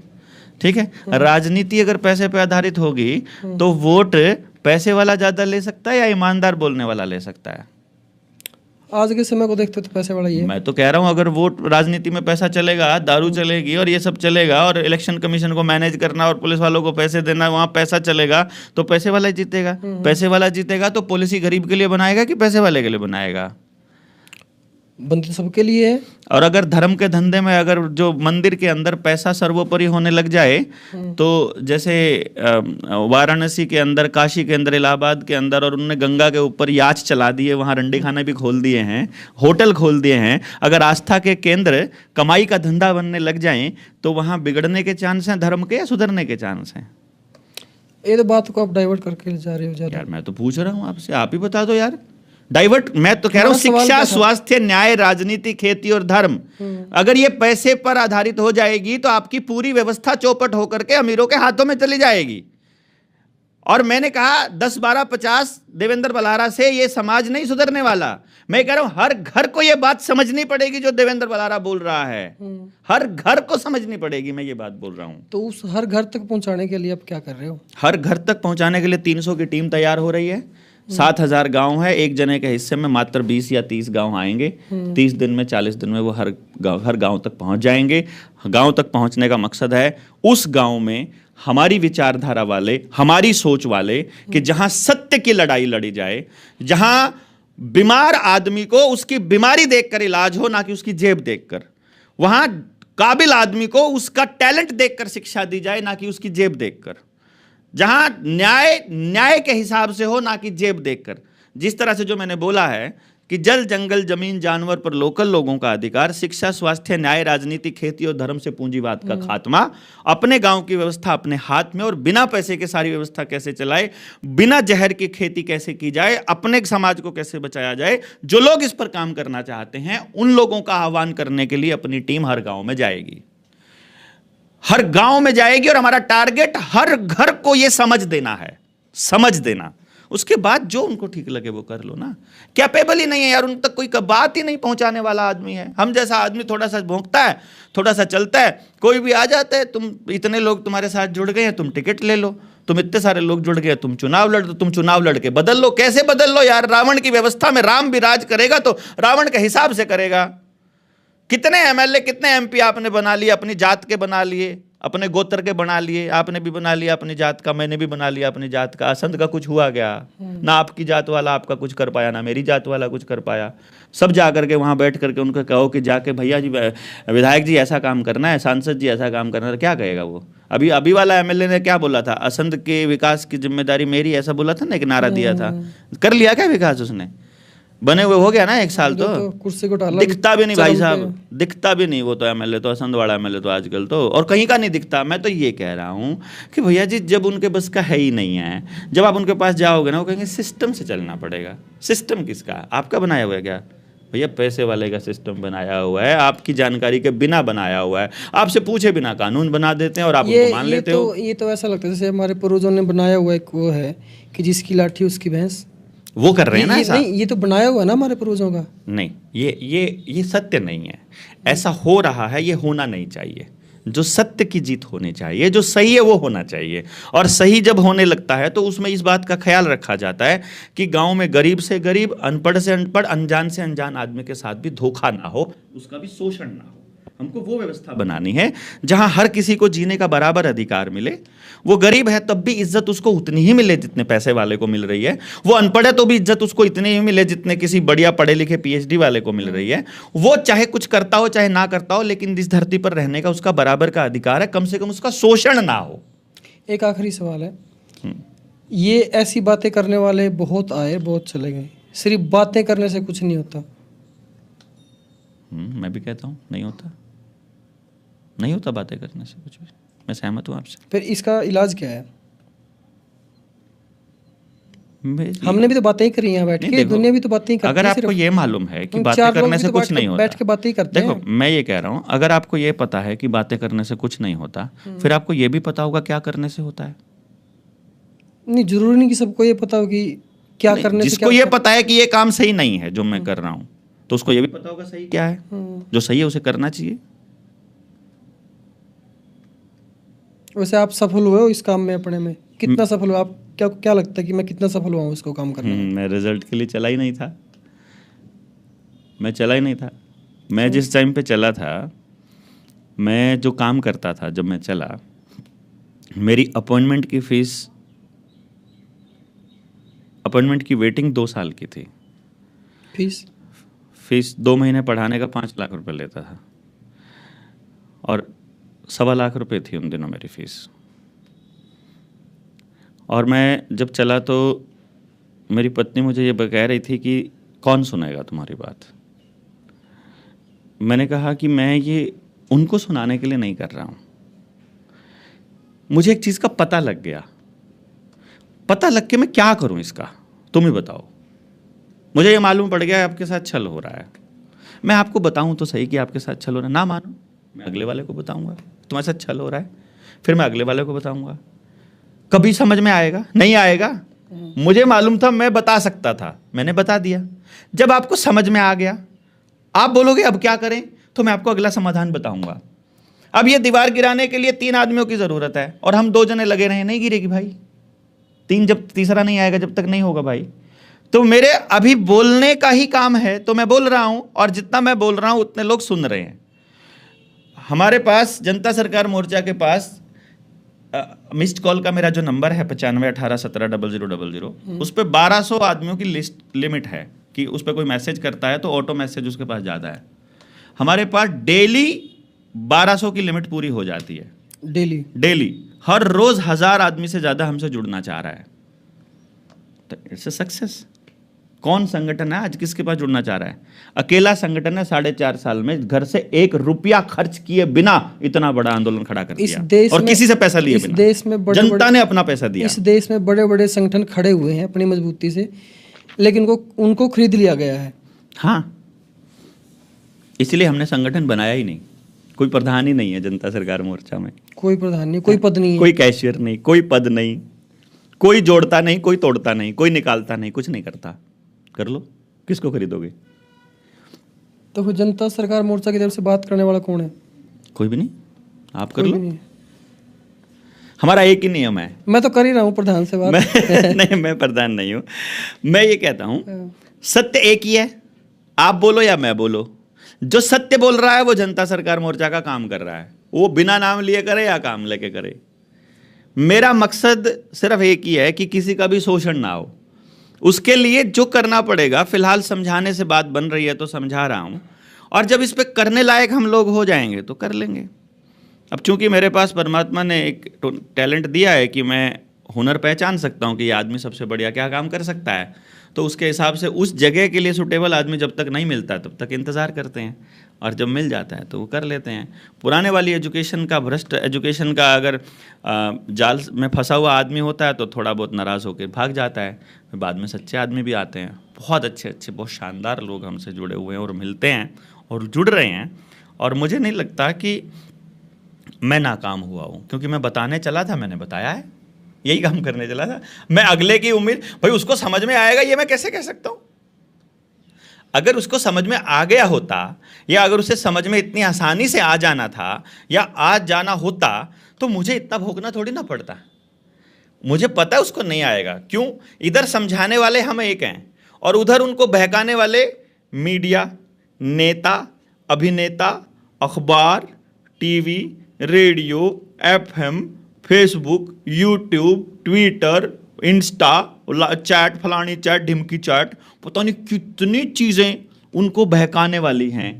ठीक है। राजनीति अगर पैसे पे आधारित होगी तो वोट पैसे वाला ज्यादा ले सकता है या ईमानदार बोलने वाला ले सकता है? आज के समय को देखते तो पैसे वाला ही है। मैं तो कह रहा हूँ, अगर वोट राजनीति में पैसा चलेगा, दारू चलेगी और ये सब चलेगा, और इलेक्शन कमीशन को मैनेज करना और पुलिस वालों को पैसे देना, वहाँ पैसा चलेगा, तो पैसे वाला जीतेगा। पैसे वाला जीतेगा तो पॉलिसी गरीब के लिए बनाएगा कि पैसे वाले के लिए बनाएगा? बनते सबके लिए है। और अगर धर्म के धंधे में अगर जो मंदिर के अंदर पैसा सर्वोपरि होने लग जाए, तो जैसे वाराणसी के अंदर, काशी के अंदर, इलाहाबाद के अंदर, और उन्होंने गंगा के ऊपर याच चला दिए, वहाँ रंडी खाने भी खोल दिए हैं, होटल खोल दिए हैं। अगर आस्था के केंद्र कमाई का धंधा बनने लग जाएं, तो वहाँ बिगड़ने के चांस हैं धर्म के या सुधरने के चांस हैं? ये तो बात को आप डाइवर्ट करके जा रहे हो ज़्यादा। यार मैं तो पूछ रहा हूँ आपसे, आप ही बता दो यार। डाइवर्ट मैं तो कह रहा हूँ, शिक्षा, स्वास्थ्य, न्याय, राजनीति, खेती और धर्म, अगर ये पैसे पर आधारित हो जाएगी तो आपकी पूरी व्यवस्था चौपट होकर के अमीरों के हाथों में चली जाएगी। और मैंने कहा 10, 12, 50 देवेंद्र बलारा से ये समाज नहीं सुधरने वाला। मैं कह रहा हूं हर घर को ये बात समझनी पड़ेगी जो देवेंद्र बलारा बोल रहा है, हर घर को समझनी पड़ेगी, मैं ये बात बोल रहा हूं। तो उस हर घर तक पहुंचाने के लिए आप क्या कर रहे हो? हर घर तक पहुंचाने के लिए 300 की टीम तैयार हो रही है। 7,000 गांव है, एक जने के हिस्से में मात्र 20 या 30 गांव आएंगे। 30 दिन में, 40 दिन में वो हर गांव तक पहुंच जाएंगे। गांव तक पहुंचने का मकसद है उस गांव में हमारी विचारधारा वाले, हमारी सोच वाले, कि जहां सत्य की लड़ाई लड़ी जाए, जहां बीमार आदमी को उसकी बीमारी देखकर इलाज हो, ना कि उसकी जेब देखकर। वहां काबिल आदमी को उसका टैलेंट देखकर शिक्षा दी जाए, ना कि उसकी जेब देखकर। जहां न्याय के हिसाब से हो, ना कि जेब देखकर। जिस तरह से जो मैंने बोला है कि जल, जंगल, जमीन, जानवर पर लोकल लोगों का अधिकार, शिक्षा, स्वास्थ्य, न्याय, राजनीति, खेती और धर्म से पूंजीवाद का खात्मा, अपने गांव की व्यवस्था अपने हाथ में, और बिना पैसे के सारी व्यवस्था कैसे चलाए, बिना जहर की खेती कैसे की जाए, अपने समाज को कैसे बचाया जाए। जो लोग इस पर काम करना चाहते हैं उन लोगों का आह्वान करने के लिए अपनी टीम हर गांव में जाएगी, हर गांव में जाएगी। और हमारा टारगेट हर घर को यह समझ देना है, समझ देना। उसके बाद जो उनको ठीक लगे वो कर लो ना। कैपेबल ही नहीं है यार, उन तक कोई बात ही नहीं पहुंचाने वाला आदमी है। हम जैसा आदमी थोड़ा सा भौंकता है, थोड़ा सा चलता है, कोई भी आ जाता है, तुम इतने लोग तुम्हारे साथ जुड़ गए हैं, तुम टिकट ले लो, तुम इतने सारे लोग जुड़ गए, तुम चुनाव लड़ दो, तुम चुनाव लड़ के बदल लो। कैसे बदल लो यार? रावण की व्यवस्था में राम भी राज करेगा तो रावण के हिसाब से करेगा। कितने एमएलए, कितने एमपी आपने बना लिए, अपनी जात के बना लिए, अपने गोत्र के बना लिए। आपने भी बना लिया अपनी जात का, मैंने भी बना लिया अपनी जात का। असंध का कुछ हुआ क्या? ना आपकी जात वाला आपका कुछ कर पाया, ना मेरी जात वाला कुछ कर पाया। सब जा करके वहां बैठ करके उनको कहो कि जाके भैया जी, विधायक जी ऐसा काम करना है, सांसद जी ऐसा काम करना है, क्या कहेगा वो? अभी वाला एमएलए ने क्या बोला था? असंध के विकास की जिम्मेदारी मेरी, ऐसा बोला था ना, एक नारा दिया था। कर लिया क्या विकास उसने? बने हुए हो गया ना 1 साल तो कुर्सी को डाला, दिखता भी नहीं भाई साहब, दिखता भी नहीं। वो तो एमएलए तो असंध वाला एमएलए तो आजकल तो और कहीं का नहीं दिखता। मैं तो ये कह रहा हूँ कि भैया जी, जब उनके बस का है ही नहीं है, जब आप उनके पास जाओगे ना, वो कहेंगे सिस्टम से चलना पड़ेगा। सिस्टम किसका? आपका बनाया हुआ है क्या? भैया पैसे वाले का सिस्टम बनाया हुआ है, आपकी जानकारी के बिना बनाया हुआ है। आपसे पूछे बिना कानून बना देते हैं और आप उनको मान लेते हो। ये तो ऐसा लगता है जैसे हमारे पूर्वजों ने बनाया हुआ एक वो है कि जिसकी लाठी उसकी भैंस। वो कर रहे हैं ना ऐसा? नहीं, ये तो बनाया हुआ है ना हमारे पूर्वजों का। नहीं, ये सत्य नहीं है। ऐसा हो रहा है, ये होना नहीं चाहिए। जो सत्य की जीत होनी चाहिए, जो सही है वो होना चाहिए। और सही जब होने लगता है तो उसमें इस बात का ख्याल रखा जाता है कि गांव में गरीब से गरीब, अनपढ़ से अनपढ़, अनजान से अनजान आदमी के साथ भी धोखा ना हो, उसका भी शोषण ना हो। हमको वो व्यवस्था बनानी है जहां हर किसी को जीने का बराबर अधिकार मिले। वो गरीब है तब भी इज्जत उसको उतनी ही मिले जितने पैसे वाले को मिल रही है। वो अनपढ़ है तो भी इज्जत उसको इतनी ही मिले जितने किसी बढ़िया पढ़े लिखे पीएचडी वाले को मिल रही है। वो चाहे कुछ करता हो चाहे ना करता हो, लेकिन इस धरती पर रहने का उसका बराबर का अधिकार है। कम से कम उसका शोषण ना हो। एक आखिरी सवाल है, ये ऐसी बातें करने वाले बहुत आए, बहुत चले गए। सिर्फ बातें करने से कुछ नहीं होता। मैं भी कहता हूँ नहीं होता, नहीं होता बातें करने से कुछ भी। मैं सहमत हूँ आपसे। फिर इसका इलाज क्या है? हमने भी तो बातें ही करी हैं बैठ के, दुनिया भी तो बातें ही करती है। अगर आपको ये मालूम है कि बातें करने से कुछ नहीं होता, बैठ के बातें ही करते हैं। देखो, मैं ये कह रहा हूँ, अगर आपको ये पता है कि बातें करने से कुछ नहीं होता, फिर आपको ये भी पता होगा क्या करने से होता है। नहीं, जरूरी नहीं कि सबको ये पता हो कि क्या करने से। जिसको ये पता है कि ये काम सही नहीं है जो मैं कर रहा हूँ, तो उसको ये भी पता होगा सही क्या है। जो सही है उसे करना चाहिए। वैसे आप सफल हुए हो इस काम में अपने में? कितना सफल हुए आप? क्या लगता है कि मैं कितना सफल हुआ हूँ इसको काम करने में? मैं रिजल्ट के लिए चला ही नहीं था। मैं चला ही नहीं था। मैं जिस टाइम पे चला था, मैं जो काम करता था, जब मैं चला, मेरी अपॉइंटमेंट की वेटिंग 2 साल की थी। फीस 2 महीने पढ़ाने का 5 लाख रुपए लेता था और 1.25 लाख रुपए थी उन दिनों मेरी फीस। और मैं जब चला तो मेरी पत्नी मुझे ये कह रही थी कि कौन सुनेगा तुम्हारी बात। मैंने कहा कि मैं ये उनको सुनाने के लिए नहीं कर रहा हूँ। मुझे एक चीज़ का पता लग गया। पता लग के मैं क्या करूँ इसका, तुम ही बताओ। मुझे ये मालूम पड़ गया आपके साथ छल हो रहा है। मैं आपको बताऊं तो सही कि आपके साथ छल हो रहा है। ना मानो, मैं अगले वाले को बताऊंगा तुम्हारे साथ छल हो रहा है, फिर मैं अगले वाले को बताऊंगा। कभी समझ में आएगा? नहीं आएगा। मुझे मालूम था, मैं बता सकता था, मैंने बता दिया। जब आपको समझ में आ गया, आप बोलोगे अब क्या करें, तो मैं आपको अगला समाधान बताऊंगा। अब ये दीवार गिराने के लिए 3 आदमियों की जरूरत है और हम 2 जने लगे रहे, नहीं गिरेगी भाई। जब तीसरा नहीं आएगा, जब तक नहीं होगा भाई। तो मेरे अभी बोलने का ही काम है, तो मैं बोल रहा हूं, और जितना मैं बोल रहा हूं उतने लोग सुन रहे हैं। हमारे पास जनता सरकार मोर्चा के पास मिस्ड कॉल का मेरा जो नंबर है 9518170000, उस पर 1200 आदमियों की लिमिट है कि उस पर कोई मैसेज करता है तो ऑटो मैसेज उसके पास ज़्यादा है। हमारे पास डेली 1200 की लिमिट पूरी हो जाती है। डेली हर रोज 1000 आदमी से ज़्यादा हमसे जुड़ना चाह रहा है। तो इट्स अ सक्सेस। कौन संगठन है आज किसके पास जुड़ना चाह रहा है? अकेला संगठन है 4.5 साल में घर से 1 रुपया खर्च किए बिना इतना बड़ा आंदोलन खड़ा कर दिया, और किसी से पैसा लिए बिना। देश में जनता ने अपना पैसा दिया। इस देश में बड़े बड़े संगठन खड़े हुए हैं अपनी मजबूती से, लेकिन उनको खरीद लिया गया है। हाँ, इसलिए हमने संगठन बनाया ही नहीं। कोई प्रधान ही नहीं है जनता सरकार मोर्चा में, कोई प्रधान नहीं, कोई पद नहीं है, कोई कैशियर नहीं, कोई पद नहीं, कोई जोड़ता नहीं, कोई तोड़ता नहीं, कोई निकालता नहीं, कुछ नहीं करता। कर लो, किसको खरीदोगे? तो फिर जनता सरकार मोर्चा की तरफ से बात करने वाला कौन है? कोई भी नहीं, आप कर लो। हमारा एक ही नियम है। मैं तो कर ही रहा हूँ प्रधान से बात। नहीं, मैं प्रधान नहीं हूँ। मैं ये कहता हूँ, सत्य एक ही है, आप बोलो या मैं बोलो। जो सत्य बोल रहा है वो जनता सरकार मोर्चा का काम कर रहा है, वो बिना नाम लिए करे या काम लेके करे। मेरा मकसद सिर्फ एक ही है कि किसी का भी शोषण ना हो। उसके लिए जो करना पड़ेगा, फिलहाल समझाने से बात बन रही है तो समझा रहा हूं, और जब इस पे करने लायक हम लोग हो जाएंगे तो कर लेंगे। अब चूंकि मेरे पास परमात्मा ने एक टैलेंट दिया है कि मैं हुनर पहचान सकता हूं कि ये आदमी सबसे बढ़िया क्या काम कर सकता है, तो उसके हिसाब से उस जगह के लिए सूटेबल आदमी जब तक नहीं मिलता तब तक इंतज़ार करते हैं, और जब मिल जाता है तो वो कर लेते हैं। पुराने वाली एजुकेशन का, भ्रष्ट एजुकेशन का अगर जाल में फंसा हुआ आदमी होता है तो थोड़ा बहुत नाराज़ होकर भाग जाता है, बाद में सच्चे आदमी भी आते हैं। बहुत अच्छे अच्छे, बहुत शानदार लोग हमसे जुड़े हुए हैं और मिलते हैं और जुड़ रहे हैं, और मुझे नहीं लगता कि मैं नाकाम हुआ हूँ, क्योंकि मैं बताने चला था, मैंने बताया है, यही काम करने चला था। मैं अगले की उम्मीद, भाई उसको समझ में आएगा ये मैं कैसे कह सकता हूँ? अगर उसको समझ में आ गया होता, या अगर उसे समझ में इतनी आसानी से आ जाना था या आज जाना होता, तो मुझे इतना भोगना थोड़ी ना पड़ता। मुझे पता है उसको नहीं आएगा। क्यों? इधर समझाने वाले हम एक हैं और उधर उनको बहकाने वाले मीडिया, नेता, अभिनेता, अखबार, TV, radio, FM, Facebook, YouTube, Twitter, Insta, chat, फलानी चैट, ढिमकी चैट, पता नहीं कितनी चीज़ें उनको बहकाने वाली हैं।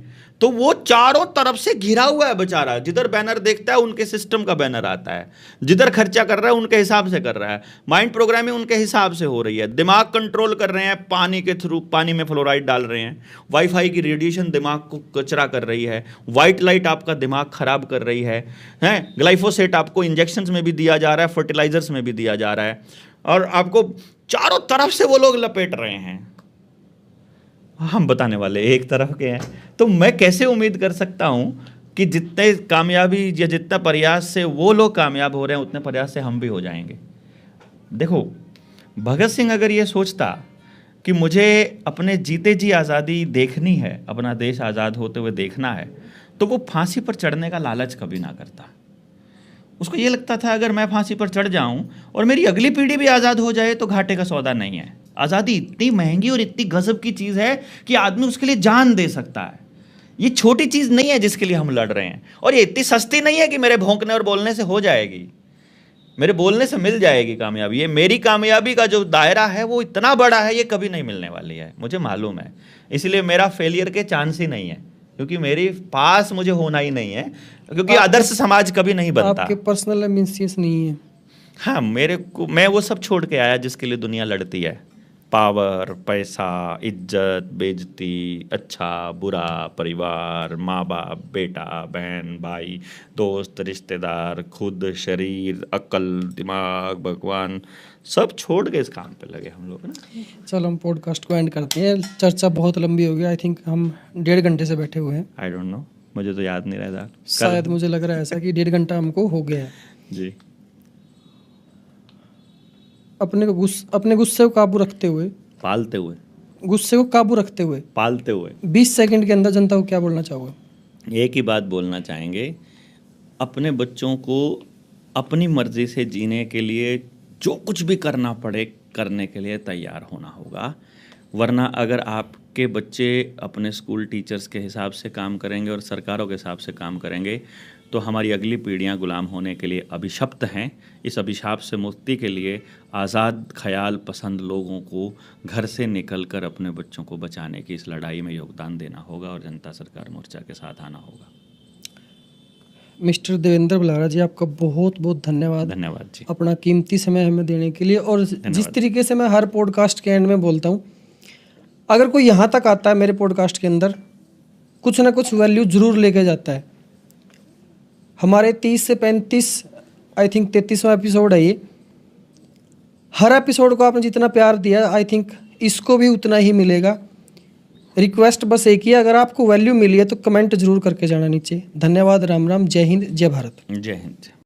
तो वो चारों तरफ से घिरा हुआ है बेचारा। जिधर बैनर देखता है उनके सिस्टम का बैनर आता है, जिधर खर्चा कर रहा है उनके हिसाब से कर रहा है, माइंड प्रोग्रामिंग उनके हिसाब से हो रही है, दिमाग कंट्रोल कर रहे हैं पानी के थ्रू, पानी में फ्लोराइड डाल रहे हैं, वाईफाई की रेडिएशन दिमाग को कचरा कर रही है, वाइट लाइट आपका दिमाग खराब कर रही है, ग्लाइफोसेट आपको इंजेक्शंस में भी दिया जा रहा है, फर्टिलाइजर्स में भी दिया जा रहा है, और आपको चारों तरफ से वो लोग लपेट रहे हैं। हम बताने वाले एक तरफ के हैं, तो मैं कैसे उम्मीद कर सकता हूं कि जितने कामयाबी या जितना प्रयास से वो लोग कामयाब हो रहे हैं उतने प्रयास से हम भी हो जाएंगे। देखो, भगत सिंह अगर ये सोचता कि मुझे अपने जीते जी आज़ादी देखनी है, अपना देश आज़ाद होते हुए देखना है, तो वो फांसी पर चढ़ने का लालच कभी ना करता। उसको ये लगता था अगर मैं फांसी पर चढ़ जाऊं और मेरी अगली पीढ़ी भी आज़ाद हो जाए तो घाटे का सौदा नहीं है। आज़ादी इतनी महंगी और इतनी गजब की चीज़ है कि आदमी उसके लिए जान दे सकता है। ये छोटी चीज़ नहीं है जिसके लिए हम लड़ रहे हैं, और ये इतनी सस्ती नहीं है कि मेरे भौंकने और बोलने से हो जाएगी, मेरे बोलने से मिल जाएगी कामयाबी। ये मेरी कामयाबी का जो दायरा है वो इतना बड़ा है, ये कभी नहीं मिलने वाली है, मुझे मालूम है। इसलिए मेरा फेलियर के चांस ही नहीं है, क्योंकि मेरे पास मुझे होना ही नहीं है, क्योंकि आदर्श समाज कभी नहीं बनता। आपके पर्सनल एम्बिशंस नहीं है। हाँ, मेरे को, मैं वो सब छोड़ के आया जिसके लिए दुनिया लड़ती है। पावर, पैसा, इज्जत, बेइज्जती, अच्छा बुरा, परिवार, माँ बाप, बेटा, बहन, भाई, दोस्त, रिश्तेदार, खुद, शरीर, अक्ल, दिमाग, भगवान, सब छोड़ के इस काम पे लगे हम लोग ना। चलो हम पॉडकास्ट को एंड करते हैं, चर्चा बहुत लंबी हो गई। आई थिंक हम 1.5 घंटे से बैठे हुए हैं। आई डोंट नो, मुझे तो याद नहीं रहता, शायद मुझे लग रहा है ऐसा कि 1.5 घंटा हमको हो गया है जी। अपने गुस्से को काबू रखते हुए, पालते हुए, गुस्से को काबू रखते हुए पालते हुए 20 सेकंड के अंदर जनता को क्या बोलना चाहोगे? एक ही बात बोलना चाहेंगे, अपने बच्चों को अपनी मर्जी से जीने के लिए जो कुछ भी करना पड़े करने के लिए तैयार होना होगा। वरना अगर आपके बच्चे अपने स्कूल टीचर्स के हिसाब से काम करेंगे और सरकारों के हिसाब से काम करेंगे तो हमारी अगली पीढ़ियां गुलाम होने के लिए अभिशप्त हैं। इस अभिशाप से मुक्ति के लिए आज़ाद ख्याल पसंद लोगों को घर से निकलकर अपने बच्चों को बचाने की इस लड़ाई में योगदान देना होगा और जनता सरकार मोर्चा के साथ आना होगा। मिस्टर देवेंद्र बलारा जी, आपका बहुत बहुत धन्यवाद। धन्यवाद जी, अपना कीमती समय हमें देने के लिए। और जिस तरीके से मैं हर पॉडकास्ट के एंड में बोलता हूँ, अगर कोई यहाँ तक आता है मेरे पॉडकास्ट के अंदर, कुछ ना कुछ वैल्यू जरूर लेके जाता है। हमारे 30 से 35 आई थिंक 33वां एपिसोड है ये। हर एपिसोड को आपने जितना प्यार दिया आई थिंक इसको भी उतना ही मिलेगा। रिक्वेस्ट बस एक ही है, अगर आपको वैल्यू मिली है तो कमेंट जरूर करके जाना नीचे। धन्यवाद। राम राम। जय हिंद, जय भारत। जय हिंद।